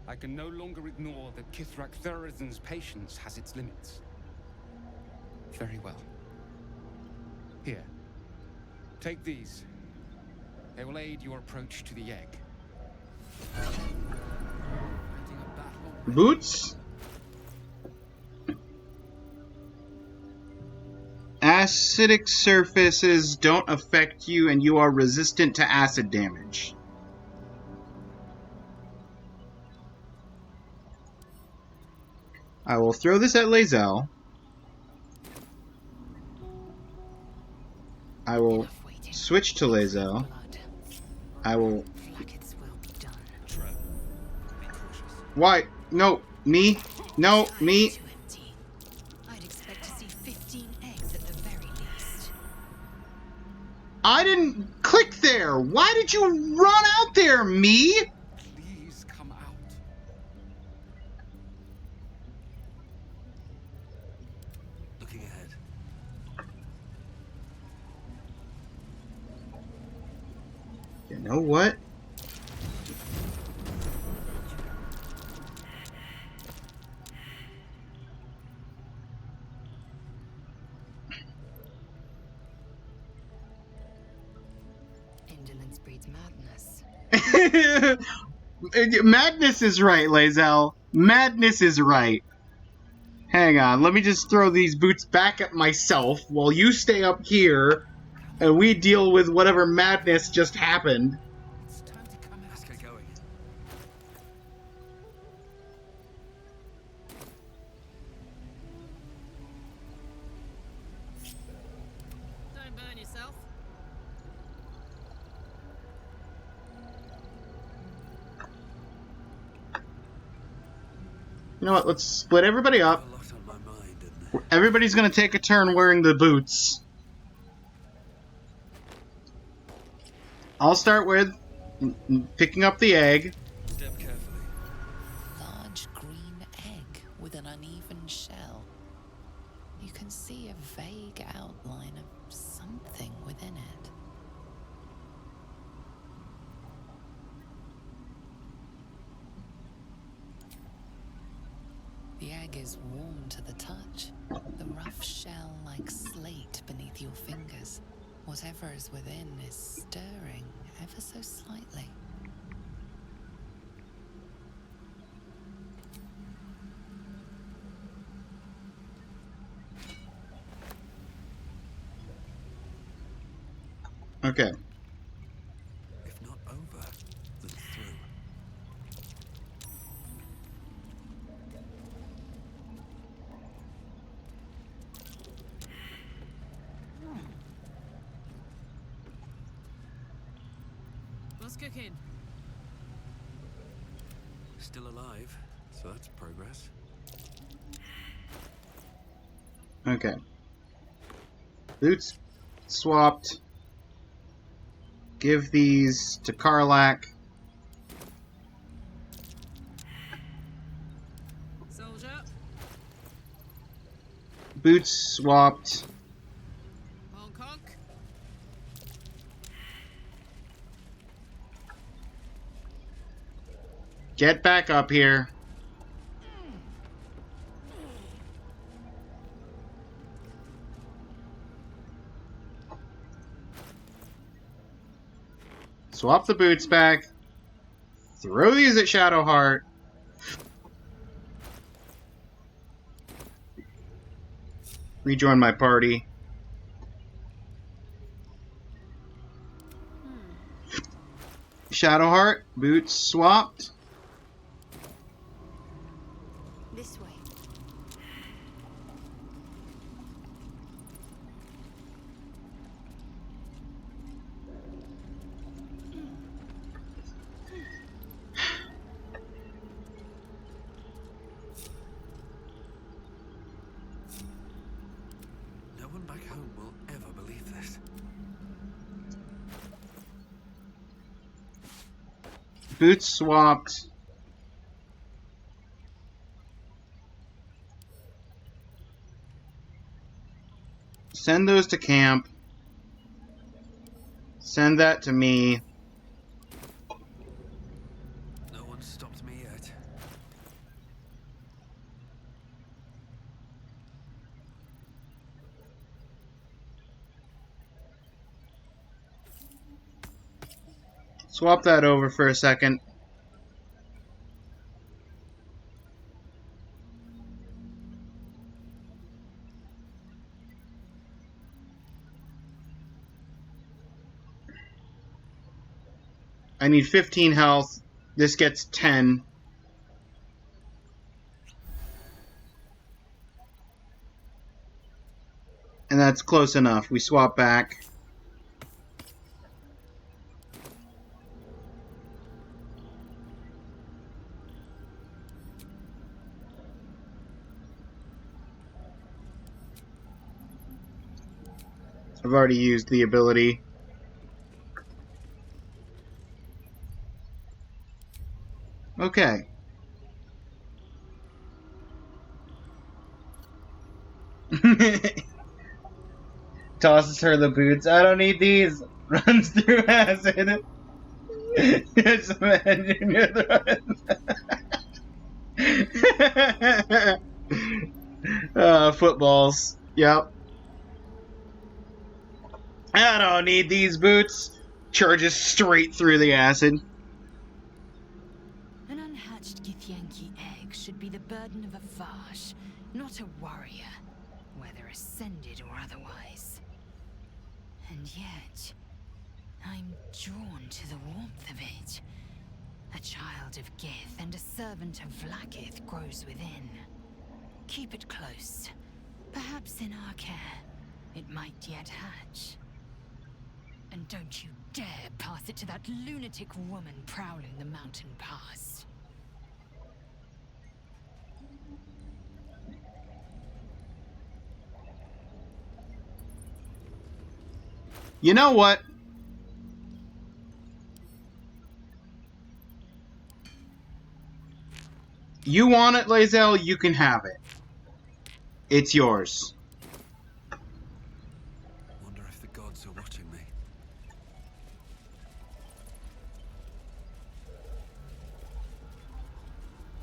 I can no longer ignore that Kithrak Therazin's patience has its limits. Very well. Here. Take these. They will aid your approach to the egg. Boots? acidic surfaces don't affect you and you are resistant to acid damage. I will throw this at Lae'zel. I will switch to Lae'zel. I will... Why? No, me. No, me. I'd expect to see 15 eggs at the very least. I didn't click there. Why did you run out there, me? Please come out. Looking ahead. You know what? Indolence breeds madness. Madness is right, Lae'zel. Madness is right. Hang on, let me just throw these boots back at myself while you stay up here and we deal with whatever madness just happened. It's time to come out. Let's get going. Don't burn yourself. You know what, let's split everybody up. A lot on my mind, isn't there? Everybody's gonna take a turn wearing the boots. I'll start with picking up the egg. Step carefully. Large green egg with an uneven shell. You can see a vague outline of something within it. The egg is warm to the touch, the rough shell like slate beneath your fingers. Whatever is within is stirring ever so slightly. Okay. If not over, then through. What's cooking? Still alive, so that's progress. Okay. Boots swapped. Give these to Karlach. Soldier. Boots swapped. Hong Kong. Get back up here. Swap the boots back. Throw these at Shadowheart. Rejoin my party. Shadowheart, boots swapped. This way. No one back home will ever believe this. Boots swapped. Send those to camp. Send that to me. No one's stopped me yet. Swap that over for a second. I need 15 health. This gets 10. And that's close enough. We swap back. I've already used the ability. Okay. Tosses her the boots. I don't need these. Runs through acid. Just imagine you're footballs. Yep. I don't need these boots. Charges straight through the acid. An unhatched Githyanki egg should be the burden of a Vash, not a warrior, whether ascended or otherwise. And yet, I'm drawn to the warmth of it. A child of Gith and a servant of Vlaakith grows within. Keep it close. Perhaps in our care, it might yet hatch. And don't you dare pass it to that lunatic woman prowling the mountain pass. You know what? You want it, Lae'zel, you can have it. It's yours. Wonder if the gods are watching me.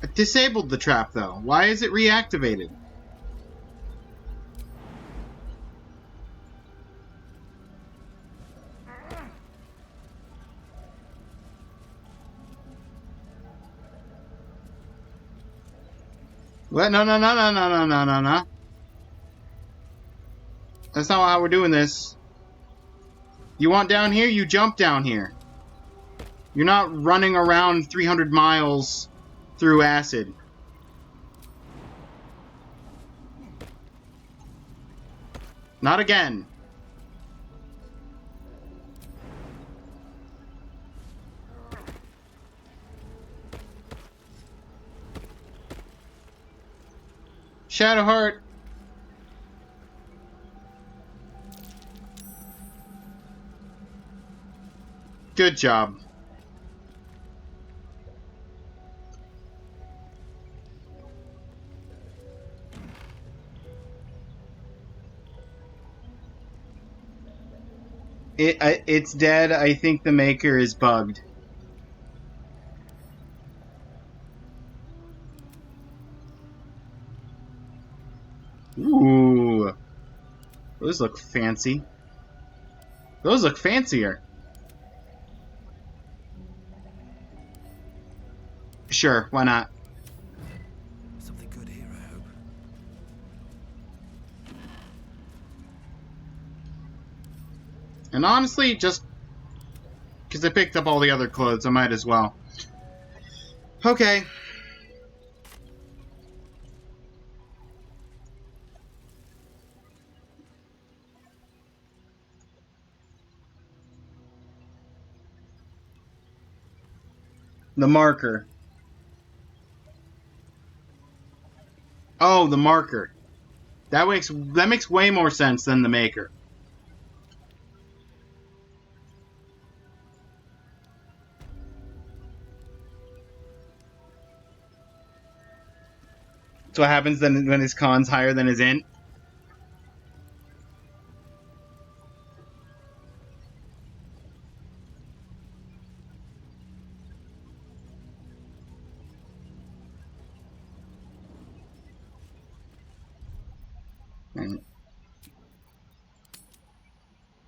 I disabled the trap, though. Why is it reactivated? What? No. That's not how we're doing this. You want down here? You jump down here. You're not running around 300 miles through acid. Not again. Shadowheart. Good job. It's dead. I think the maker is bugged. Ooh. Those look fancy. Those look fancier. Sure, why not? Something good here, I hope. And honestly, just because I picked up all the other clothes, I might as well. Okay. The marker. Oh, the marker. That makes way more sense than the maker. That's what happens then when his con's higher than his int.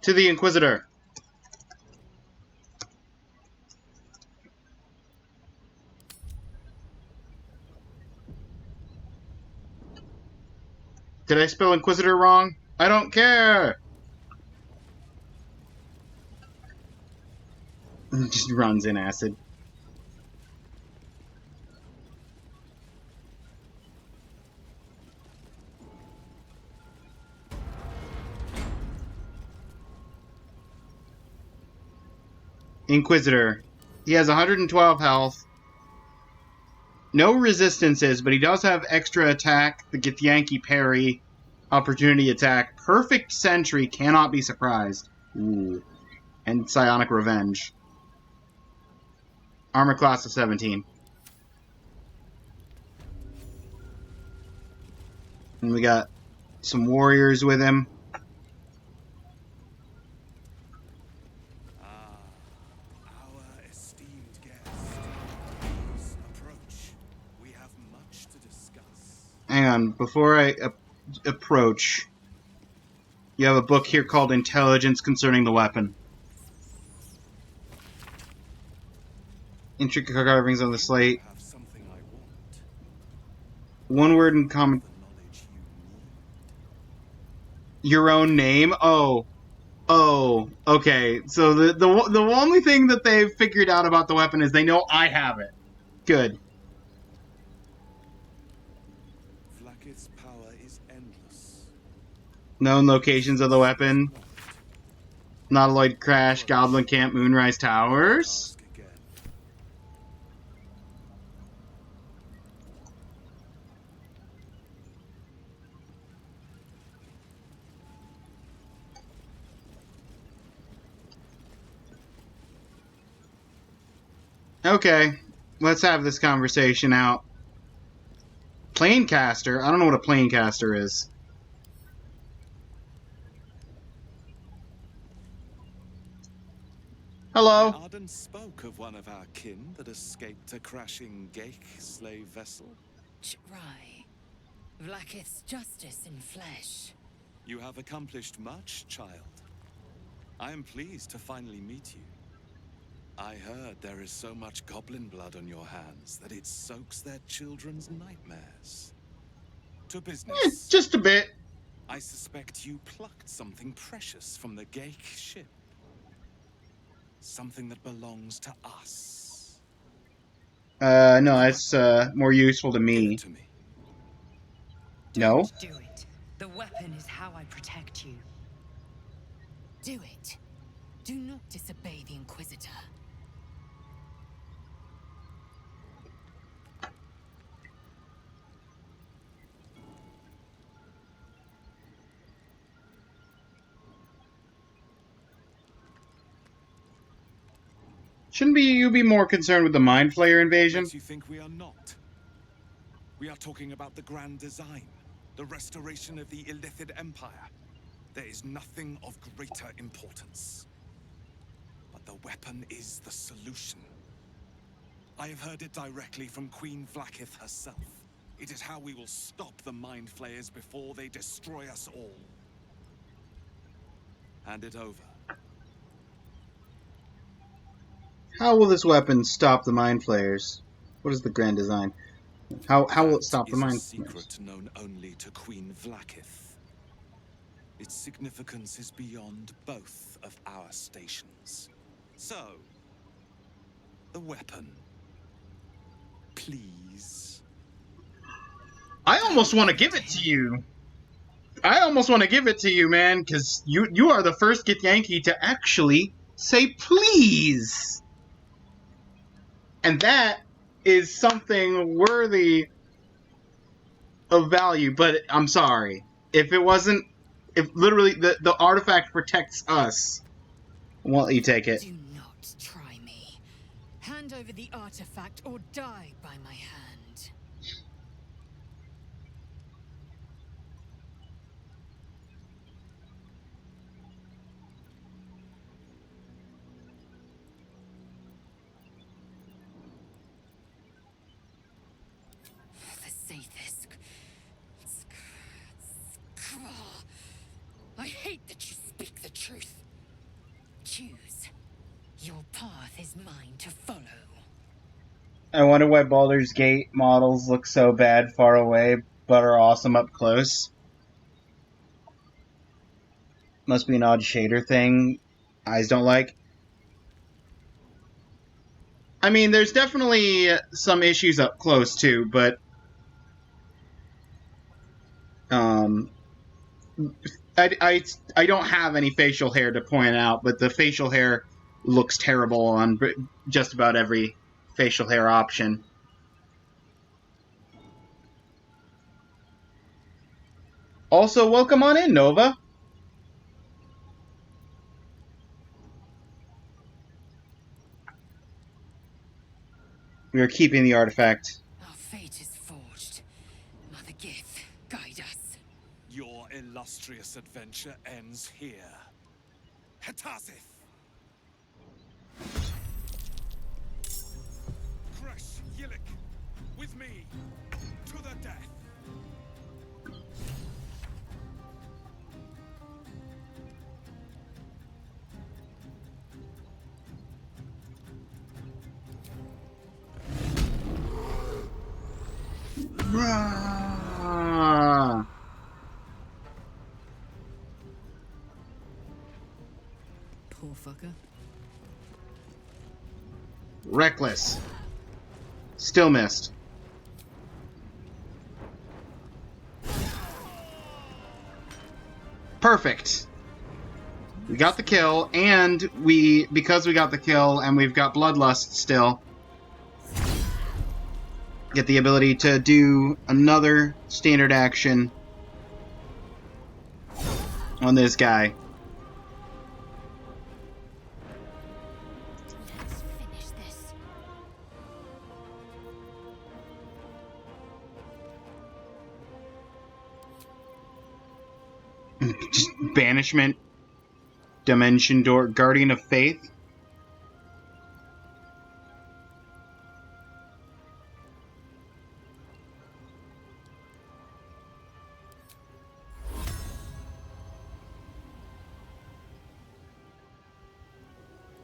To the Inquisitor. Did I spell Inquisitor wrong? I don't care! Just runs in acid. Inquisitor. He has 112 health. No resistances, but he does have extra attack, the Githyanki parry, opportunity attack, perfect sentry, cannot be surprised. Ooh. And psionic revenge. Armor class of 17. And we got some warriors with him. Our esteemed guest. Please approach. We have much to discuss. Hang on, before I approach, you have a book here called Intelligence Concerning the Weapon. Intricate carvings on the slate. One word in common. Your own name? Oh. Oh, okay. So the only thing that they've figured out about the weapon is they know I have it. Good. Vlaakith's power is endless. Known locations of the weapon. Nautiloid Crash, Goblin Camp, Moonrise Towers. Okay, let's have this conversation out. Planecaster? I don't know what a planecaster is. Hello. Arden spoke of one of our kin that escaped a crashing Geik slave vessel. Right. Vlaakith's justice in flesh. You have accomplished much, child. I am pleased to finally meet you. I heard there is so much goblin blood on your hands that it soaks their children's nightmares. To business. Just a bit. I suspect you plucked something precious from the Geik ship. Something that belongs to us. No, it's more useful to me. No? Do it. The weapon is how I protect you. Do it. Do not disobey the Inquisitor. Shouldn't you be more concerned with the Mind Flayer invasion? Makes you think we are not. We are talking about the grand design, the restoration of the Illithid Empire. There is nothing of greater importance. But the weapon is the solution. I have heard it directly from Queen Vlaakith herself. It is how we will stop the Mind Flayers before they destroy us all. Hand it over. How will this weapon stop the Mind Flayers? What is the grand design? How will it stop the Mind Flayers? That is a secret known only to Queen Vlaakith. Its significance is beyond both of our stations. So, the weapon. Please. I almost want to give it to you. I almost want to give it to you, man, because you are the first Githyanki to actually say please. And that is something worthy of value, but I'm sorry. If it wasn't, if literally the artifact protects us, won't let you take it. Do not try me. Hand over the artifact or die by my hand. I hate that you speak the truth. Choose. Your path is mine to follow. I wonder why Baldur's Gate models look so bad far away, but are awesome up close. Must be an odd shader thing. Eyes don't like. I mean, there's definitely some issues up close too, but I don't have any facial hair to point out, but the facial hair looks terrible on just about every facial hair option. Also, welcome on in, Nova. We are keeping the artifact. Our fate is forged. Mother Gith, guide us. Your illustrious adventure ends here. Hetazith! Creche, Yillik, with me, to the death! Poor fucker. Reckless. Still missed. Perfect. We got the kill, and because we got the kill and we've got Bloodlust still, get the ability to do another standard action on this guy. Let's finish this. Just banishment, dimension door, guardian of faith.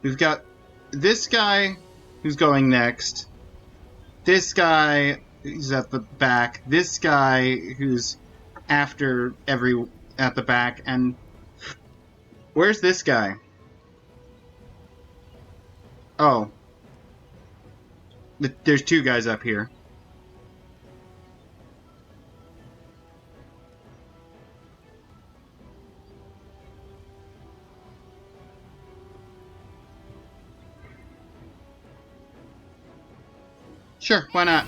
We've got this guy who's going next. This guy who's at the back. This guy who's at the back. And where's this guy? Oh. There's two guys up here. Sure, why not?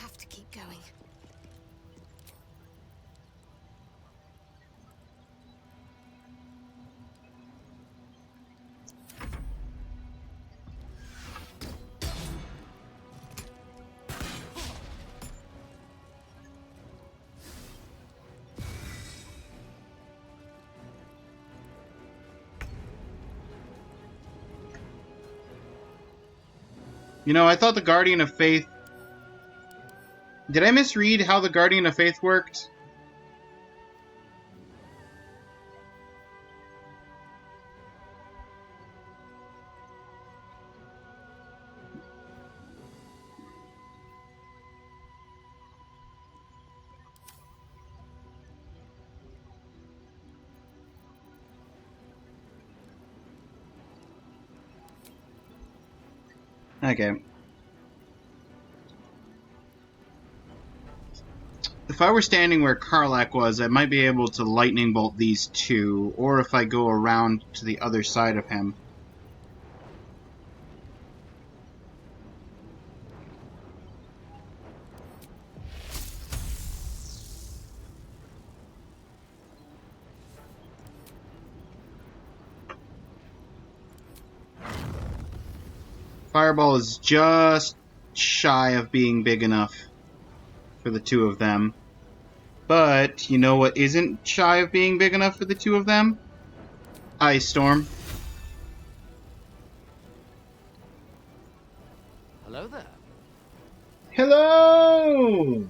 Have to keep going. You know, I thought the Guardian of Faith... Did I misread how the Guardian of Faith worked? Okay. If I were standing where Karlach was, I might be able to lightning bolt these two, or if I go around to the other side of him. Fireball is just shy of being big enough for the two of them. But, you know what isn't shy of being big enough for the two of them? Ice Storm. Hello there. Hello!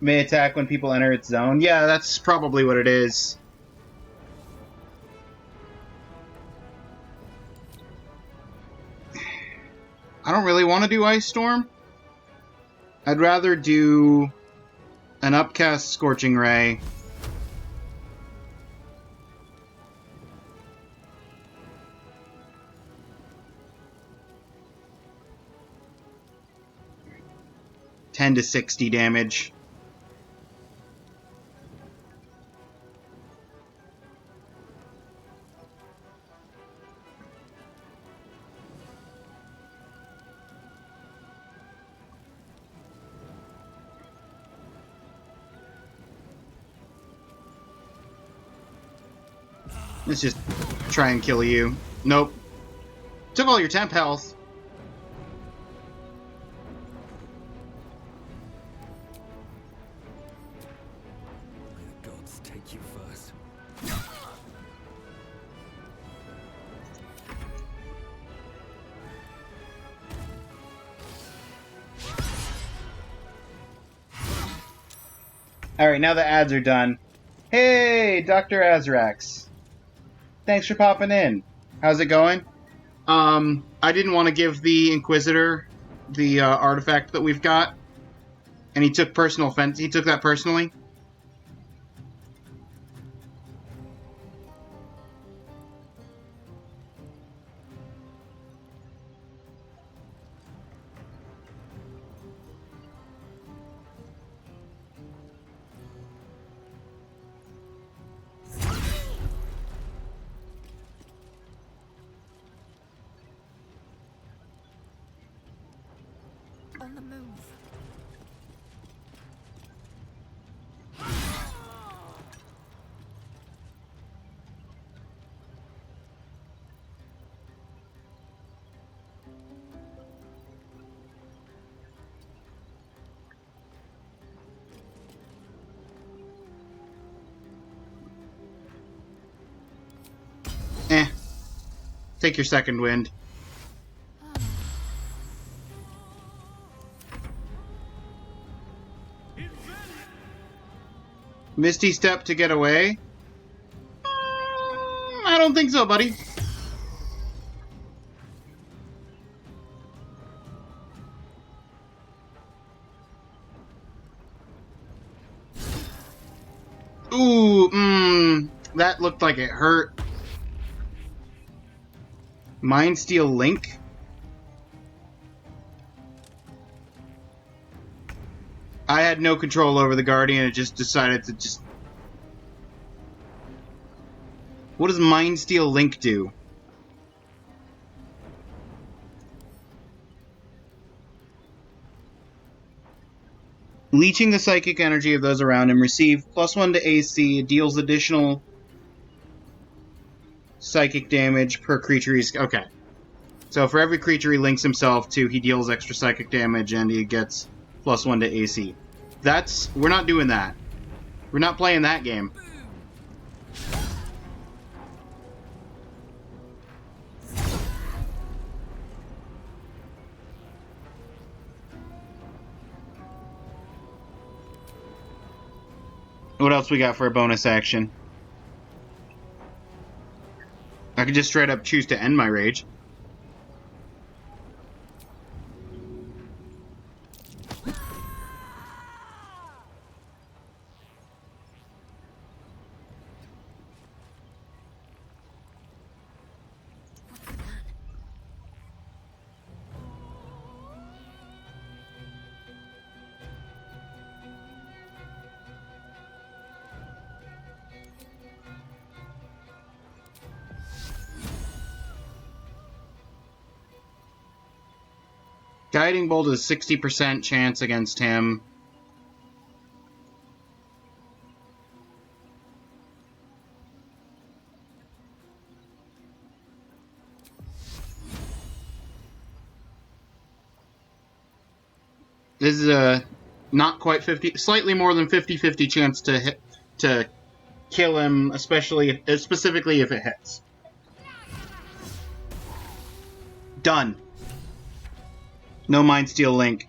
May attack when people enter its zone. Yeah, that's probably what it is. I don't really want to do Ice Storm. I'd rather do an upcast Scorching Ray. $10 to $60 damage. Let's just try and kill you. Nope. Took all your temp health. May the gods take you first. Alright, now the ads are done. Hey, Dr. Azrax. Thanks for popping in. How's it going? I didn't want to give the Inquisitor the artifact that we've got, and he took personal offense. He took that personally. On the move. Take your second wind. Misty Step to get away? I don't think so, buddy. Ooh, that looked like it hurt. Mind Steel Link? I had no control over the Guardian, it just decided to just... What does Mind Steel Link do? Leeching the psychic energy of those around him. Receive +1 to AC. Deals additional psychic damage per creature he's... Okay. So for every creature he links himself to, he deals extra psychic damage and he gets +1 to AC. That's... We're not doing that. We're not playing that game. What else we got for a bonus action? I could just straight up choose to end my rage. Guiding Bolt is 60% chance against him. This is a not quite 50, slightly more than 50-50 chance to hit, to kill him, specifically if it hits. Done. No Mind Steel Link.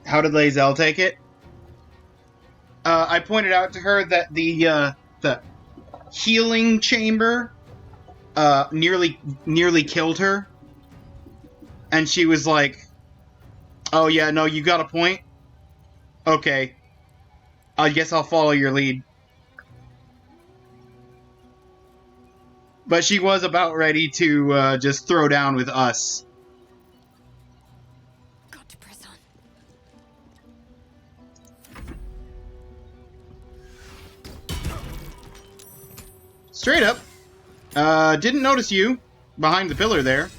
How did Lae'zel take it? I pointed out to her that the healing chamber nearly killed her, and she was like, "Oh yeah, no, you got a point. Okay, I guess I'll follow your lead." But she was about ready to just throw down with us. Got to press on. Straight up. Didn't notice you behind the pillar there.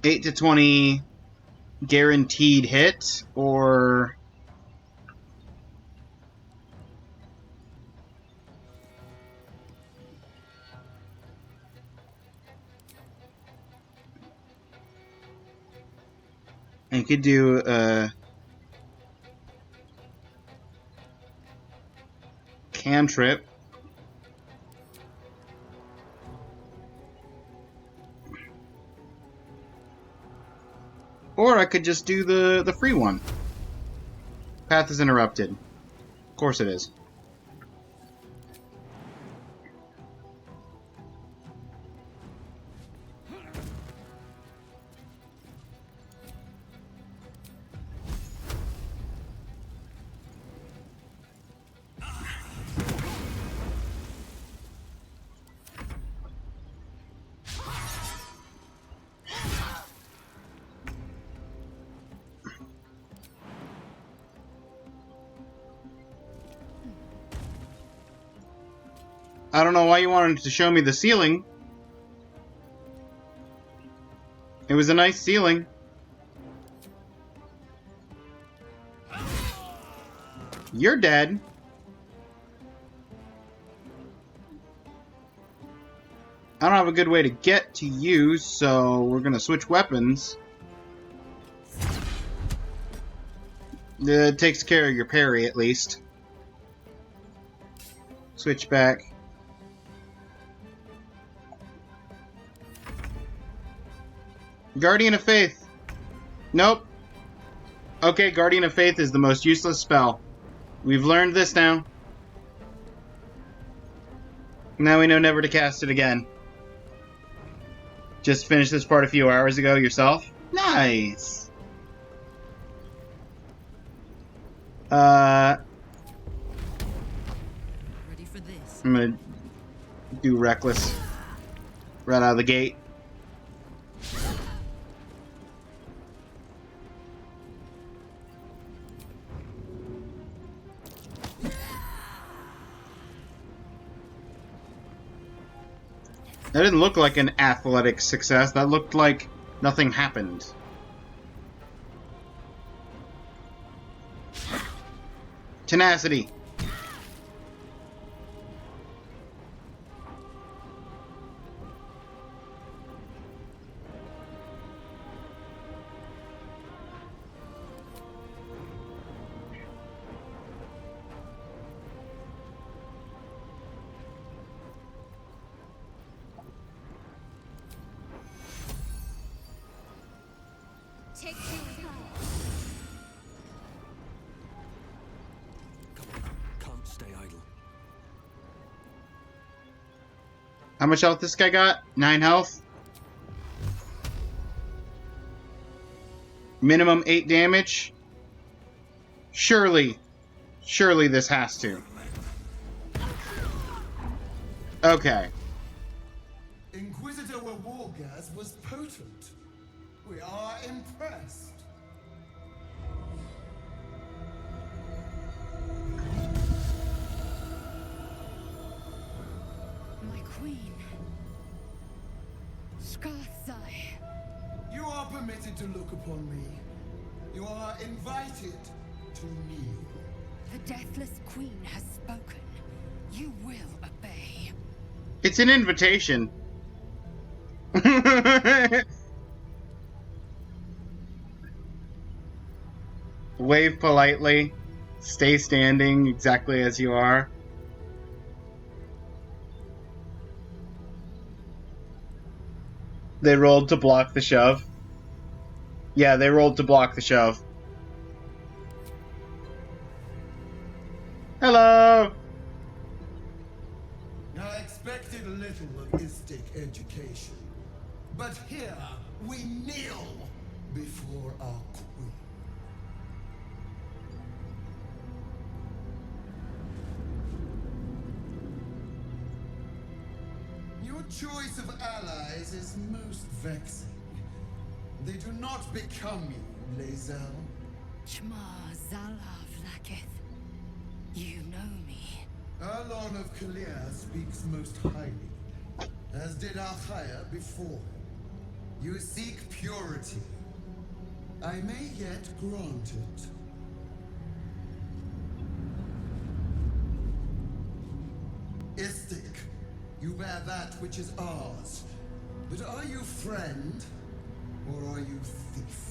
$8 to $20 guaranteed hit, or I could do a cantrip. Or I could just do the free one. Path is interrupted. Of course it is. I don't know why you wanted to show me the ceiling. It was a nice ceiling. You're dead. I don't have a good way to get to you, so we're gonna switch weapons. It takes care of your parry, at least. Switch back. Guardian of Faith. Nope. Okay, Guardian of Faith is the most useless spell. We've learned this now. Now we know never to cast it again. Just finished this part a few hours ago yourself? Nice! Ready for this? I'm gonna do Reckless right out of the gate. That didn't look like an athletic success. That looked like nothing happened. Tenacity. Take two. Come on, can't stay idle. How much health this guy got? 9 health. Minimum 8 damage. Surely this has to. Okay. Inquisitor Wargas was potent. We are impressed. My queen. Skarsai. You are permitted to look upon me. You are invited to kneel. The Deathless Queen has spoken. You will obey. It's an invitation. Wave politely. Stay standing exactly as you are. They rolled to block the shove. Yeah, they rolled to block the shove. Hello! I expected little of Istic education, but here we kneel before our queen. Your choice of allies is most vexing. They do not become you, Lae'zel. Shma Zala Vlakith. You know me. Erlon of Kalir speaks most highly, as did Alchaya before. You seek purity. I may yet grant it. Istic, you bear that which is ours. But are you friend, or are you thief?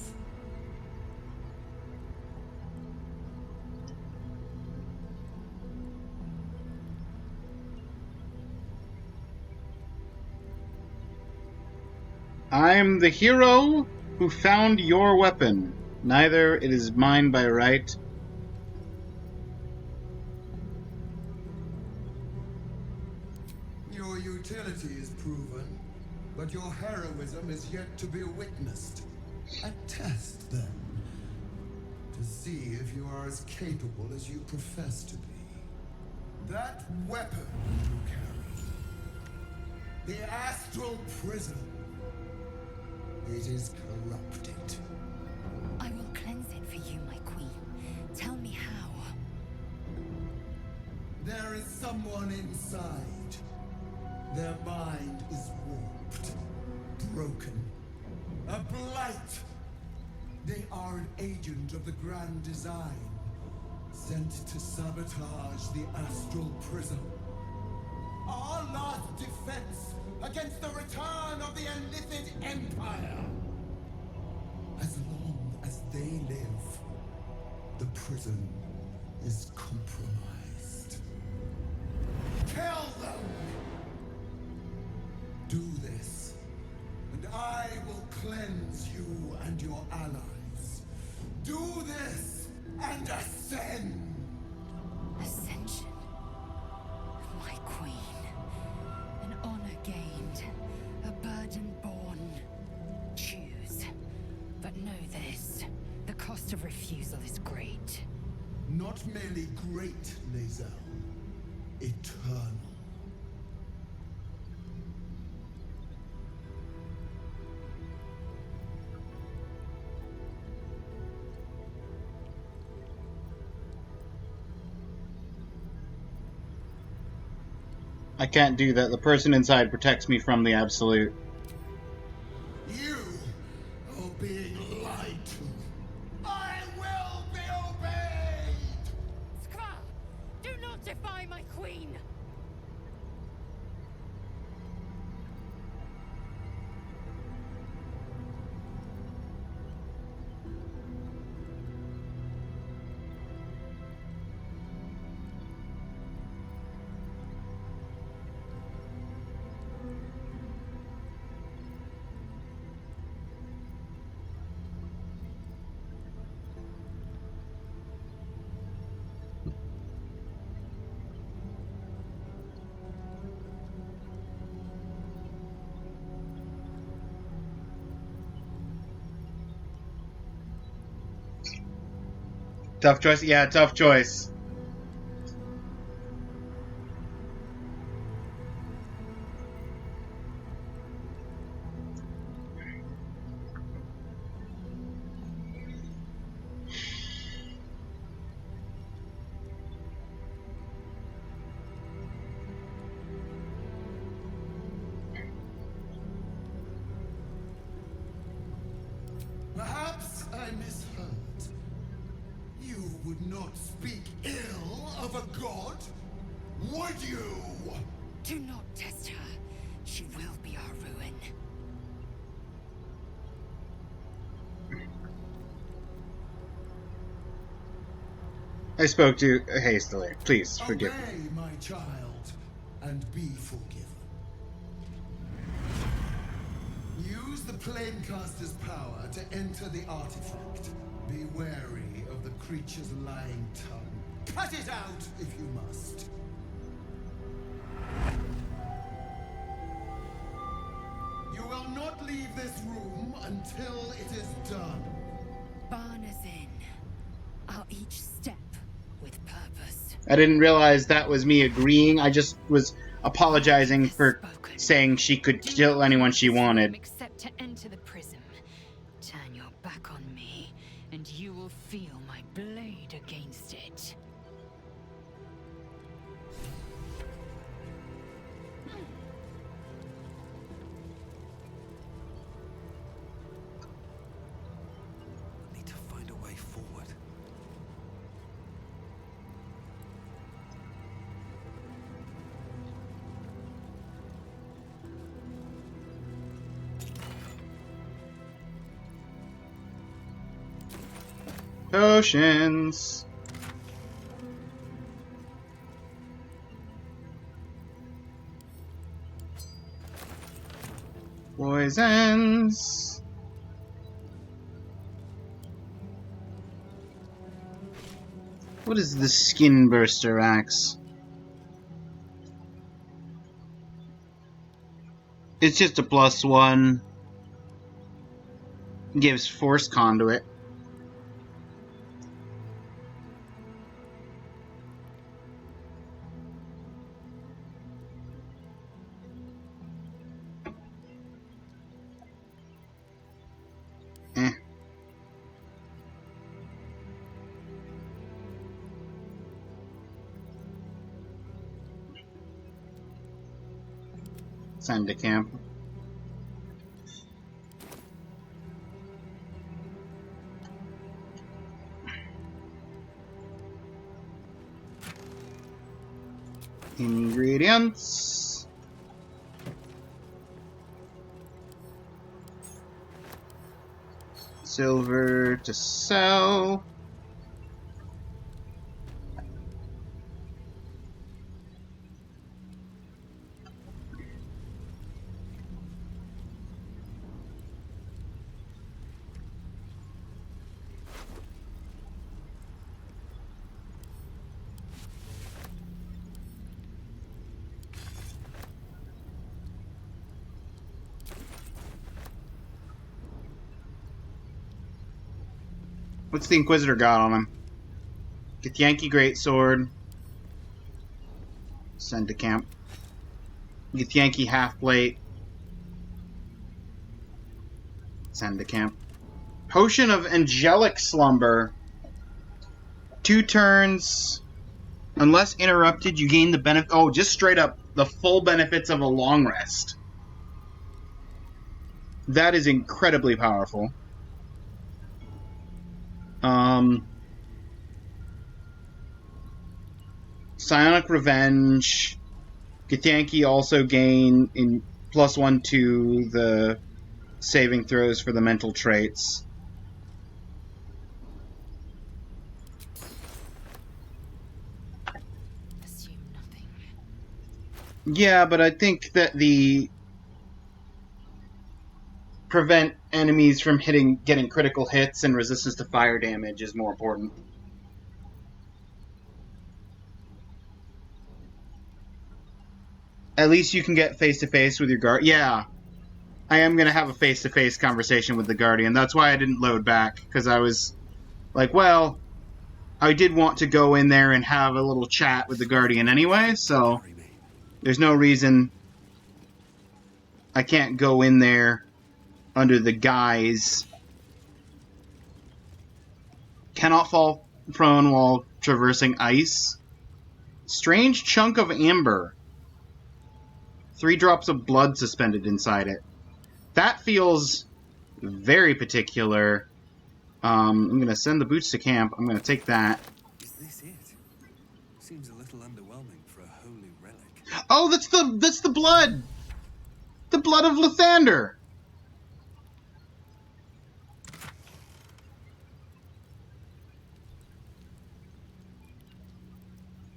I'm the hero who found your weapon. Neither it is mine by right. Your utility is proven, but your heroism is yet to be witnessed. Attest, then, to see if you are as capable as you profess to be. That weapon you carry, the Astral Prism, it is corrupted. I will cleanse it for you, my queen. Tell me how. There is someone inside. Their mind is warped, broken, a blight. They are an agent of the Grand Design, sent to sabotage the Astral Prism. Our last defense against the return of the Illithid Empire. As long as they live, the prison is compromised. Kill them! Do this, and I will cleanse you and your allies. Do this, and ascend! Ascension. My queen. An honor gained. A burden borne. Choose. But know this. The cost of refusal is great. Not merely great, Lae'zel. Eternal. I can't do that. The person inside protects me from the absolute. You are being lied to. I will be obeyed! Skva! Do not defy my queen! Tough choice? Yeah, tough choice. I misheard? You would not speak ill of a god? Would you? Do not test her. She will be our ruin. I spoke too hastily. Please forgive me. Obey, my child, and be forgiven. Use the Planecaster's power to enter the artifact. Be wary of the creature's lying tongue. Cut it out if you must. You will not leave this room until it is done. Barna's in. I'll each step with purpose. I didn't realize that was me agreeing. I just was apologizing for saying she could kill anyone she wanted. Except to enter the prism. Turn your back on me, and you will feel my blade against it. Need to find a way forward. Potions. Poisons. What is the skin burster axe? It's just a +1. Gives force conduit. Send to camp. Ingredients. Silver to sell. What's the Inquisitor got on him? Githyanki Greatsword. Send to camp. Githyanki Halfplate. Send to camp. Potion of Angelic Slumber. 2 turns. Unless interrupted, you gain the benefit. Oh, just straight up the full benefits of a long rest. That is incredibly powerful. Psionic Revenge. Githyanki also gain in +1 to the saving throws for the mental traits. Assume nothing. Yeah, but I think that the prevent enemies from getting critical hits and resistance to fire damage is more important. At least you can get face-to-face with your guard. Yeah, I am going to have a face-to-face conversation with the Guardian. That's why I didn't load back, because I was like, well, I did want to go in there and have a little chat with the Guardian anyway, so there's no reason I can't go in there under the guise. Cannot fall prone while traversing ice. Strange chunk of amber. 3 drops of blood suspended inside it. That feels very particular. I'm gonna send the boots to camp. I'm gonna take that. Is this it? Seems a little underwhelming for a holy relic. Oh, that's the blood! The blood of Lathander!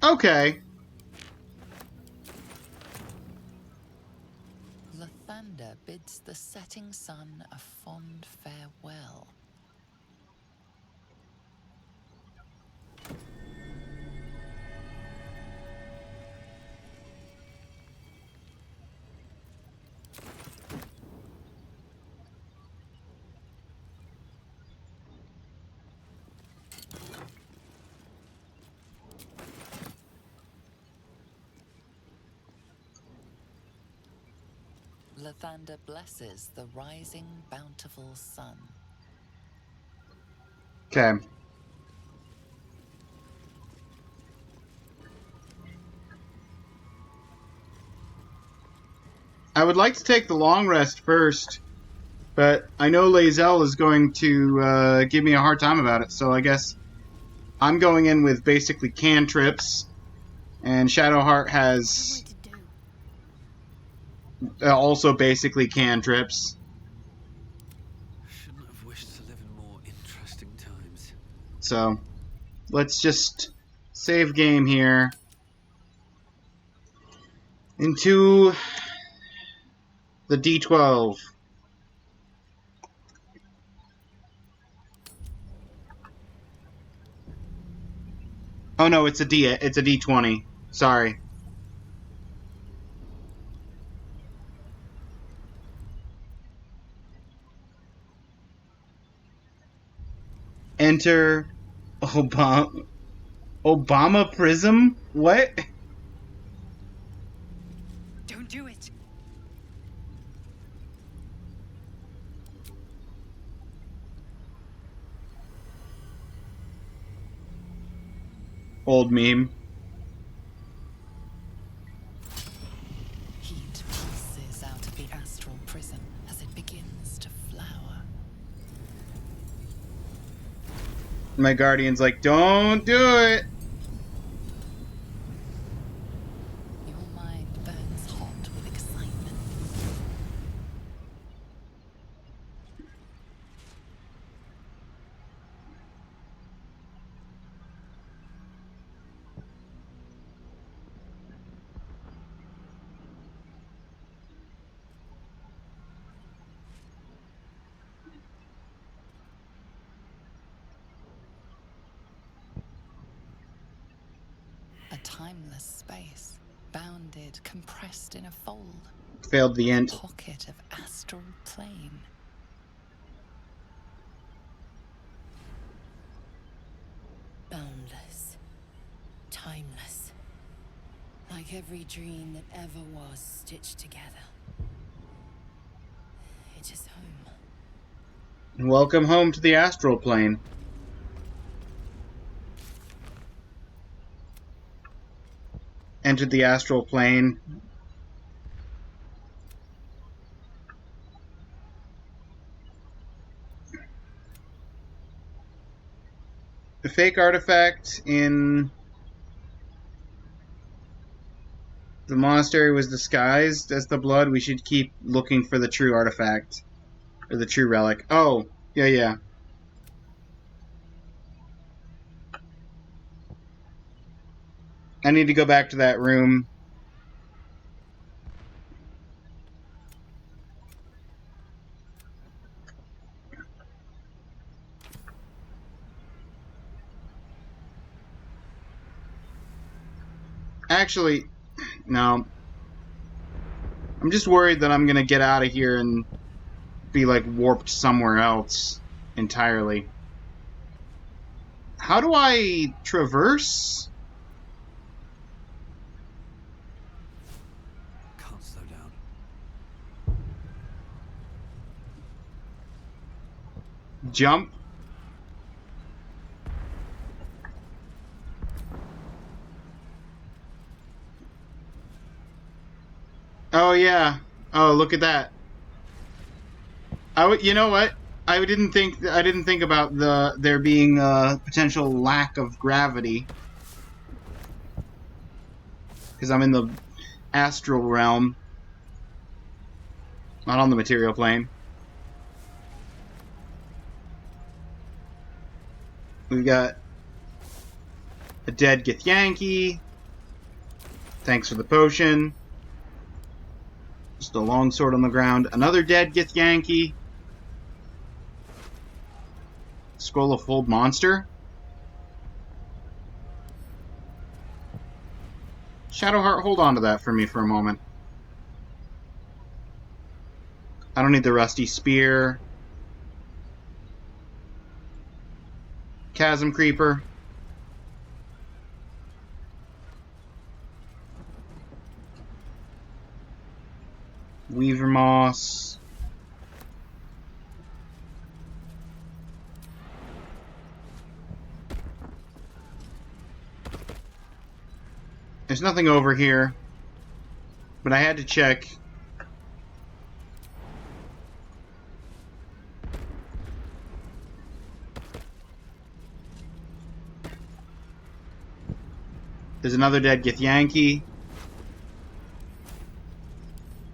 Okay. Lathander bids the setting sun a fond farewell. Lathander blesses the rising, bountiful sun. Okay. I would like to take the long rest first, but I know Lae'zel is going to give me a hard time about it, so I guess I'm going in with basically cantrips, and Shadowheart has also basically cantrips. Shouldn't have wished to live in more interesting times. So, let's just save game here. Into the D12. Oh no, it's a D20. Sorry. Enter Obama Prism? What? Don't do it. Old meme. Heat pulses out of the astral prism as it begins to flower. My guardian's like, don't do it! Your mind burns hot with excitement. A timeless space, bounded, compressed in a fold. Failed the A int. pocket of astral plane. Boundless. Timeless. Like every dream that ever was stitched together. It is home. Welcome home to the astral plane. Entered the astral plane. The fake artifact in the monastery was disguised as the blood. We should keep looking for the true artifact. Or the true relic. Oh, yeah. I need to go back to that room. Actually, no. I'm just worried that I'm gonna get out of here and be, like, warped somewhere else entirely. How do I traverse? Can't slow down. Jump? Oh, yeah. Oh, look at that. You know what? I didn't think about there being a potential lack of gravity because I'm in the astral realm, not on the material plane. We've got a dead Githyanki. Thanks for the potion. Just a longsword on the ground. Another dead Githyanki. Scroll of Hold Monster. Shadowheart, hold on to that for me for a moment. I don't need the Rusty Spear. Chasm Creeper. Weaver Moss. There's nothing over here, but I had to check. There's another dead Githyanki.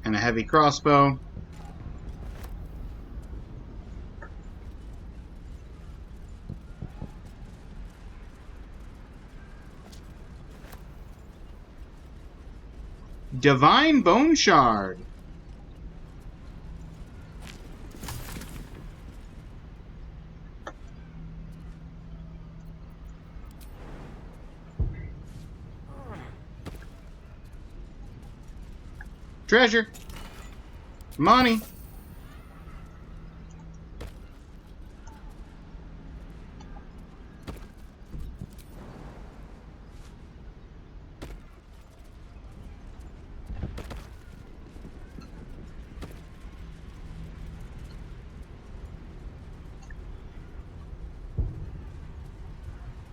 And a heavy crossbow. Divine Bone Shard. Treasure. Money.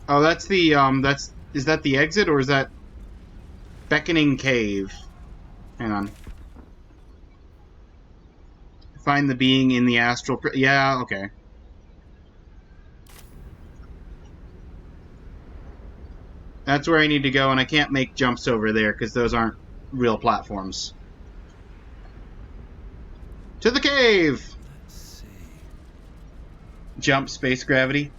Oh, that's the, is that the exit, or is that Beckoning Cave? Hang on. Find the being in the astral... Yeah, okay. That's where I need to go, and I can't make jumps over there, because those aren't real platforms. To the cave! Let's see. Jump, space gravity.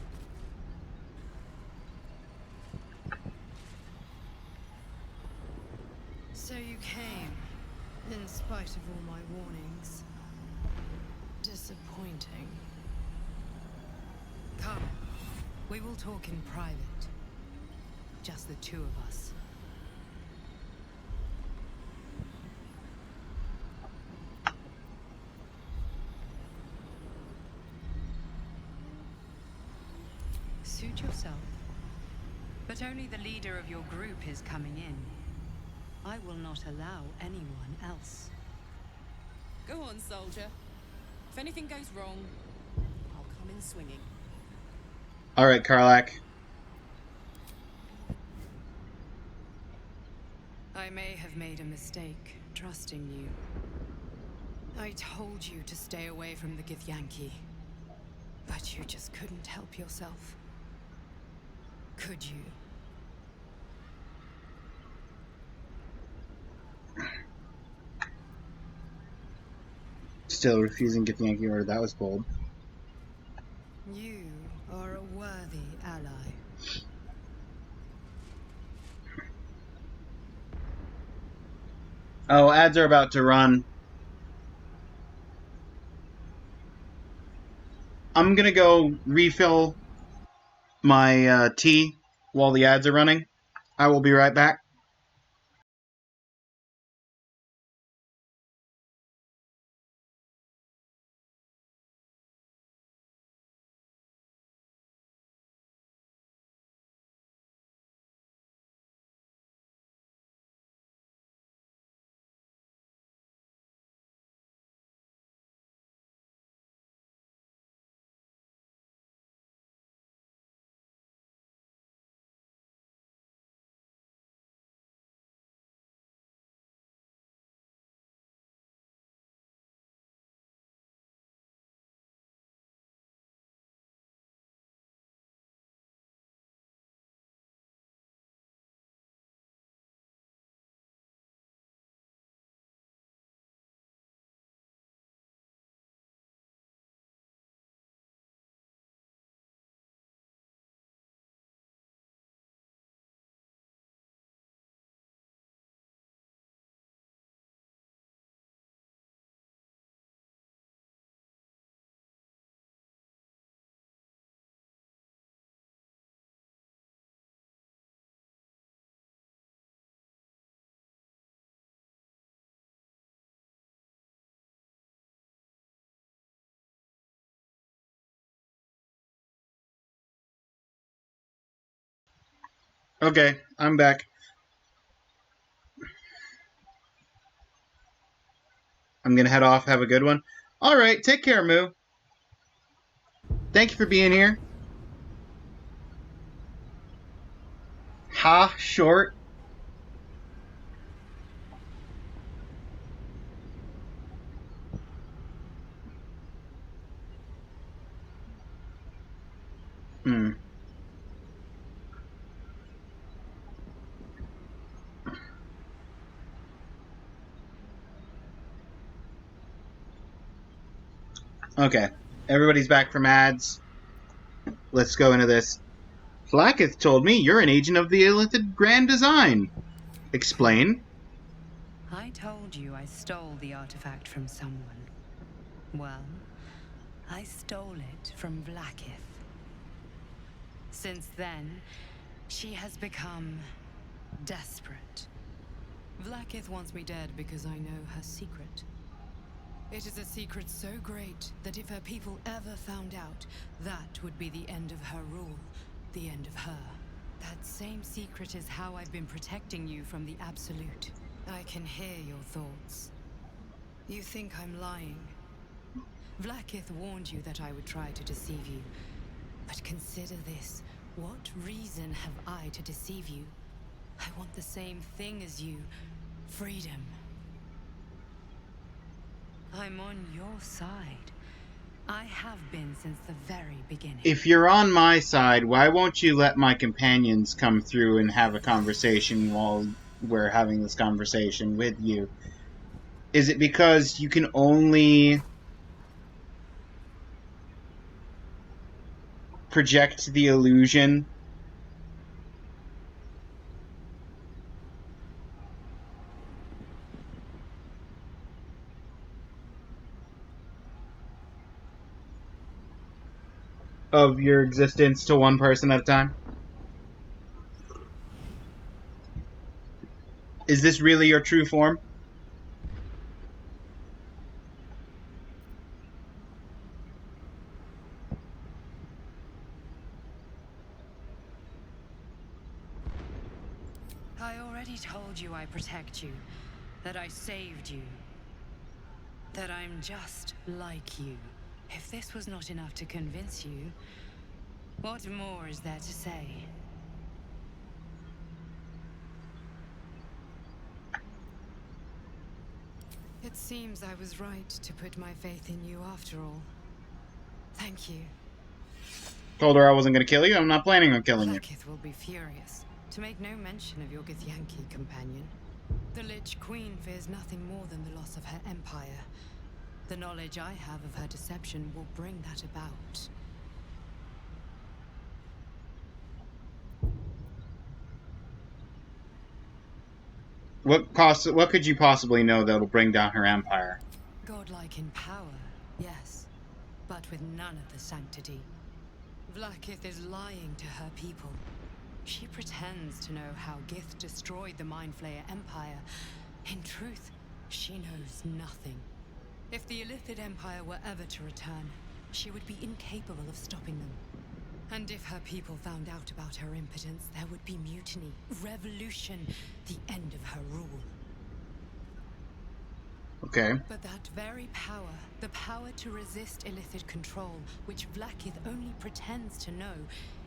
So you came, in spite of all my warnings. Disappointing. Come, we will talk in private. Just the two of us. Suit yourself. But only the leader of your group is coming in. I will not allow anyone else. Go on, soldier. If anything goes wrong, I'll come in swinging. Alright, Karlak. I may have made a mistake trusting you. I told you to stay away from the Githyanki. But you just couldn't help yourself. Could you? Still refusing Githyanki order. That was bold. You are a worthy ally. Oh, ads are about to run. I'm gonna go refill my tea while the ads are running. I will be right back. Okay, I'm back. I'm gonna head off. Have a good one. Alright, take care, Moo. Thank you for being here. Ha, short. Hmm. Okay, everybody's back from ads. Let's go into this. Flacketh told me you're an agent of the Illithid Grand Design. Explain. I told you I stole the artifact from someone. Well, I stole it from Vlaakith. Since then, she has become desperate. Vlaakith wants me dead because I know her secret. It is a secret so great that if her people ever found out, that would be the end of her rule, the end of her. That same secret is how I've been protecting you from the Absolute. I can hear your thoughts. You think I'm lying. Vlaakith warned you that I would try to deceive you. But consider this. What reason have I to deceive you? I want the same thing as you. Freedom. I'm on your side. I have been since the very beginning. If you're on my side, why won't you let my companions come through and have a conversation while we're having this conversation with you? Is it because you can only project the illusion? Of your existence to one person at a time? Is this really your true form? I already told you I protect you, that I saved you, that I'm just like you. If this was not enough to convince you, what more is there to say? It seems I was right to put my faith in you after all. Thank you. Told her I wasn't going to kill you. I'm not planning on killing you. Vlaakith will be furious to make no mention of your Githyanki companion. The Lich Queen fears nothing more than the loss of her empire. The knowledge I have of her deception will bring that about. What could you possibly know that'll bring down her empire? Godlike in power, yes, but with none of the sanctity. Vlaakith is lying to her people. She pretends to know how Gith destroyed the Mindflayer Empire. In truth, she knows nothing. If the Illithid Empire were ever to return, she would be incapable of stopping them. And if her people found out about her impotence, there would be mutiny, revolution, the end of her rule. Okay. But that very power, the power to resist Illithid control, which Vlaakith only pretends to know,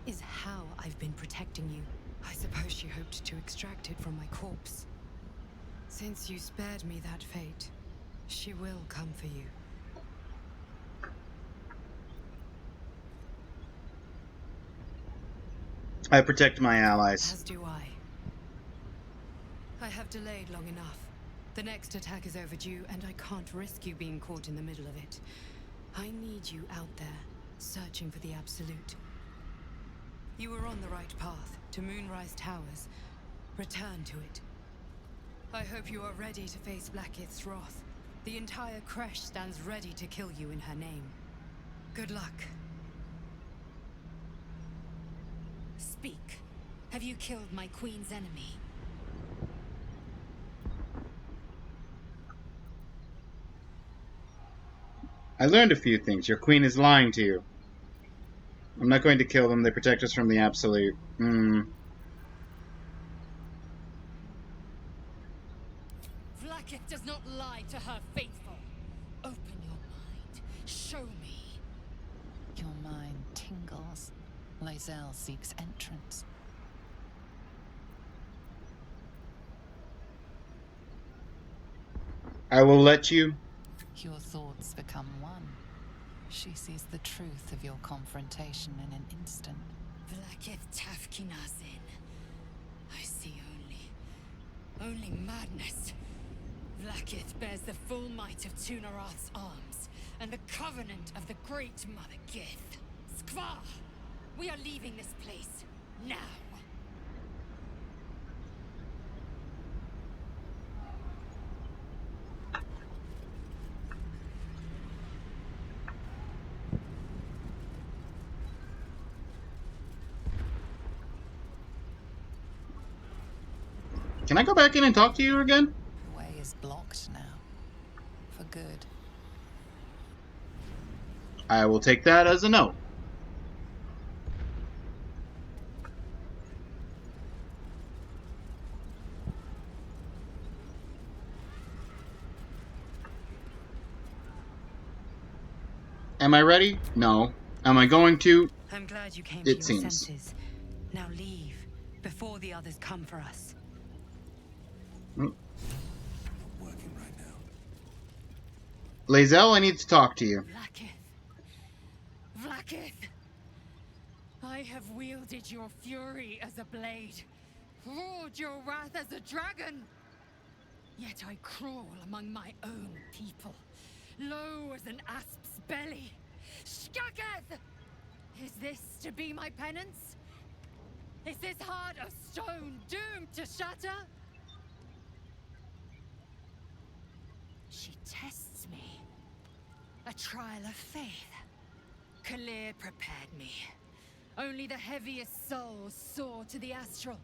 is how I've been protecting you. I suppose she hoped to extract it from my corpse. Since you spared me that fate, she will come for you. I protect my allies. As do I. I have delayed long enough. The next attack is overdue, and I can't risk you being caught in the middle of it. I need you out there, searching for the Absolute. You were on the right path, to Moonrise Towers. Return to it. I hope you are ready to face Vlaakith's wrath. The entire Creche stands ready to kill you in her name. Good luck. Speak. Have you killed my queen's enemy? I learned a few things. Your queen is lying to you. I'm not going to kill them. They protect us from the Absolute. Vlaakith does not lie to her faithful. Open your mind. Show me. Your mind tingles. Lae'zel seeks entrance. I will let you. Your thoughts become one. She sees the truth of your confrontation in an instant. Vlaakith Tafkinazin. I see only madness. Vlaakith bears the full might of Tunarath's arms, and the covenant of the great Mother Gith. Skvar! We are leaving this place, now! Can I go back in and talk to you again? The way is blocked now. For good. I will take that as a no. Am I ready? No. Am I going to? I'm glad you came It to your seems. senses. Now leave, before the others come for us. Mm. Working right now. Lae'zel, I need to talk to you. Vlaakith! I have wielded your fury as a blade, roared your wrath as a dragon. Yet I crawl among my own people, low as an asp's belly. Skaketh! Is this to be my penance? Is this heart of stone doomed to shatter? She tests me. A trial of faith. Kalir prepared me. Only the heaviest souls soar to the astral.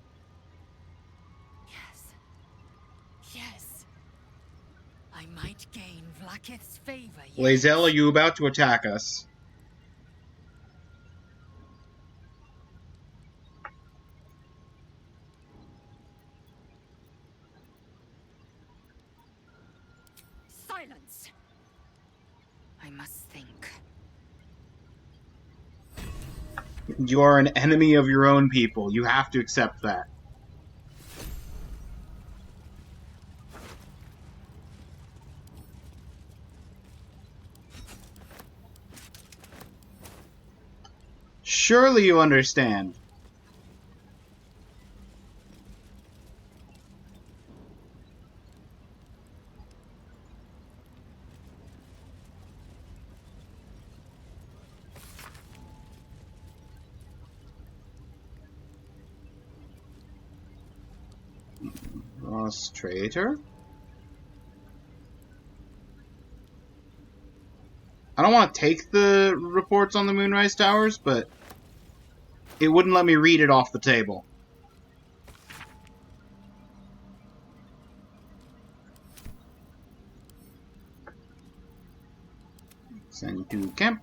Yes. I might gain Vlaakith's favor yet. Lae'zel, are you about to attack us? Silence! I must think. You are an enemy of your own people. You have to accept that. Surely you understand. Lost traitor? I don't want to take the reports on the Moonrise Towers, but it wouldn't let me read it off the table. Send to camp.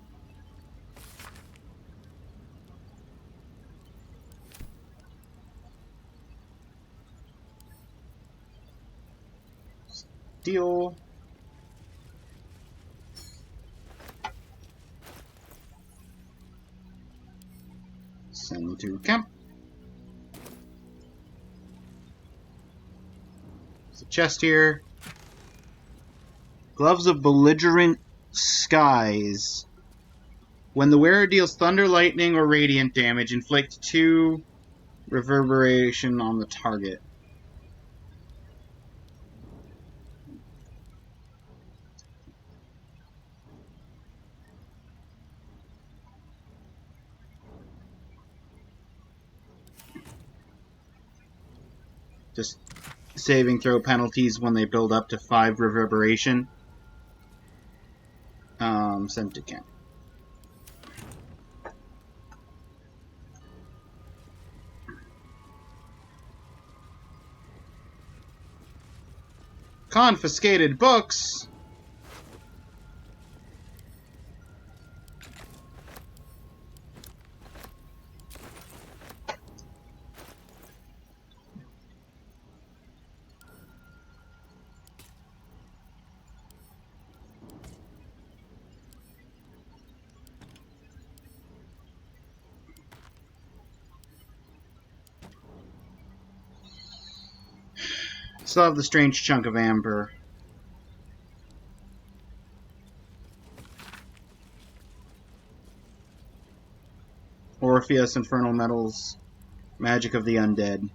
Steal. Send to camp. There's a chest here. Gloves of Belligerent Skies. When the wearer deals thunder, lightning, or radiant damage, inflict 2 reverberation on the target. Just saving throw penalties when they build up to 5 reverberation. Sent to camp. Confiscated books. still have the strange chunk of amber. Orpheus, Infernal Metals, Magic of the Undead.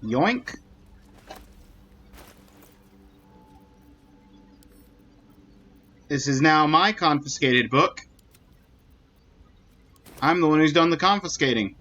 Yoink! This is now my confiscated book. I'm the one who's done the confiscating.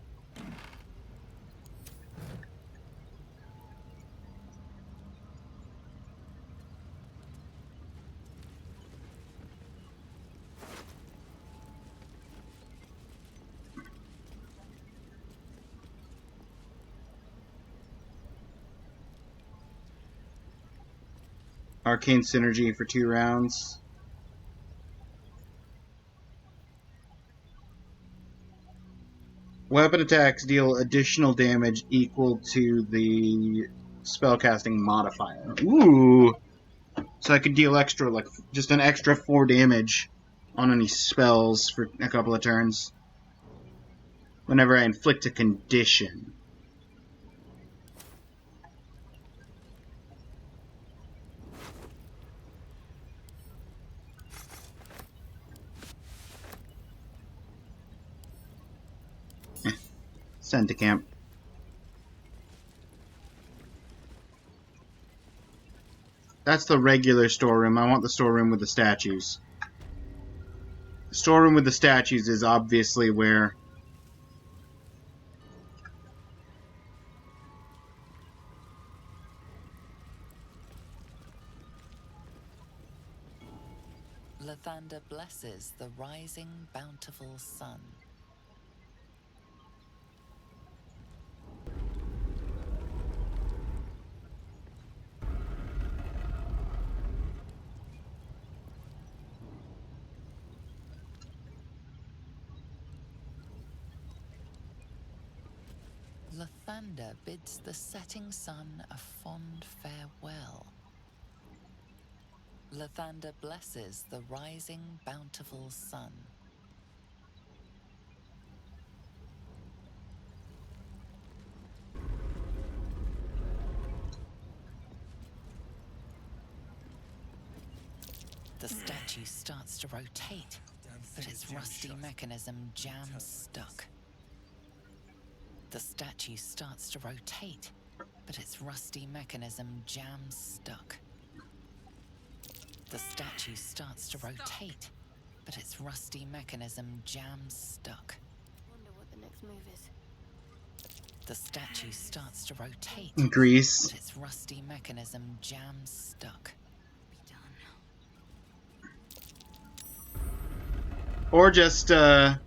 Arcane Synergy for 2 rounds. Weapon attacks deal additional damage equal to the spellcasting modifier. Ooh! So I could deal extra, like, just an extra 4 damage on any spells for a couple of turns. Whenever I inflict a condition. Send to camp. That's the regular storeroom. I want the storeroom with the statues. The storeroom with the statues is obviously where... Lathander blesses the rising, bountiful sun. Lathander bids the setting sun a fond farewell. Lathander blesses the rising, bountiful sun. The statue starts to rotate, but its rusty mechanism jams stuck. The statue starts to rotate, but its rusty mechanism jams stuck. The statue starts to rotate, but its rusty mechanism jams stuck. Wonder what the next move is. The statue starts to rotate, Grease. but its rusty mechanism jams stuck. Or just Lae'zel.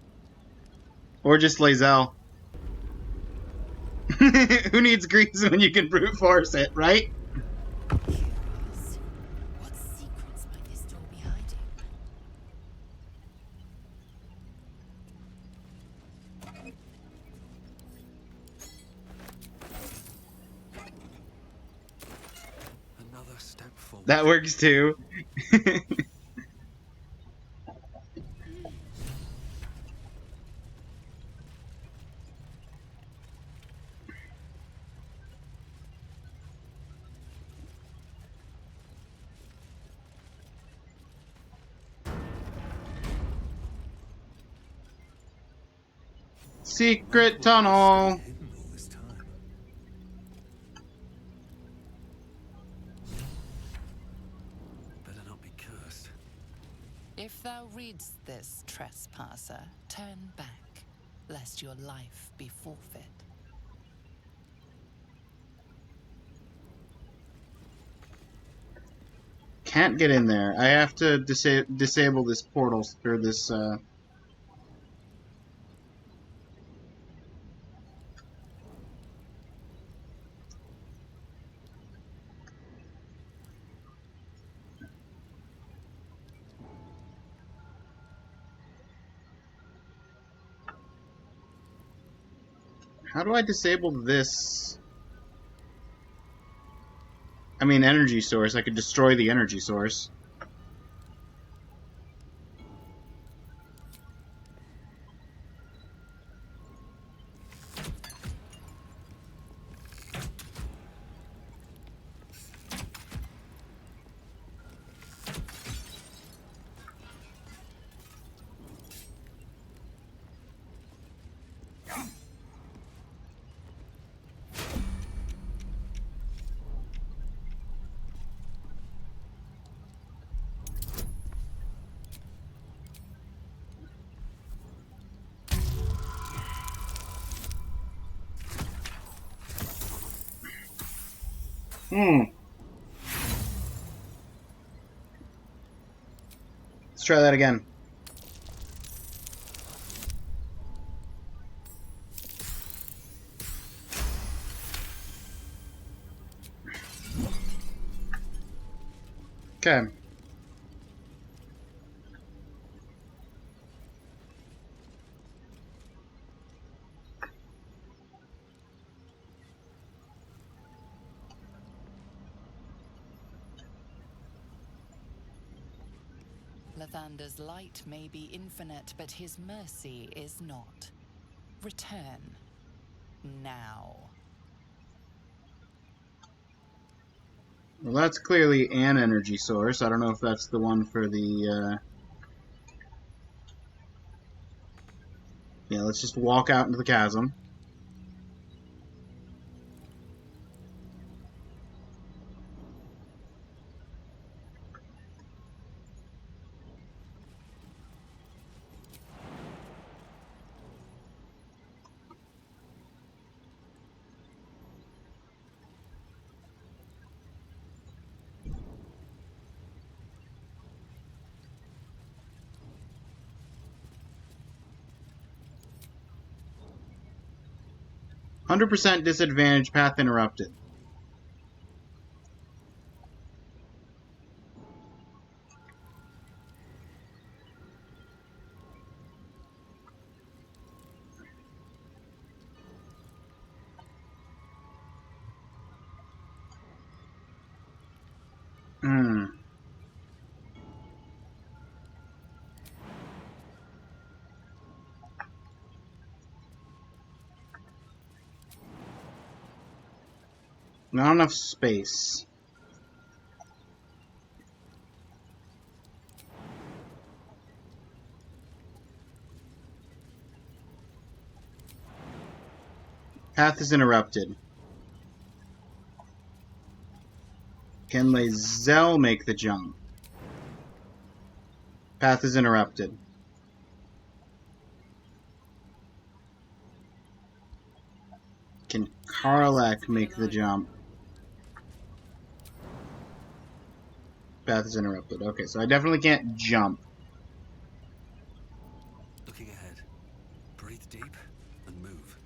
Who needs grease when you can brute force it, right? What secrets might this door be hiding? Another step forward. That works too. Secret tunnel. Better not be cursed. If thou readst this, trespasser, turn back, lest your life be forfeit. Can't get in there. I have to disable this portal, or this, How do I disable this? I mean, energy source. I could destroy the energy source. Let's try that again. Okay. Lathander's light may be infinite, but his mercy is not. Return. Now. Well, that's clearly an energy source. I don't know if that's the one for the, Yeah, let's just walk out into the chasm. %, disadvantage, path interrupted. Hmm. Not enough space. Path is interrupted. Can Lae'zel make the jump? Path is interrupted. Can Karlach make the jump? Path is interrupted. Okay, so I definitely can't jump. Looking ahead. Breathe deep and move.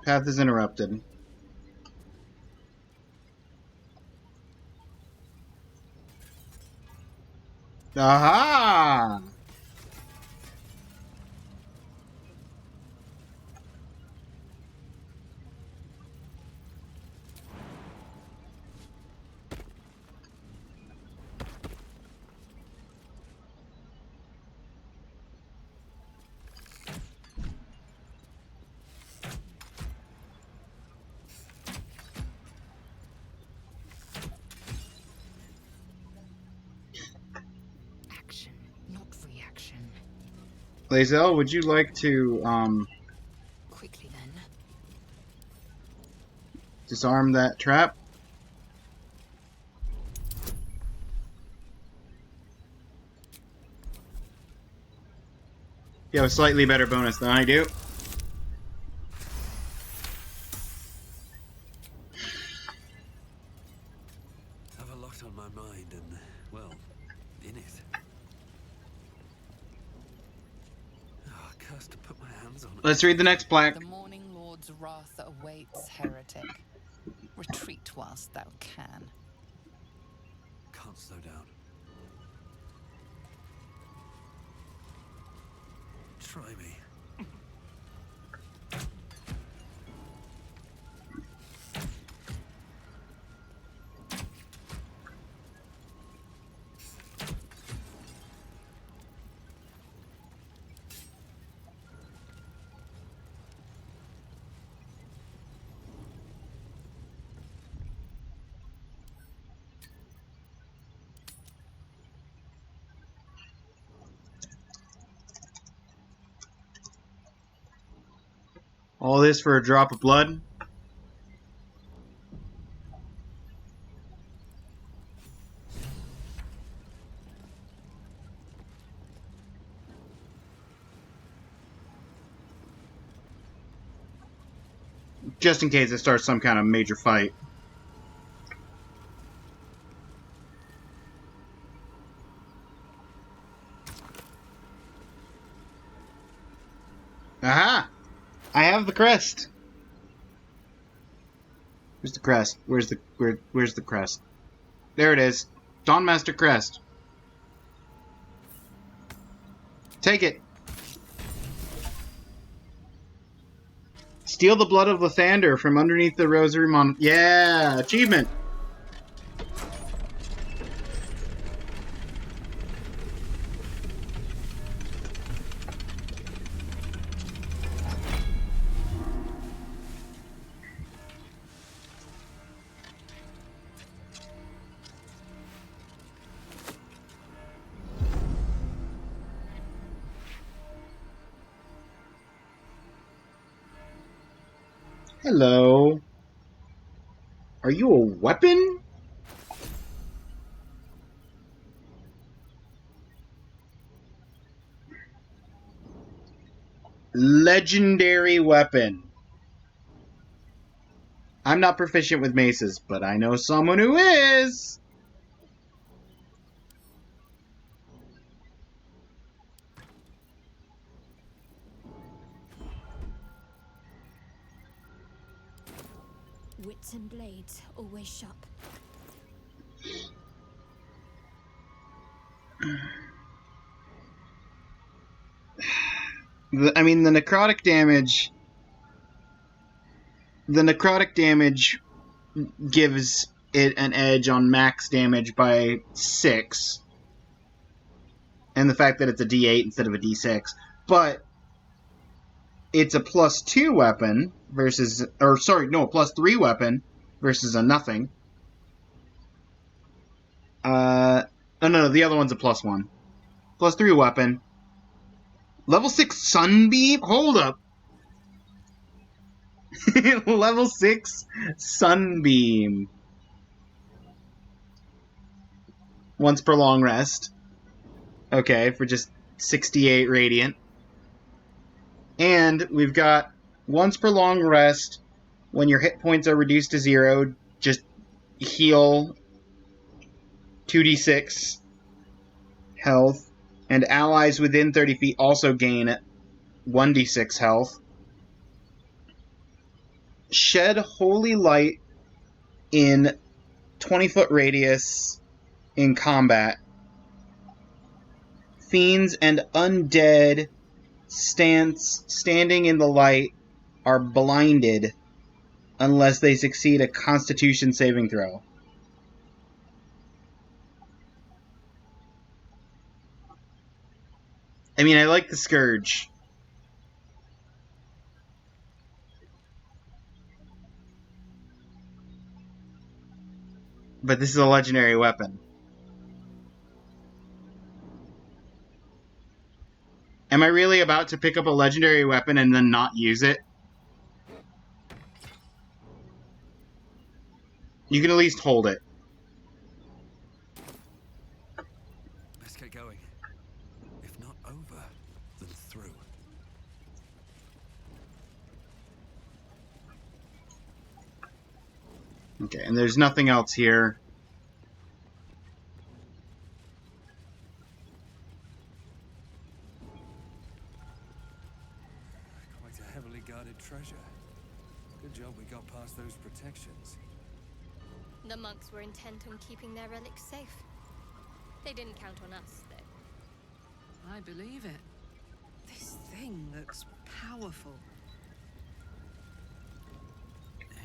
Path is interrupted. Aha! Action, not reaction. Lae'zel, would you like to, Quickly then. disarm that trap? You have a slightly better bonus than I do. Have a lot on my mind and, well, in it. Oh, cursed to put my hands on it. Let's read the next plaque. The Morning Lord's wrath awaits, heretic. Retreat whilst thou can. Can't slow down. Try me. All this for a drop of blood? Just in case it starts some kind of major fight. Aha! I have the crest. Where's the crest? Where's the crest? There it is. Dawnmaster crest. Take it. Steal the blood of Lathander from underneath the rosary Yeah, achievement. Hello. Are you a weapon? Legendary weapon. I'm not proficient with maces, but I know someone who is. Wits and blades, always sharp. I mean, the necrotic damage... The necrotic damage gives it an edge on max damage by 6. And the fact that it's a D8 instead of a D6. But it's a +2 weapon versus... Or, sorry, no, a +3 weapon versus a nothing. No, the other one's a +1. +3 weapon. Level 6 Sunbeam? Hold up! Level 6 Sunbeam. Once per long rest. Okay, for just 68 Radiant. And we've got once per long rest, when your hit points are reduced to 0, just heal 2d6 health. And allies within 30 feet also gain 1d6 health. Shed Holy Light in 20-foot radius in combat. Fiends and undead standing in the light are blinded unless they succeed a Constitution saving throw. I mean, I like the Scourge. But this is a legendary weapon. Am I really about to pick up a legendary weapon and then not use it? You can at least hold it. Let's get going. If not over, then through. Okay, and there's nothing else here. Quite a heavily guarded treasure. Good job we got past those protections. The monks were intent on keeping their relics safe. They didn't count on us, though. I believe it. This thing looks powerful.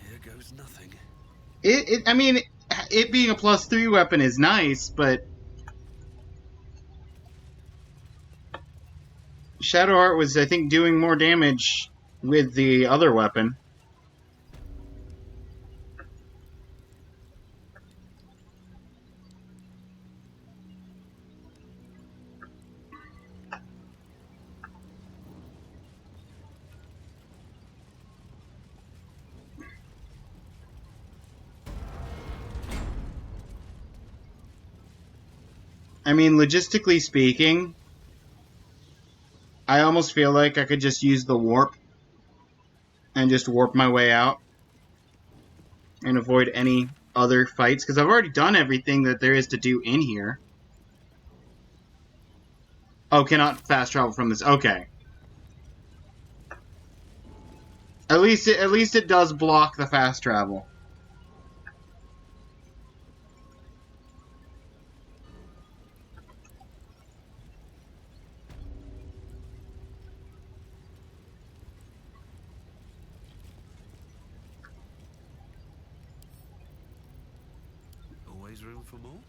Here goes nothing. I mean, it being a +3 weapon is nice, but Shadowheart was, I think, doing more damage with the other weapon. I mean, logistically speaking, I almost feel like I could just use the warp and just warp my way out and avoid any other fights, because I've already done everything that there is to do in here. Oh, cannot fast travel from this. Okay. At least it does block the fast travel. Always room for more?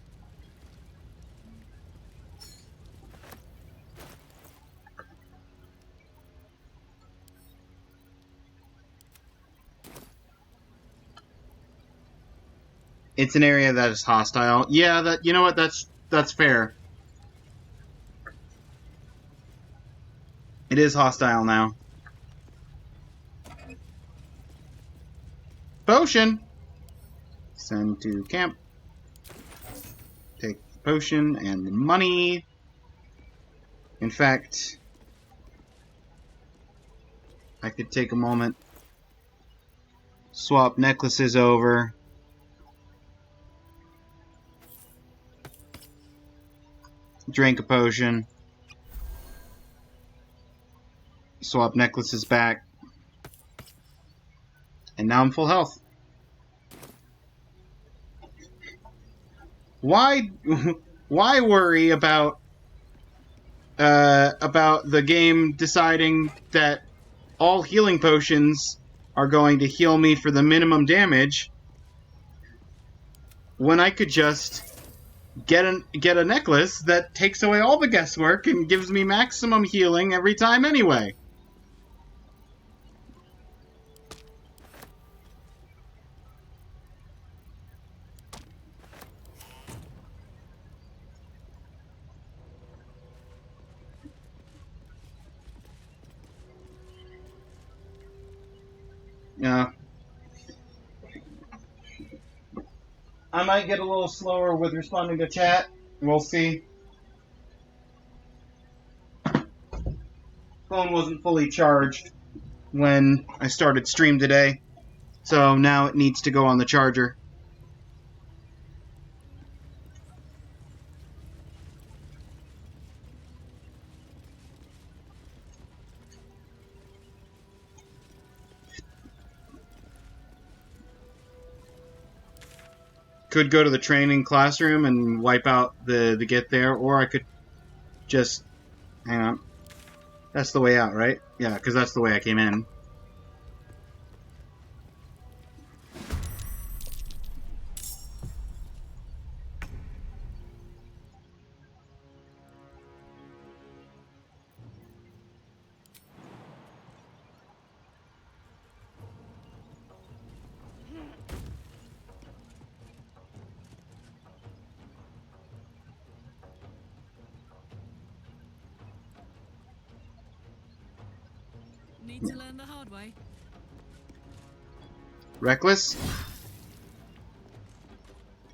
It's an area that is hostile. Yeah, that, you know what, that's fair. It is hostile now. Potion! Send to camp. Take the potion and the money. In fact, I could take a moment, swap necklaces over. Drink a potion. Swap necklaces back. And now I'm full health. Why worry about the game deciding that all healing potions are going to heal me for the minimum damage when I could just get a necklace that takes away all the guesswork and gives me maximum healing every time anyway? Yeah. I might get a little slower with responding to chat. We'll see. Phone wasn't fully charged when I started stream today, so now it needs to go on the charger. Could go to the training classroom and wipe out the get there, or I could just hang on. That's the way out, right? Yeah, because that's the way I came in. Need to learn the hard way. Reckless.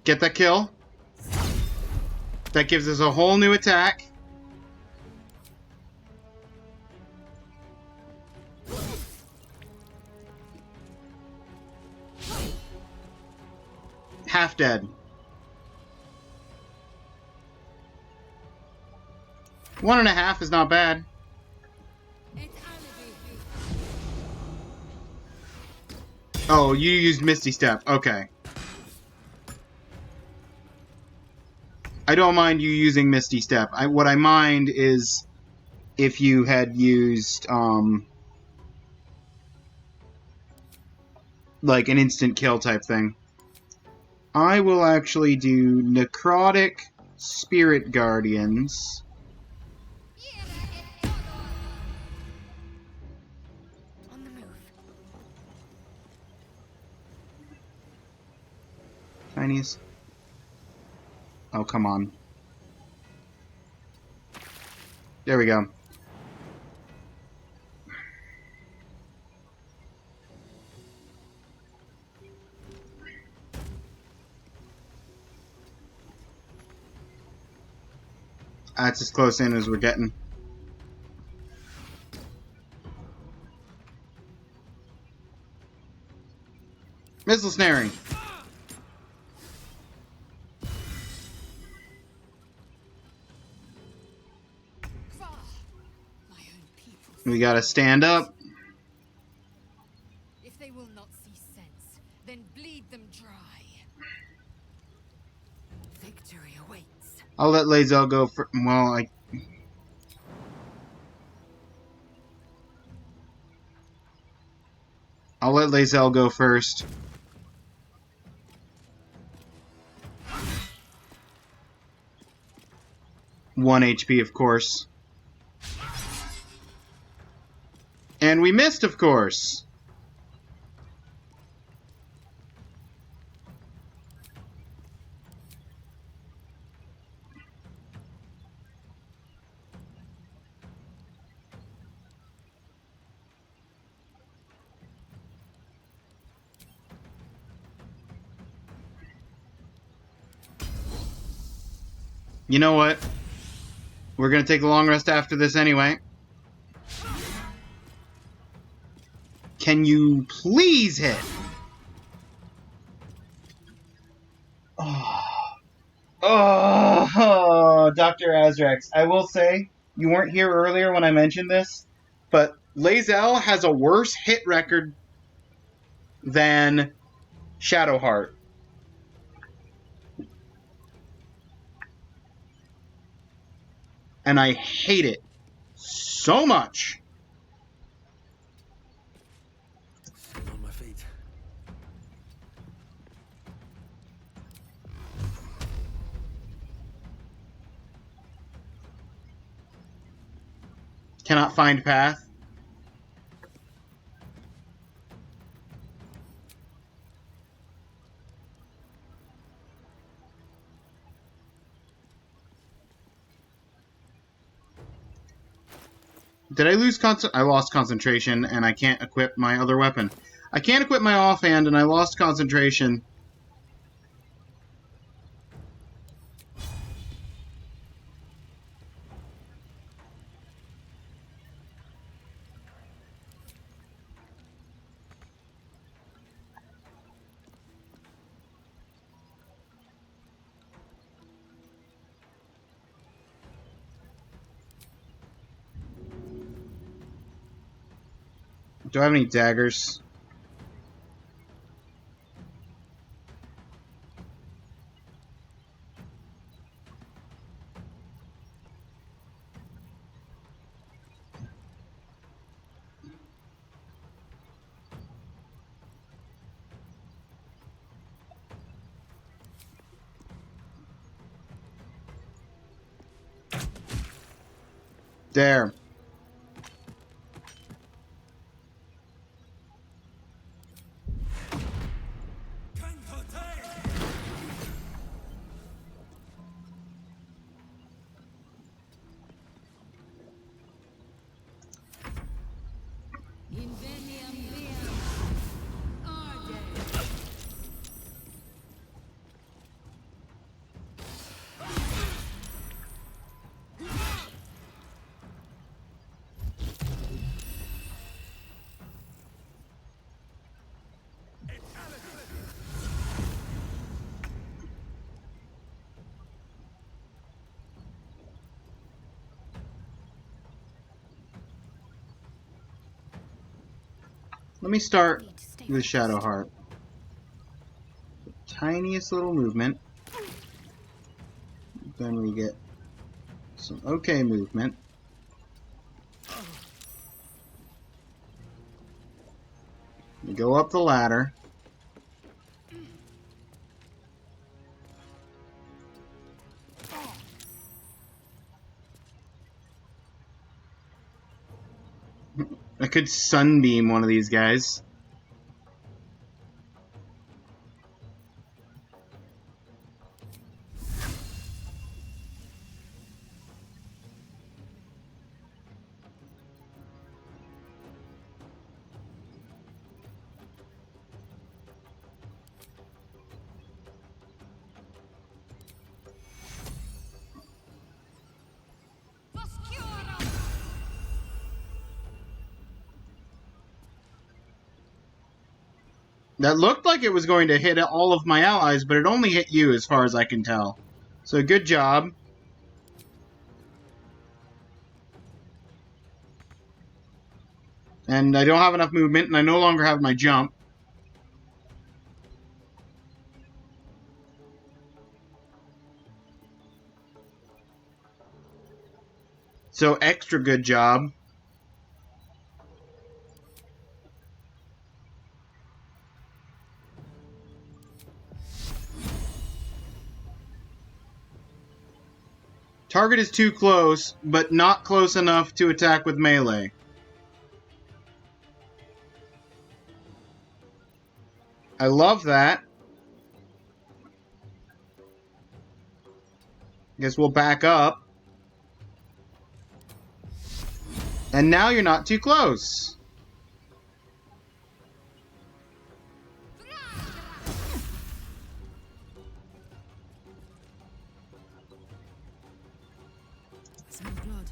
Get that kill. That gives us a whole new attack. Half dead. 1.5 is not bad. Oh, you used Misty Step. Okay. I don't mind you using Misty Step. What I mind is if you had used, like an instant kill type thing. I will actually do Necrotic Spirit Guardians. On the move. Chinese. Oh, come on. There we go. That's as close in as we're getting. Missile snaring. We gotta stand up. If they will not see sense, then bleed them dry. Victory awaits. I'll let Lae'zel go for. Well, I'll let Lae'zel go first. One HP, of course. And we missed, of course. You know what? We're gonna take a long rest after this anyway. Can you please hit? Oh, Dr. Azrax. I will say, you weren't here earlier when I mentioned this, but Lae'zel has a worse hit record than Shadowheart. And I hate it so much. Still on my feet. Cannot find path. Did I lose I lost concentration, and I can't equip my other weapon. I can't equip my offhand, and I lost concentration. Do I have any daggers? There. Let me start with Shadowheart. Tiniest little movement. Then we get some okay movement. We go up the ladder. I could sunbeam one of these guys. That looked like it was going to hit all of my allies, but it only hit you as far as I can tell. So good job. And I don't have enough movement, and I no longer have my jump. So extra good job. Target is too close, but not close enough to attack with melee. I love that. Guess we'll back up. And now you're not too close. Some blood.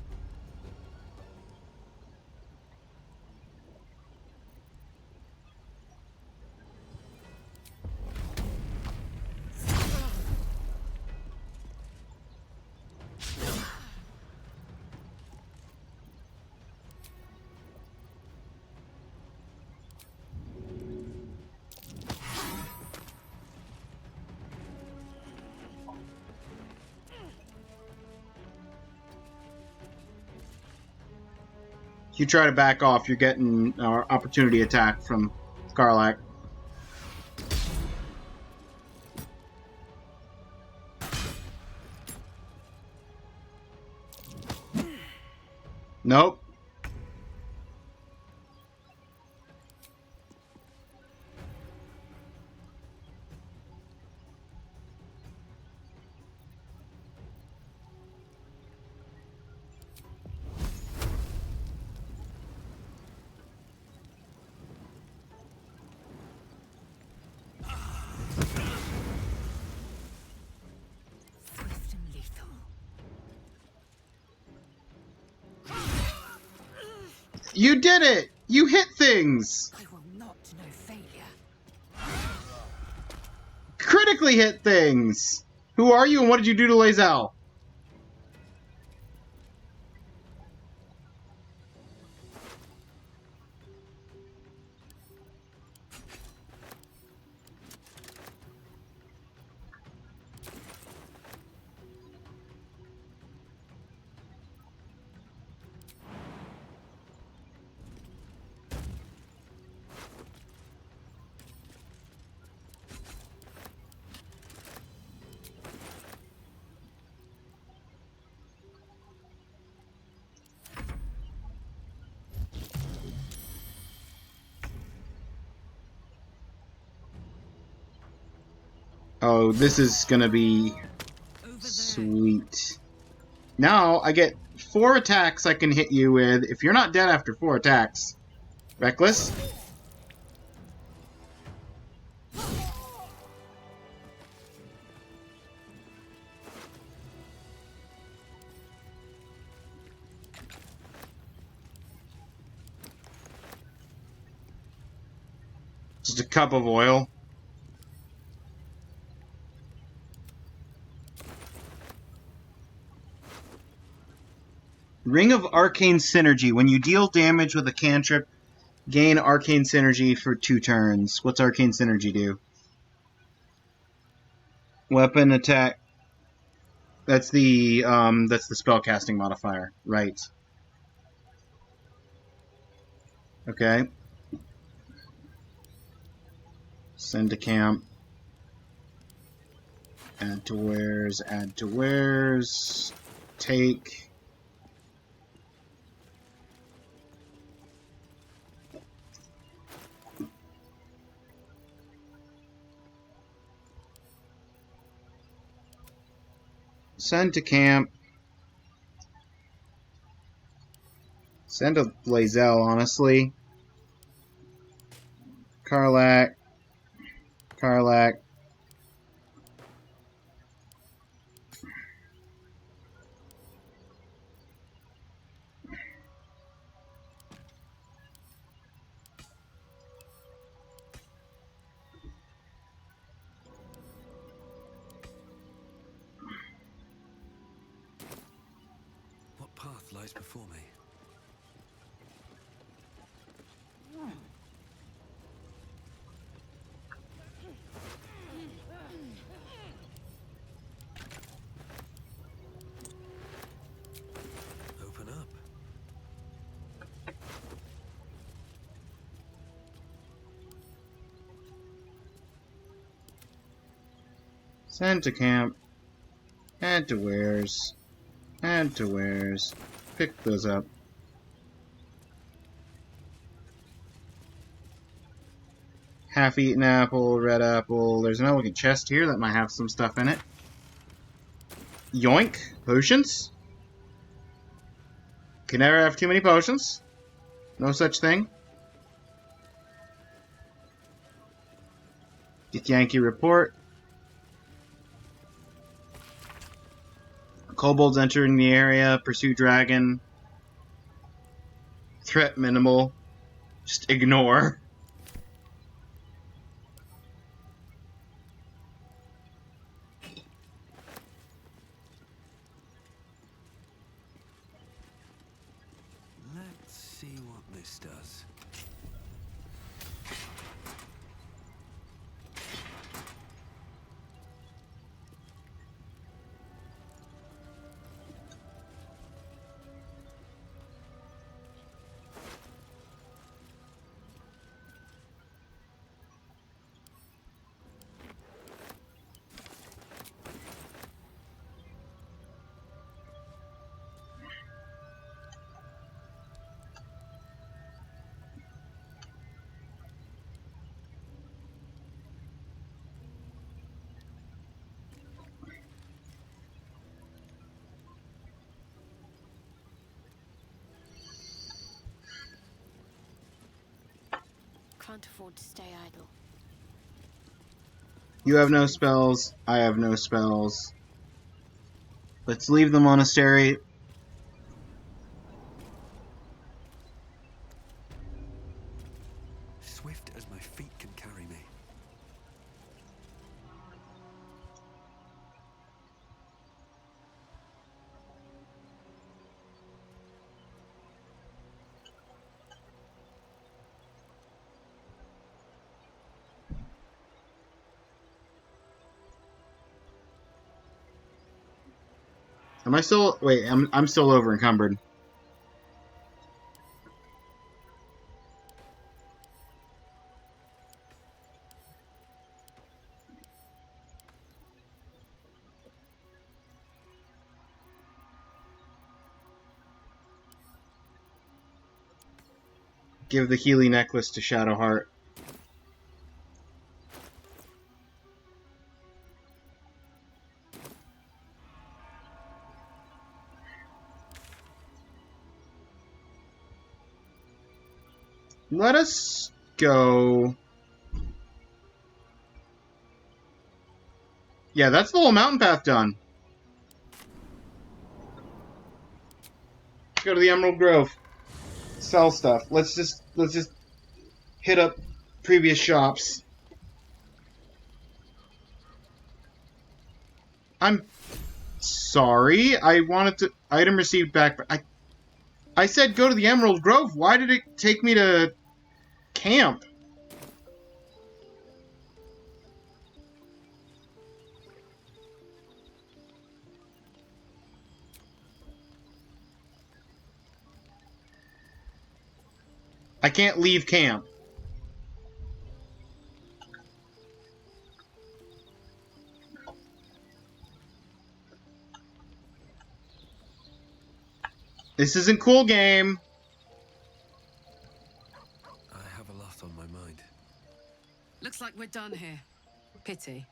If you try to back off, you're getting opportunity attack from Karlach. Nope. Swift and lethal. You did it! You hit things! I will not know failure. Critically hit things! Who are you and what did you do to Lae'zel? Oh, this is gonna be sweet. Now I get 4 attacks I can hit you with if you're not dead after 4 attacks. Reckless? Just a cup of oil. Ring of Arcane Synergy. When you deal damage with a cantrip, gain Arcane Synergy for 2 turns. What's Arcane Synergy do? Weapon attack. That's the spellcasting modifier, right? Okay. Send to camp. Add to wares. Add to wares. Take. Send to camp. Send to Lae'zel, honestly. Karlach. Karlach. lies before me. Open up. Send to camp. Add to wares. Add to wares. Pick those up. Half-eaten apple, red apple. There's an elegant chest here that might have some stuff in it. Yoink! Potions? Can never have too many potions. No such thing. Githyanki report. Kobolds entering the area. Pursue dragon. Threat minimal. Just ignore. Let's see what this does. Can't afford to stay idle. You have no spells. I have no spells. Let's leave the monastery. Swift as my feet can carry me. Am I still... Wait, I'm still over encumbered. Give the Healy necklace to Shadowheart. Let us go... Yeah, that's the whole mountain path done. Let's go to the Emerald Grove. Sell stuff. Let's just hit up previous shops. I'm sorry. I wanted to... Item received back, but I said go to the Emerald Grove. Why did it take me to camp? I can't leave camp. This isn't cool, game. I have a lot on my mind. Looks like we're done here. Pity.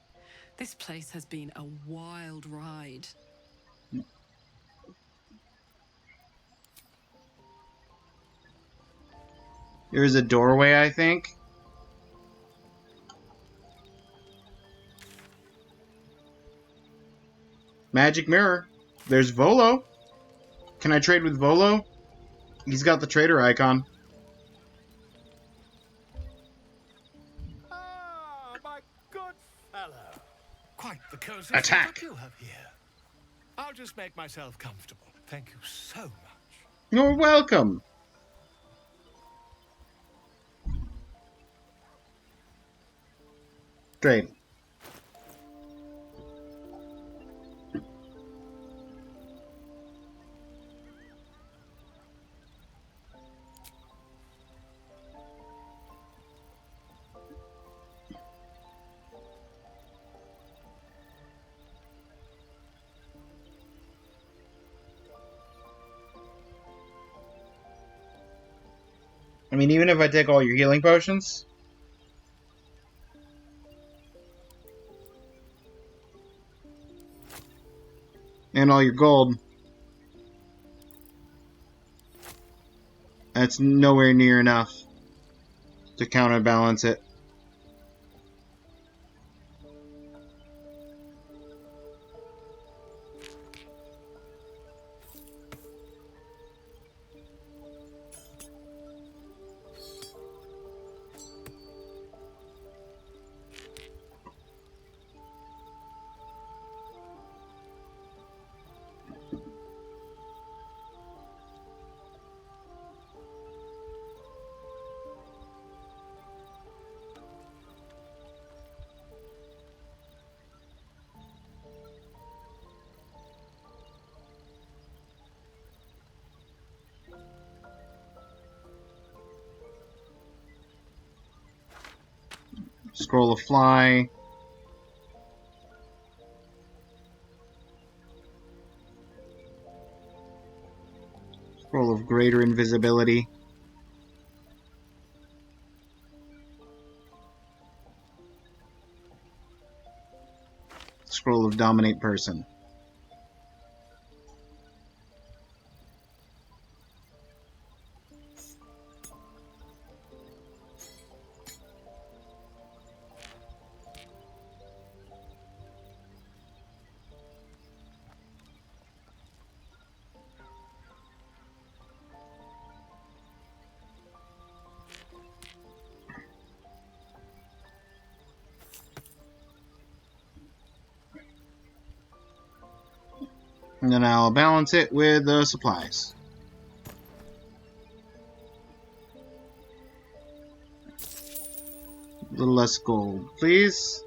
This place has been a wild ride. There's a doorway, I think. Magic mirror. There's Volo. Can I trade with Volo? He's got the trader icon. Ah, my good fellow. Quite the cozy Attack. setup you have here. I'll just make myself comfortable. Thank you so much. You're welcome. Trade. I mean, even if I take all your healing potions. And all your gold. That's nowhere near enough to counterbalance it. Scroll of Fly. Scroll of Greater Invisibility. Scroll of Dominate Person. And then I'll balance it with the supplies. A little less gold, please.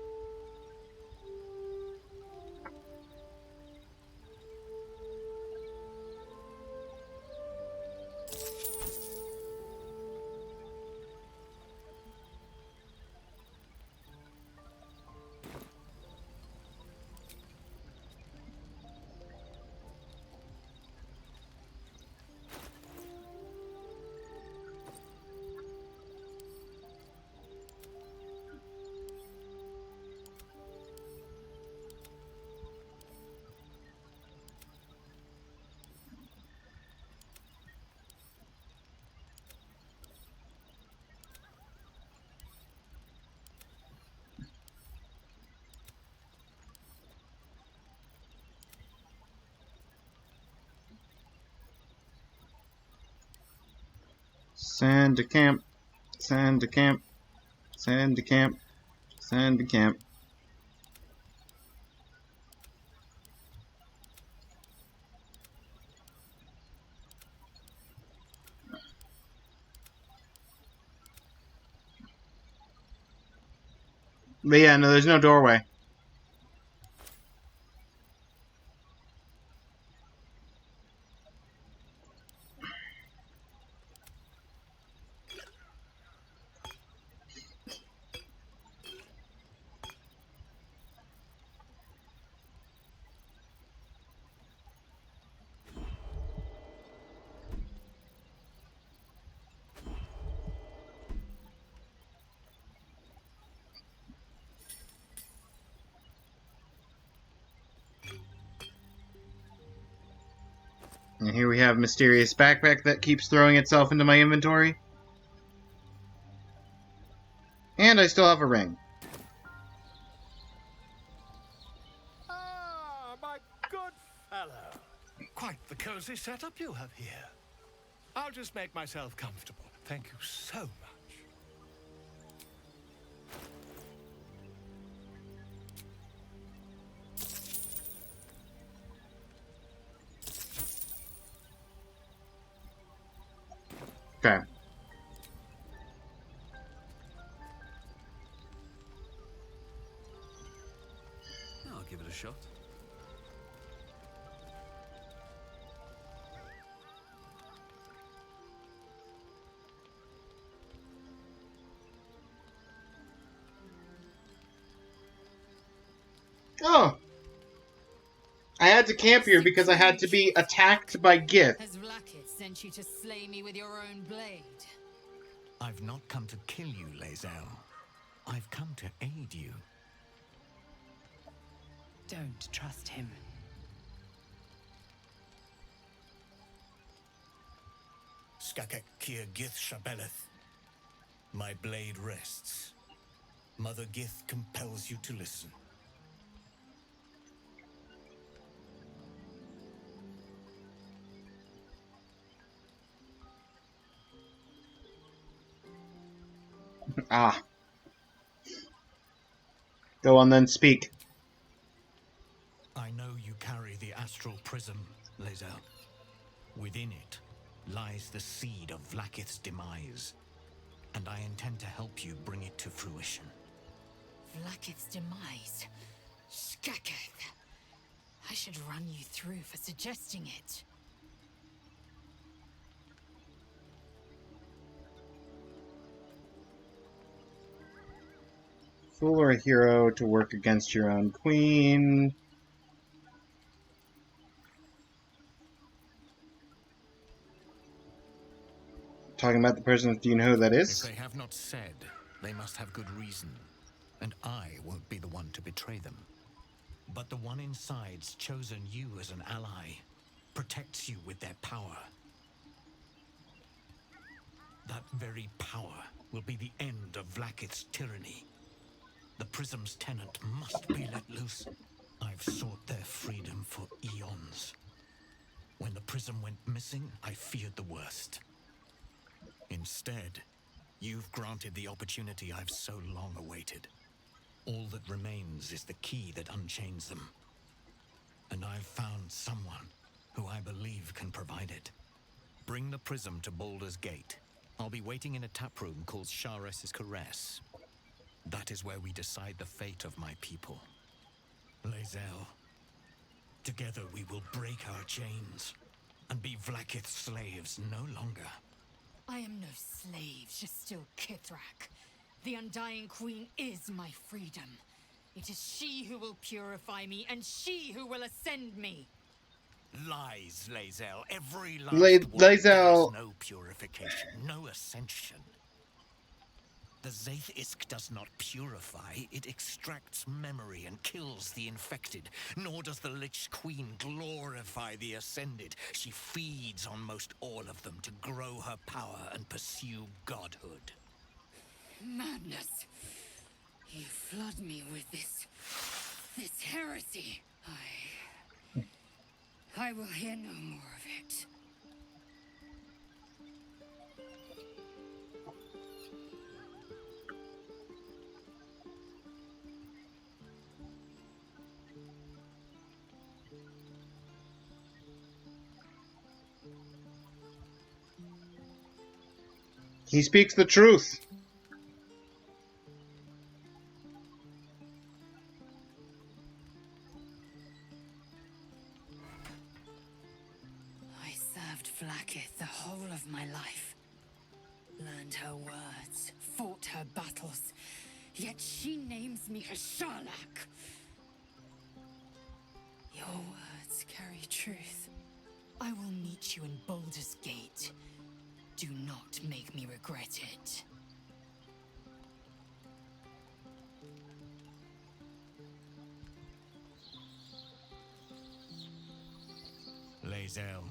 Send to camp. Send to camp. Send to camp. Send to camp. But yeah, no, there's no doorway. And here we have Mysterious Backpack that keeps throwing itself into my inventory. And I still have a ring. Ah, my good fellow. Quite the cozy setup you have here. I'll just make myself comfortable. Thank you so much. a shot? Oh! I had to camp here because I had to be attacked by Gith. Has Vlakith sent you to slay me with your own blade? I've not come to kill you, Lae'zel. I've come to aid you. Don't trust him. Skakek Kier Gith Shabeleth. My blade rests. Mother Gith compels you to listen. Ah. Go on then, speak. I know you carry the astral prism, Lae'zel. Within it lies the seed of Vlakith's demise, and I intend to help you bring it to fruition. Vlakith's demise? Skaketh! I should run you through for suggesting it. Fool or a hero to work against your own queen. Talking about the person, do you know who that If is? they have not said, they must have good reason, and I won't be the one to betray them. But the one inside's chosen you as an ally, protects you with their power. That very power will be the end of Vlakith's tyranny. The prism's tenant must be let loose. I've sought their freedom for eons. When the prism went missing, I feared the worst. Instead, you've granted the opportunity I've so long awaited. All that remains is the key that unchains them. And I've found someone who I believe can provide it. Bring the prism to Baldur's Gate. I'll be waiting in a taproom called Shares' Caress. That is where we decide the fate of my people. Lae'zel, together we will break our chains and be Vlakith's slaves no longer. I am no slave, just still Kithrak. The Undying Queen is my freedom. It is she who will purify me, and she who will ascend me. Lies, Lae'zel. Every last one. Lae'zel. There is no purification, no ascension. The Zaith Isk does not purify, it extracts memory and kills the infected. Nor does the Lich Queen glorify the ascended. She feeds on most all of them to grow her power and pursue godhood. Madness! You flood me with this heresy. I will hear no more of it. He speaks the truth. I served Vlakith the whole of my life. Learned her words, fought her battles, yet she names me a Sharlak. Your words carry truth. I will meet you in Baldur's Gate. Do not make me regret it. Lae'zel,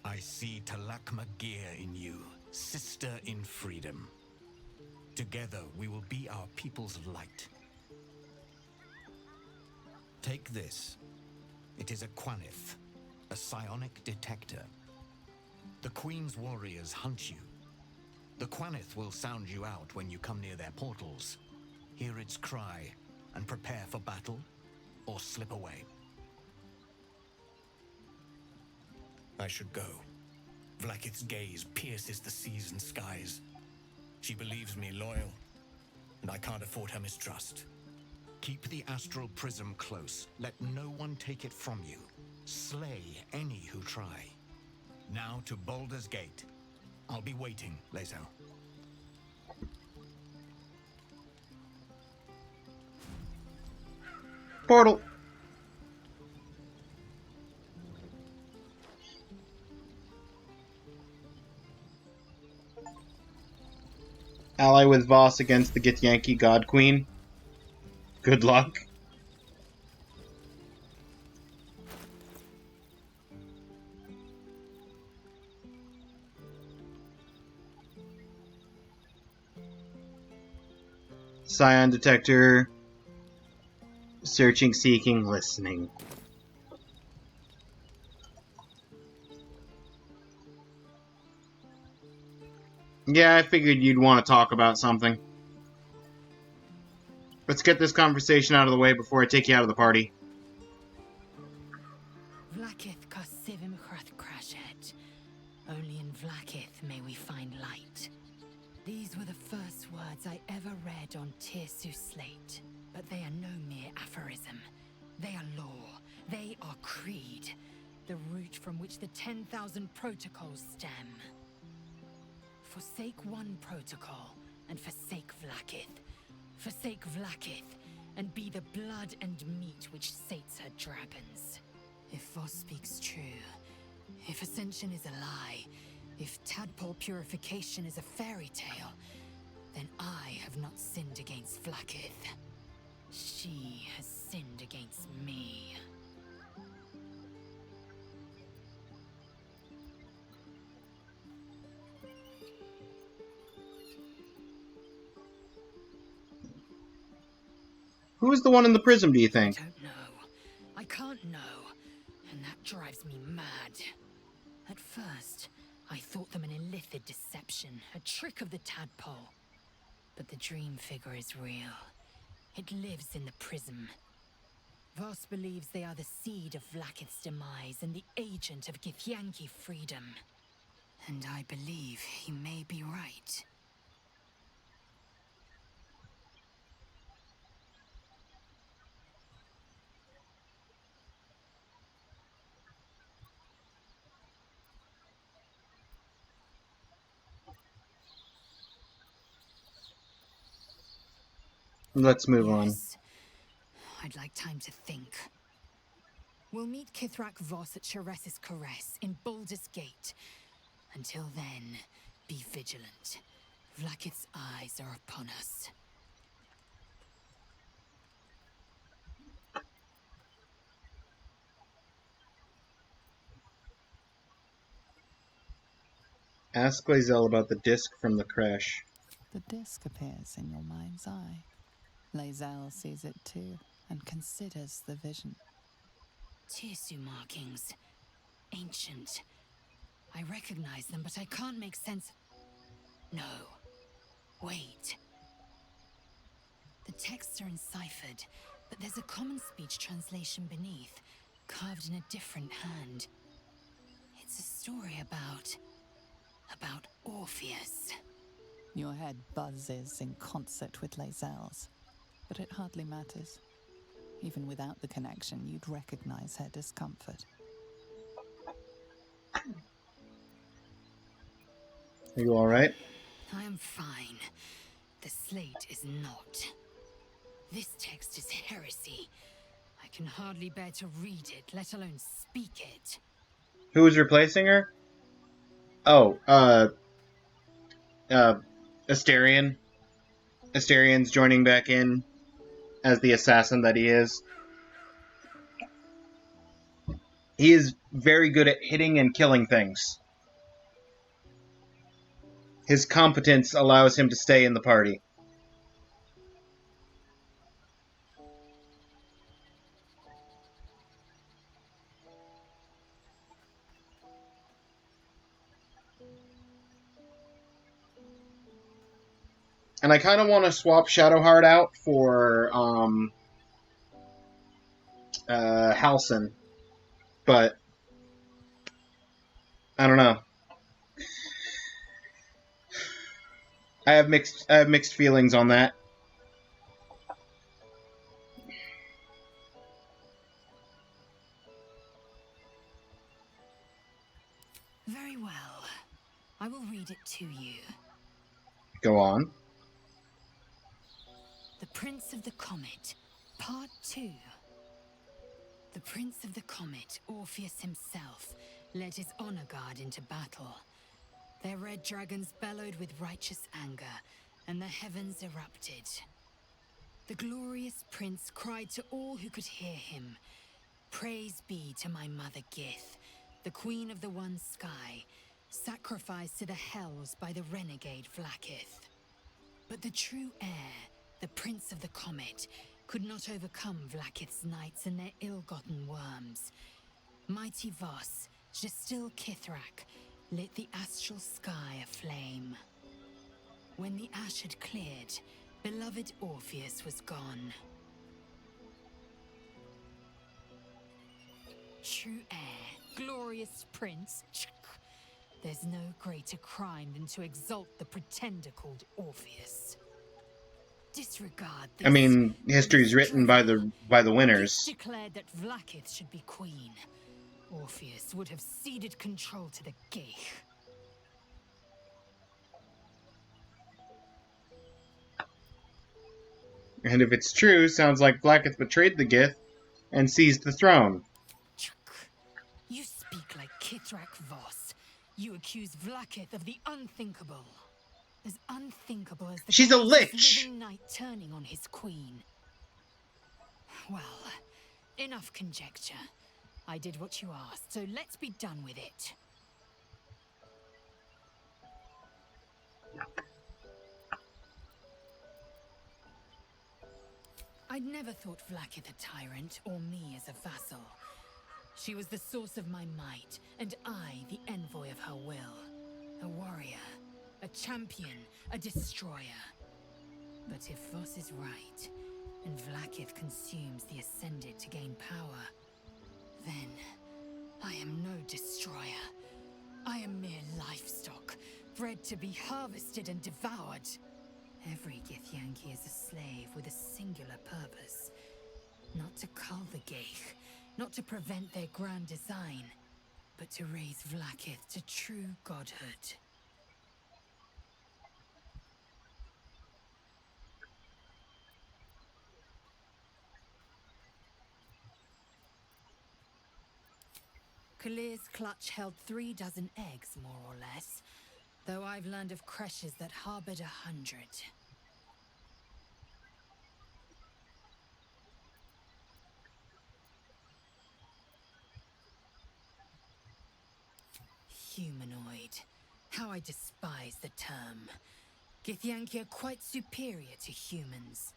I see Talak Magir in you, sister in freedom. Together we will be our people's light. Take this. It is a Quanith, a psionic detector. The Queen's warriors hunt you. The Quanith will sound you out when you come near their portals. Hear its cry and prepare for battle, or slip away. I should go. Vlakith's gaze pierces the seas and skies. She believes me loyal, and I can't afford her mistrust. Keep the astral prism close. Let no one take it from you. Slay any who try. Now to Baldur's Gate. I'll be waiting, Lae'zel. Portal. Ally with Voss against the Githyanki God Queen. Good luck. Scion detector. Searching, seeking, listening. Yeah, I figured you'd want to talk about something. Let's get this conversation out of the way before I take you out of the party. Vlaakith Kosivim Crashet. Only in Vlaakith may we find light. These were the first words I ever read on Tirsu slate, but they are no mere aphorism. They are law. They are creed. The root from which the 10,000 protocols stem. Forsake one protocol, and forsake Vlaakith. Forsake Vlaakith, and be the blood and meat which sates her dragons. If Voss speaks true, if ascension is a lie, if tadpole purification is a fairy tale, then I have not sinned against Vlaakith. She has sinned against me. Who's the one in the prism, do you think? I don't know. I can't know. And that drives me mad. At first, I thought them an illithid deception, a trick of the tadpole. But the dream figure is real. It lives in the prism. Voss believes they are the seed of Vlaakith's demise and the agent of Githyanki freedom. And I believe he may be right. Let's move on. I'd like time to think. We'll meet Kithrak Voss at Sheres's Caress in Baldur's Gate. Until then, be vigilant. Vlaakith's eyes are upon us. Ask Lae'zel about the disc from the Creche. The disc appears in your mind's eye. Lae'zel sees it too, and considers the vision. Tirsu markings. Ancient. I recognize them, but I can't make sense. No. Wait. The texts are enciphered, but there's a common speech translation beneath, carved in a different hand. It's a story about Orpheus. Your head buzzes in concert with Lae'zel's, but it hardly matters. Even without the connection, you'd recognize her discomfort. Are you alright? I am fine. The slate is not. This text is heresy. I can hardly bear to read it, let alone speak it. Who is replacing her? Oh, Asterion. Asterion's joining back in as the assassin that he is. He is very good at hitting and killing things. His competence allows him to stay in the party. And I kind of want to swap Shadowheart out for Halsin, but I don't know. I have mixed feelings on that. Prince of the Comet, Part 2. The Prince of the Comet, Orpheus himself, led his honor guard into battle. Their red dragons bellowed with righteous anger, and the heavens erupted. The glorious prince cried to all who could hear him, "Praise be to my mother Gith, the queen of the one sky, sacrificed to the hells by the renegade Vlaakith." But the true heir, the Prince of the Comet, could not overcome Vlaakith's knights and their ill-gotten worms. Mighty Voss, Gestil Kithrak, lit the astral sky aflame. When the ash had cleared, beloved Orpheus was gone. True heir, glorious prince. There's no greater crime than to exalt the pretender called Orpheus. Disregard this. I mean, history's written by the winners. Gith declared that Vlaakith should be queen. Orpheus would have ceded control to the Geich. And if it's true, sounds like Vlaakith betrayed the Gith and seized the throne. You speak like Kithrak Voss. You accuse Vlaakith of the unthinkable. As unthinkable as the She's a greatest lich! living knight turning on his queen. Well, enough conjecture. I did what you asked, so let's be done with it. I'd never thought Vlaakith a tyrant, or me as a vassal. She was the source of my might, and I the envoy of her will. A warrior, a champion, a destroyer. But if Voss is right, and Vlaakith consumes the Ascended to gain power, then I am no destroyer. I am mere livestock, bred to be harvested and devoured. Every Githyanki is a slave with a singular purpose. Not to cull the Geich, not to prevent their grand design, but to raise Vlaakith to true godhood. Kalir's clutch held 36 eggs, more or less, though I've learned of creches that harbored 100. Humanoid. How I despise the term. Githyanki are quite superior to humans.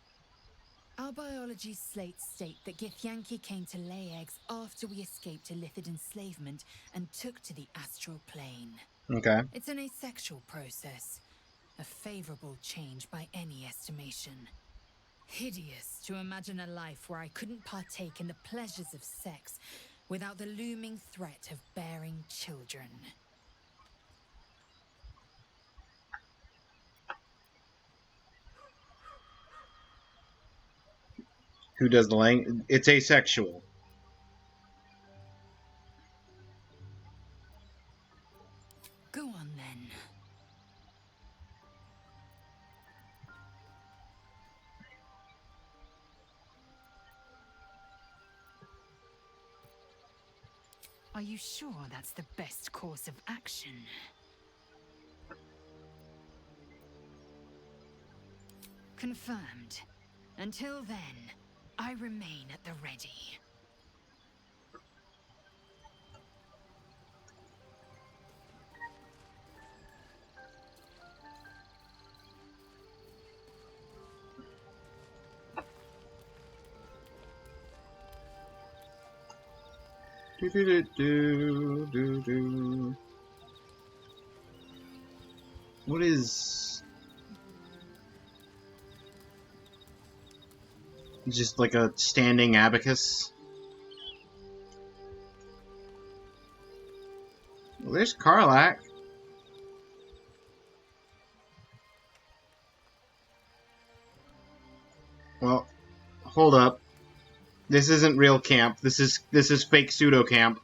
Our biology slates state that Githyanki came to lay eggs after we escaped Illithid enslavement and took to the astral plane. Okay. It's an asexual process, a favorable change by any estimation. Hideous to imagine a life where I couldn't partake in the pleasures of sex without the looming threat of bearing children. Who does the language? It's asexual. Go on then. Are you sure that's the best course of action? Confirmed. Until then, I remain at the ready. Do. What is... just like a standing abacus? Well, there's Karlak. Well, hold up. This isn't real camp. This is fake pseudo camp.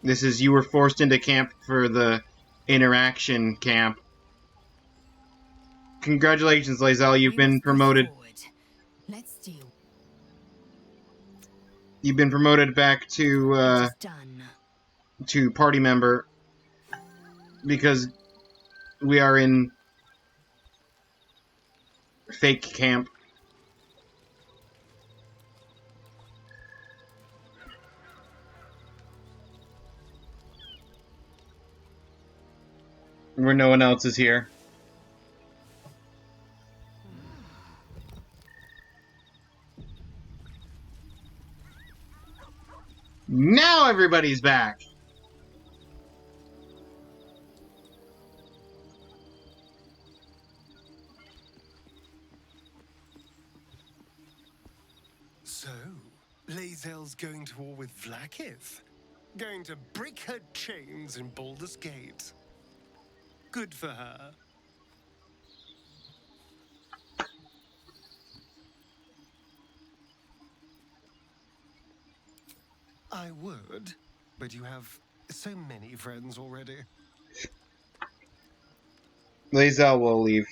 This is you were forced into camp for the interaction camp. Congratulations, Lae'zel. You've been promoted. Let's deal. You've been promoted back to party member because we are in fake camp. Where no one else is here. Now everybody's back! So, Lae'zel's going to war with Vlaakith? Going to break her chains in Baldur's Gate? Good for her. I would, but you have so many friends already. Lae'zel will leave.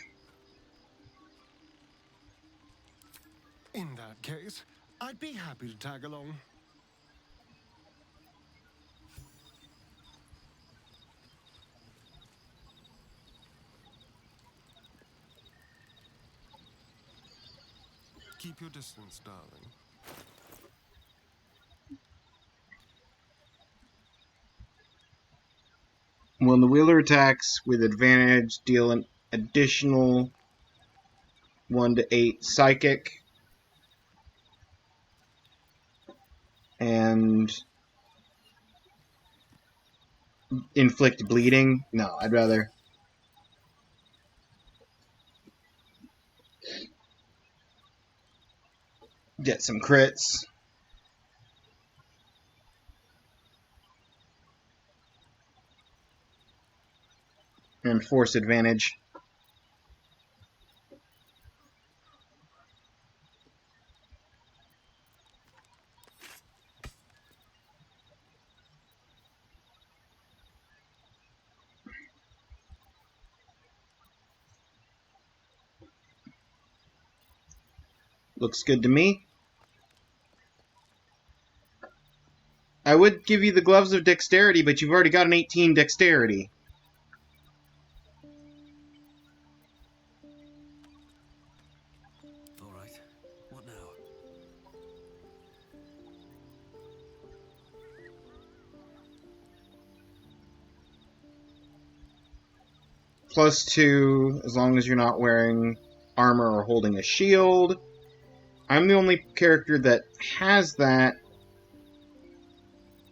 In that case, I'd be happy to tag along. Keep your distance, darling. When the wheeler attacks with advantage, deal an additional 1 to 8 psychic. And inflict bleeding. No, I'd rather get some crits. And force advantage. Looks good to me. I would give you the gloves of dexterity, but you've already got an 18 dexterity. All right. What now? +2 as long as you're not wearing armor or holding a shield. I'm the only character that has that,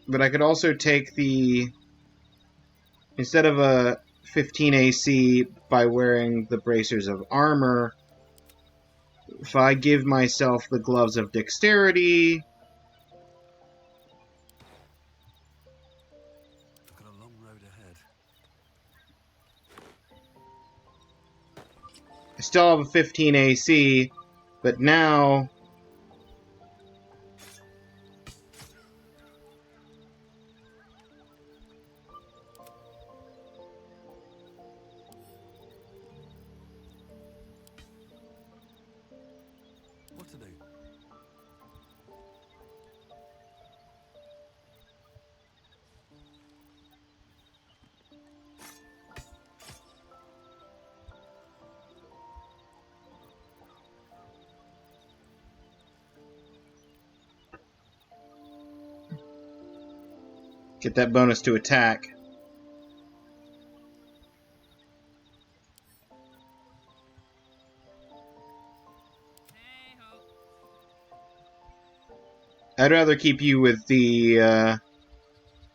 but I could also take the, instead of a 15 AC by wearing the bracers of armor, if I give myself the gloves of dexterity, I've got a long road ahead. I still have a 15 AC, but now What to do? get that bonus to attack. I'd rather keep you with the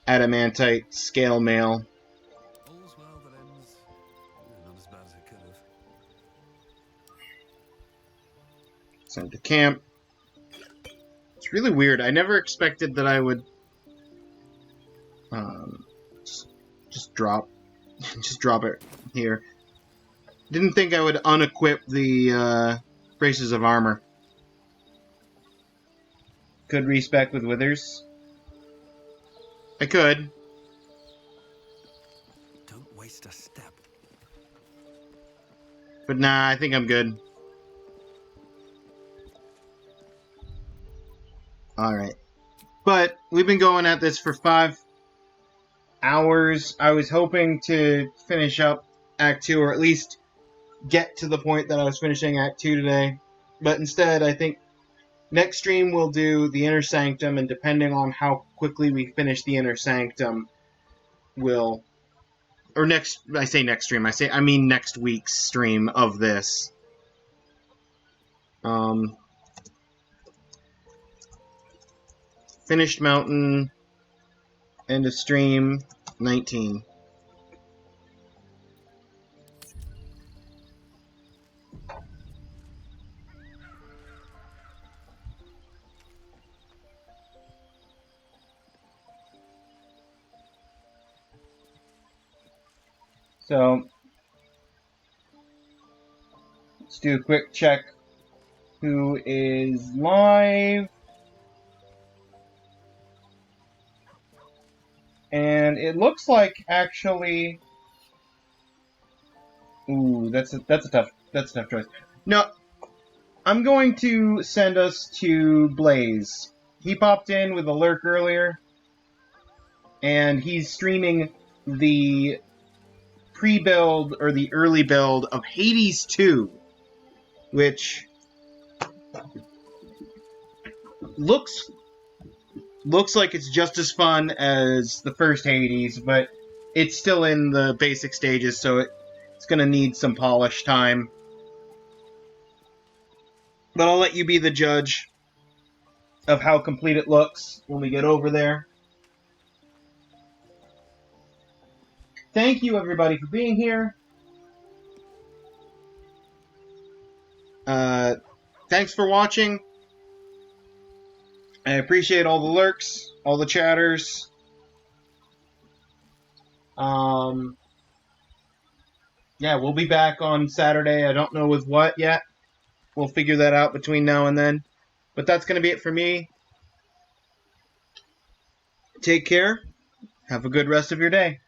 adamantite scale mail. All's well that ends. Not as bad as it could have. Sent to camp. It's really weird. I never expected that I would just drop it here. Didn't think I would unequip the braces of armor. Could respec with withers. I could. Don't waste a step. But nah, I think I'm good. Alright. But we've been going at this for 5 hours. I was hoping to finish up Act 2, or at least get to the point that I was finishing Act 2 today. But instead, I think next stream we'll do the Inner Sanctum, and depending on how quickly we finish the Inner Sanctum, we'll... Or next... I say next stream. I mean next week's stream of this. Finished Mountain, end of stream, 19. So, let's do a quick check who is live. And it looks like, actually... Ooh, that's a tough choice. No, I'm going to send us to Blaze. He popped in with a lurk earlier, and he's streaming the pre-build, or the early build, of Hades 2, which looks like it's just as fun as the first Hades, but it's still in the basic stages, so it's going to need some polish time. But I'll let you be the judge of how complete it looks when we get over there. Thank you, everybody, for being here. Thanks for watching. I appreciate all the lurks, all the chatters. Yeah, we'll be back on Saturday. I don't know with what yet. We'll figure that out between now and then. But that's going to be it for me. Take care. Have a good rest of your day.